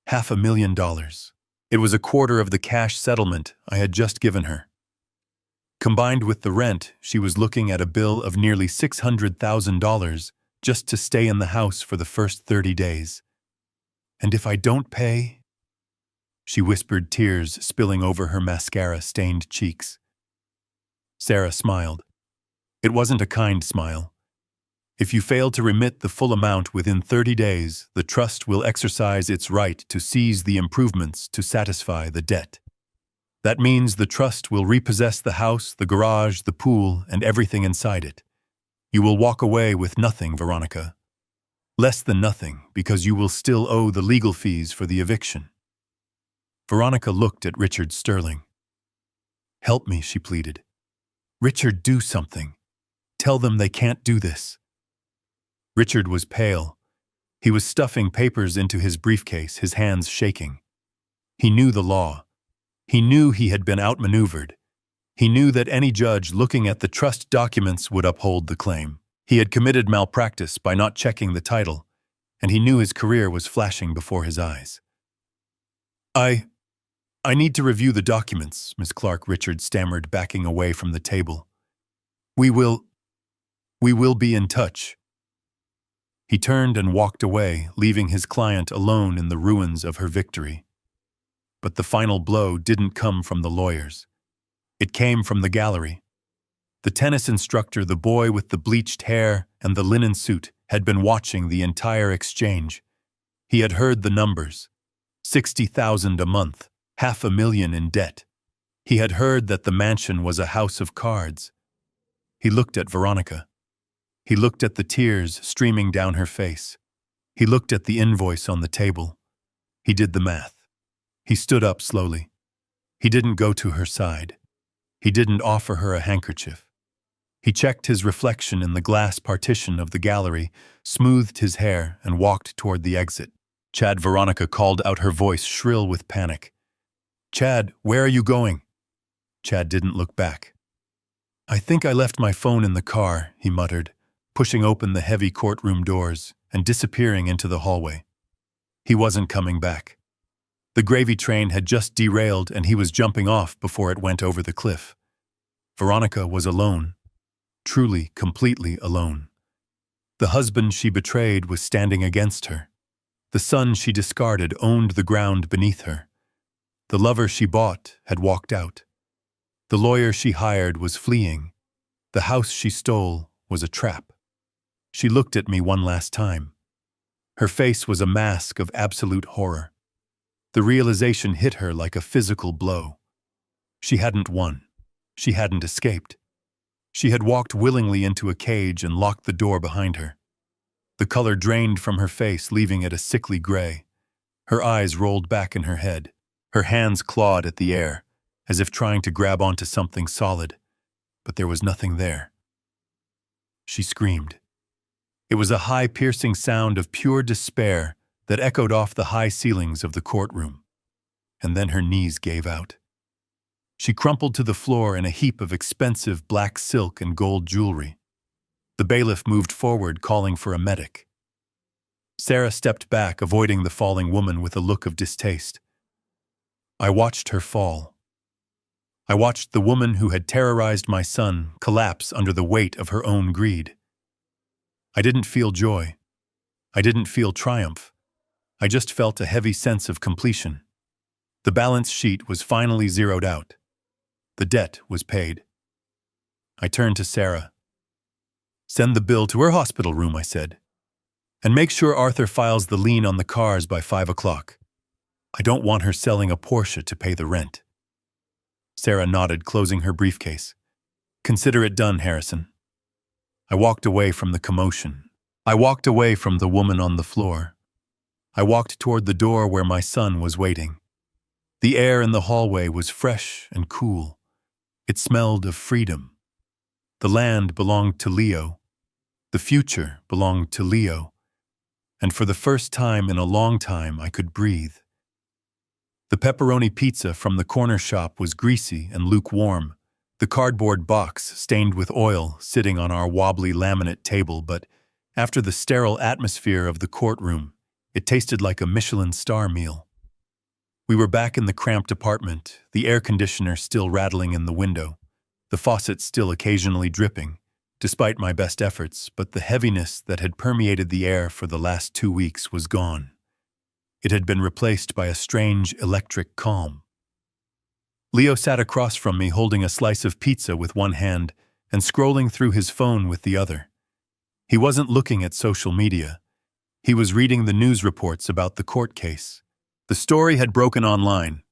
$500,000. It was a quarter of the cash settlement I had just given her. Combined with the rent, she was looking at a bill of nearly $600,000 just to stay in the house for the first 30 days. "And if I don't pay?" She whispered, tears spilling over her mascara-stained cheeks. Sarah smiled. It wasn't a kind smile. If you fail to remit the full amount within 30 days, the trust will exercise its right to seize the improvements to satisfy the debt. That means the trust will repossess the house, the garage, the pool, and everything inside it. You will walk away with nothing, Veronica. Less than nothing, because you will still owe the legal fees for the eviction. Veronica looked at Richard Sterling. "Help me," she pleaded. "Richard, do something. Tell them they can't do this." Richard was pale. He was stuffing papers into his briefcase, his hands shaking. He knew the law. He knew he had been outmaneuvered. He knew that any judge looking at the trust documents would uphold the claim. He had committed malpractice by not checking the title, and he knew his career was flashing before his eyes. I need to review the documents," Miss Clark, Richard stammered, backing away from the table. We will be in touch." He turned and walked away, leaving his client alone in the ruins of her victory. But the final blow didn't come from the lawyers. It came from the gallery. The tennis instructor, the boy with the bleached hair and the linen suit, had been watching the entire exchange. He had heard the numbers. 60,000 a month, 500,000 in debt. He had heard that the mansion was a house of cards. He looked at Veronica. He looked at the tears streaming down her face. He looked at the invoice on the table. He did the math. He stood up slowly. He didn't go to her side. He didn't offer her a handkerchief. He checked his reflection in the glass partition of the gallery, smoothed his hair, and walked toward the exit. "Chad," Veronica called out, her voice shrill with panic. "Chad, where are you going?" Chad didn't look back. "I think I left my phone in the car," he muttered, pushing open the heavy courtroom doors and disappearing into the hallway. He wasn't coming back. The gravy train had just derailed and he was jumping off before it went over the cliff. Veronica was alone. Truly, completely alone. The husband she betrayed was standing against her. The son she discarded owned the ground beneath her. The lover she bought had walked out. The lawyer she hired was fleeing. The house she stole was a trap. She looked at me one last time. Her face was a mask of absolute horror. The realization hit her like a physical blow. She hadn't won. She hadn't escaped. She had walked willingly into a cage and locked the door behind her. The color drained from her face, leaving it a sickly gray. Her eyes rolled back in her head. Her hands clawed at the air, as if trying to grab onto something solid, but there was nothing there. She screamed. It was a high, piercing sound of pure despair that echoed off the high ceilings of the courtroom. And then her knees gave out. She crumpled to the floor in a heap of expensive black silk and gold jewelry. The bailiff moved forward, calling for a medic. Sarah stepped back, avoiding the falling woman with a look of distaste. I watched her fall. I watched the woman who had terrorized my son collapse under the weight of her own greed. I didn't feel joy. I didn't feel triumph. I just felt a heavy sense of completion. The balance sheet was finally zeroed out. The debt was paid. I turned to Sarah. "Send the bill to her hospital room," I said. "And make sure Arthur files the lien on the cars by 5 o'clock. I don't want her selling a Porsche to pay the rent." Sarah nodded, closing her briefcase. "Consider it done, Harrison." I walked away from the commotion. I walked away from the woman on the floor. I walked toward the door where my son was waiting. The air in the hallway was fresh and cool. It smelled of freedom. The land belonged to Leo. The future belonged to Leo. And for the first time in a long time, I could breathe. The pepperoni pizza from the corner shop was greasy and lukewarm, the cardboard box stained with oil sitting on our wobbly laminate table, but after the sterile atmosphere of the courtroom, it tasted like a Michelin star meal. We were back in the cramped apartment, the air conditioner still rattling in the window, the faucet still occasionally dripping, despite my best efforts, but the heaviness that had permeated the air for the last 2 weeks was gone. It had been replaced by a strange electric calm. Leo sat across from me, holding a slice of pizza with one hand and scrolling through his phone with the other. He wasn't looking at social media. He was reading the news reports about the court case. The story had broken online.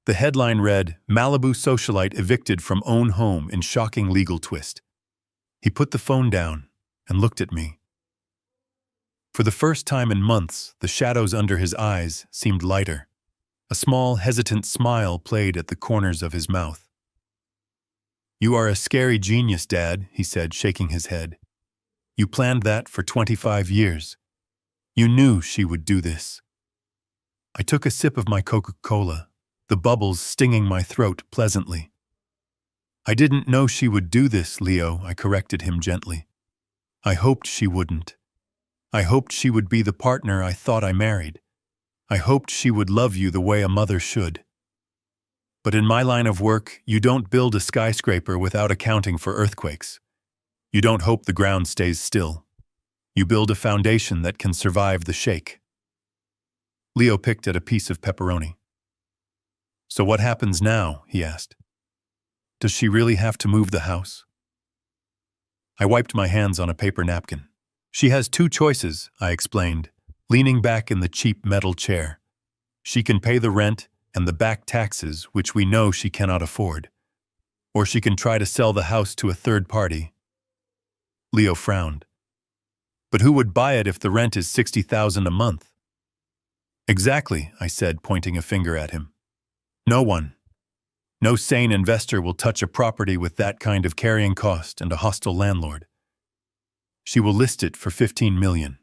The headline read, "Malibu socialite evicted from own home in shocking legal twist." He put the phone down and looked at me. For the first time in months, the shadows under his eyes seemed lighter. A small, hesitant smile played at the corners of his mouth. "You are a scary genius, Dad," he said, shaking his head. "You planned that for 25 years. You knew she would do this." I took a sip of my Coca-Cola, the bubbles stinging my throat pleasantly. "I didn't know she would do this, Leo," I corrected him gently. "I hoped she wouldn't. I hoped she would be the partner I thought I married. I hoped she would love you the way a mother should. But in my line of work, you don't build a skyscraper without accounting for earthquakes. You don't hope the ground stays still. You build a foundation that can survive the shake." Leo picked at a piece of pepperoni. "So what happens now?" he asked. "Does she really have to move the house?" I wiped my hands on a paper napkin. "She has two choices," I explained, leaning back in the cheap metal chair. "She can pay the rent and the back taxes, which we know she cannot afford. Or she can try to sell the house to a third party." Leo frowned. "But who would buy it if the rent is $60,000 a month?" "Exactly," I said, pointing a finger at him. "No one. No sane investor will touch a property with that kind of carrying cost and a hostile landlord. She will list it for $15 million,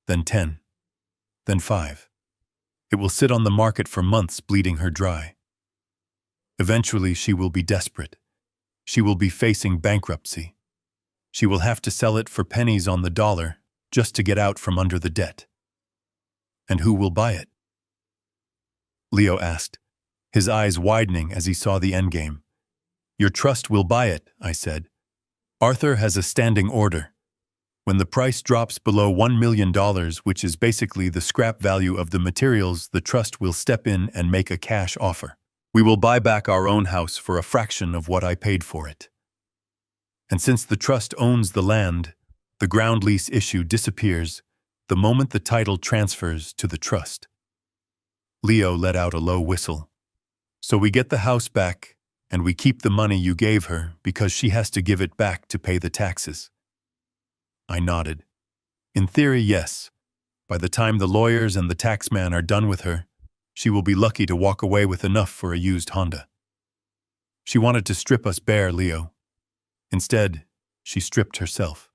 then 10, then 5. It will sit on the market for months, bleeding her dry. Eventually, she will be desperate. She will be facing bankruptcy. She will have to sell it for pennies on the dollar just to get out from under the debt. And who will buy it?" Leo asked, his eyes widening as he saw the endgame. "Your trust will buy it," I said. "Arthur has a standing order. When the price drops below $1 million, which is basically the scrap value of the materials, the trust will step in and make a cash offer. We will buy back our own house for a fraction of what I paid for it. And since the trust owns the land, the ground lease issue disappears the moment the title transfers to the trust." Leo let out a low whistle. "So we get the house back, and we keep the money you gave her because she has to give it back to pay the taxes." I nodded. "In theory, yes. By the time the lawyers and the taxman are done with her, she will be lucky to walk away with enough for a used Honda." She wanted to strip us bare, Leo. Instead, she stripped herself.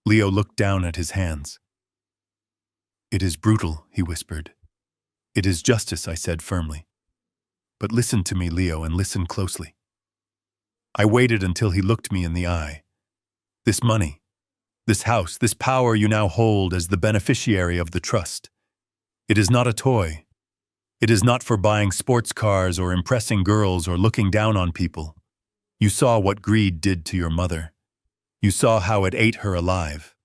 Leo looked down at his hands. "It is brutal," he whispered. "It is justice," I said firmly. "But listen to me, Leo, and listen closely." I waited until he looked me in the eye. "This money, this house, this power you now hold as the beneficiary of the trust. It is not a toy. It is not for buying sports cars or impressing girls or looking down on people. You saw what greed did to your mother. You saw how it ate her alive."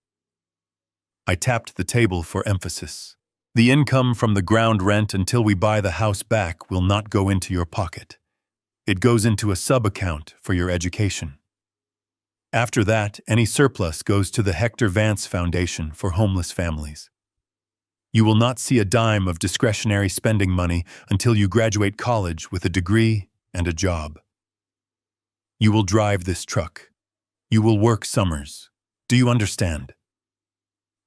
I tapped the table for emphasis. "The income from the ground rent until we buy the house back will not go into your pocket. It goes into a sub-account for your education. After that, any surplus goes to the Hector Vance Foundation for homeless families. You will not see a dime of discretionary spending money until you graduate college with a degree and a job. You will drive this truck. You will work summers. Do you understand?"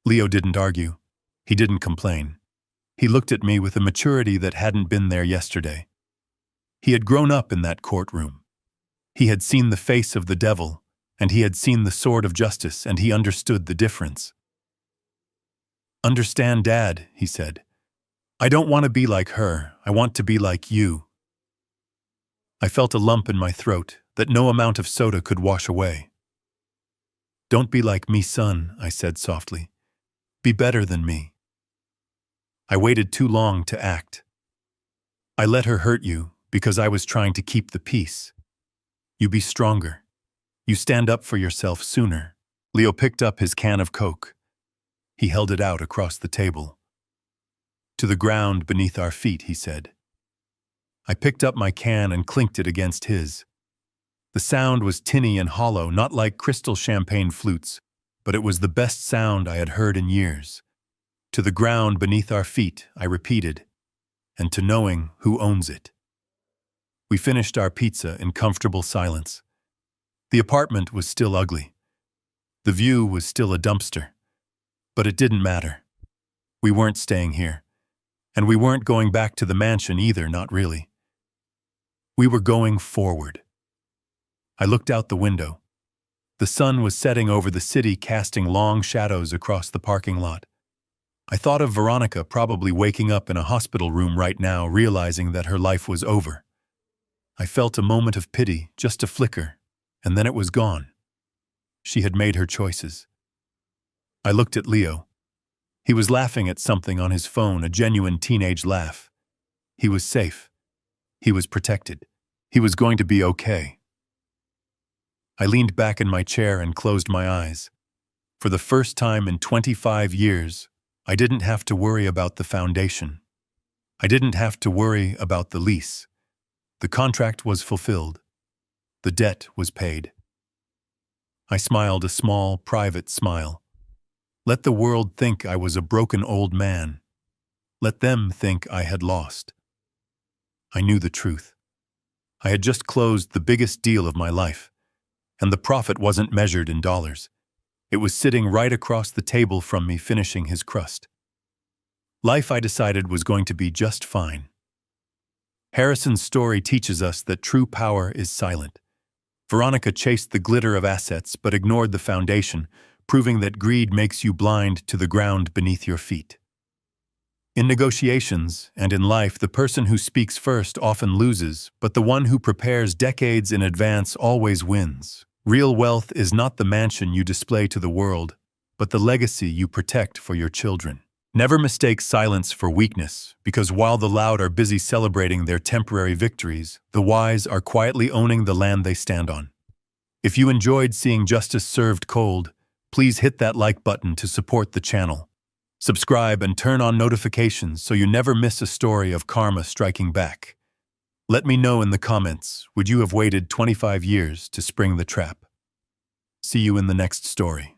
Leo didn't argue. He didn't complain. He looked at me with a maturity that hadn't been there yesterday. He had grown up in that courtroom. He had seen the face of the devil, and he had seen the sword of justice, and he understood the difference. "Understand, Dad," he said. "I don't want to be like her. I want to be like you." I felt a lump in my throat that no amount of soda could wash away. "Don't be like me, son," I said softly. "Be better than me." I waited too long to act. "I let her hurt you because I was trying to keep the peace. You be stronger. You stand up for yourself sooner." Leo picked up his can of Coke. He held it out across the table. "To the ground beneath our feet," he said. I picked up my can and clinked it against his. The sound was tinny and hollow, not like crystal champagne flutes, but it was the best sound I had heard in years. To the ground beneath our feet, I repeated, and to knowing who owns it. We finished our pizza in comfortable silence. The apartment was still ugly. The view was still a dumpster. But it didn't matter. We weren't staying here. And we weren't going back to the mansion either, not really. We were going forward. I looked out the window. The sun was setting over the city, casting long shadows across the parking lot. I thought of Veronica probably waking up in a hospital room right now, realizing that her life was over. I felt a moment of pity, just a flicker, and then it was gone. She had made her choices. I looked at Leo. He was laughing at something on his phone, a genuine teenage laugh. He was safe. He was protected. He was going to be okay. I leaned back in my chair and closed my eyes. For the first time in 25 years, I didn't have to worry about the foundation. I didn't have to worry about the lease. The contract was fulfilled. The debt was paid. I smiled a small, private smile. Let the world think I was a broken old man. Let them think I had lost. I knew the truth. I had just closed the biggest deal of my life, and the profit wasn't measured in dollars. It was sitting right across the table from me, finishing his crust. Life, I decided, was going to be just fine. Harrison's story teaches us that true power is silent. Veronica chased the glitter of assets but ignored the foundation, proving that greed makes you blind to the ground beneath your feet. In negotiations and in life, the person who speaks first often loses, but the one who prepares decades in advance always wins. Real wealth is not the mansion you display to the world, but the legacy you protect for your children. Never mistake silence for weakness, because while the loud are busy celebrating their temporary victories, the wise are quietly owning the land they stand on. If you enjoyed seeing justice served cold, please hit that like button to support the channel. Subscribe and turn on notifications so you never miss a story of karma striking back. Let me know in the comments, would you have waited 25 years to spring the trap? See you in the next story.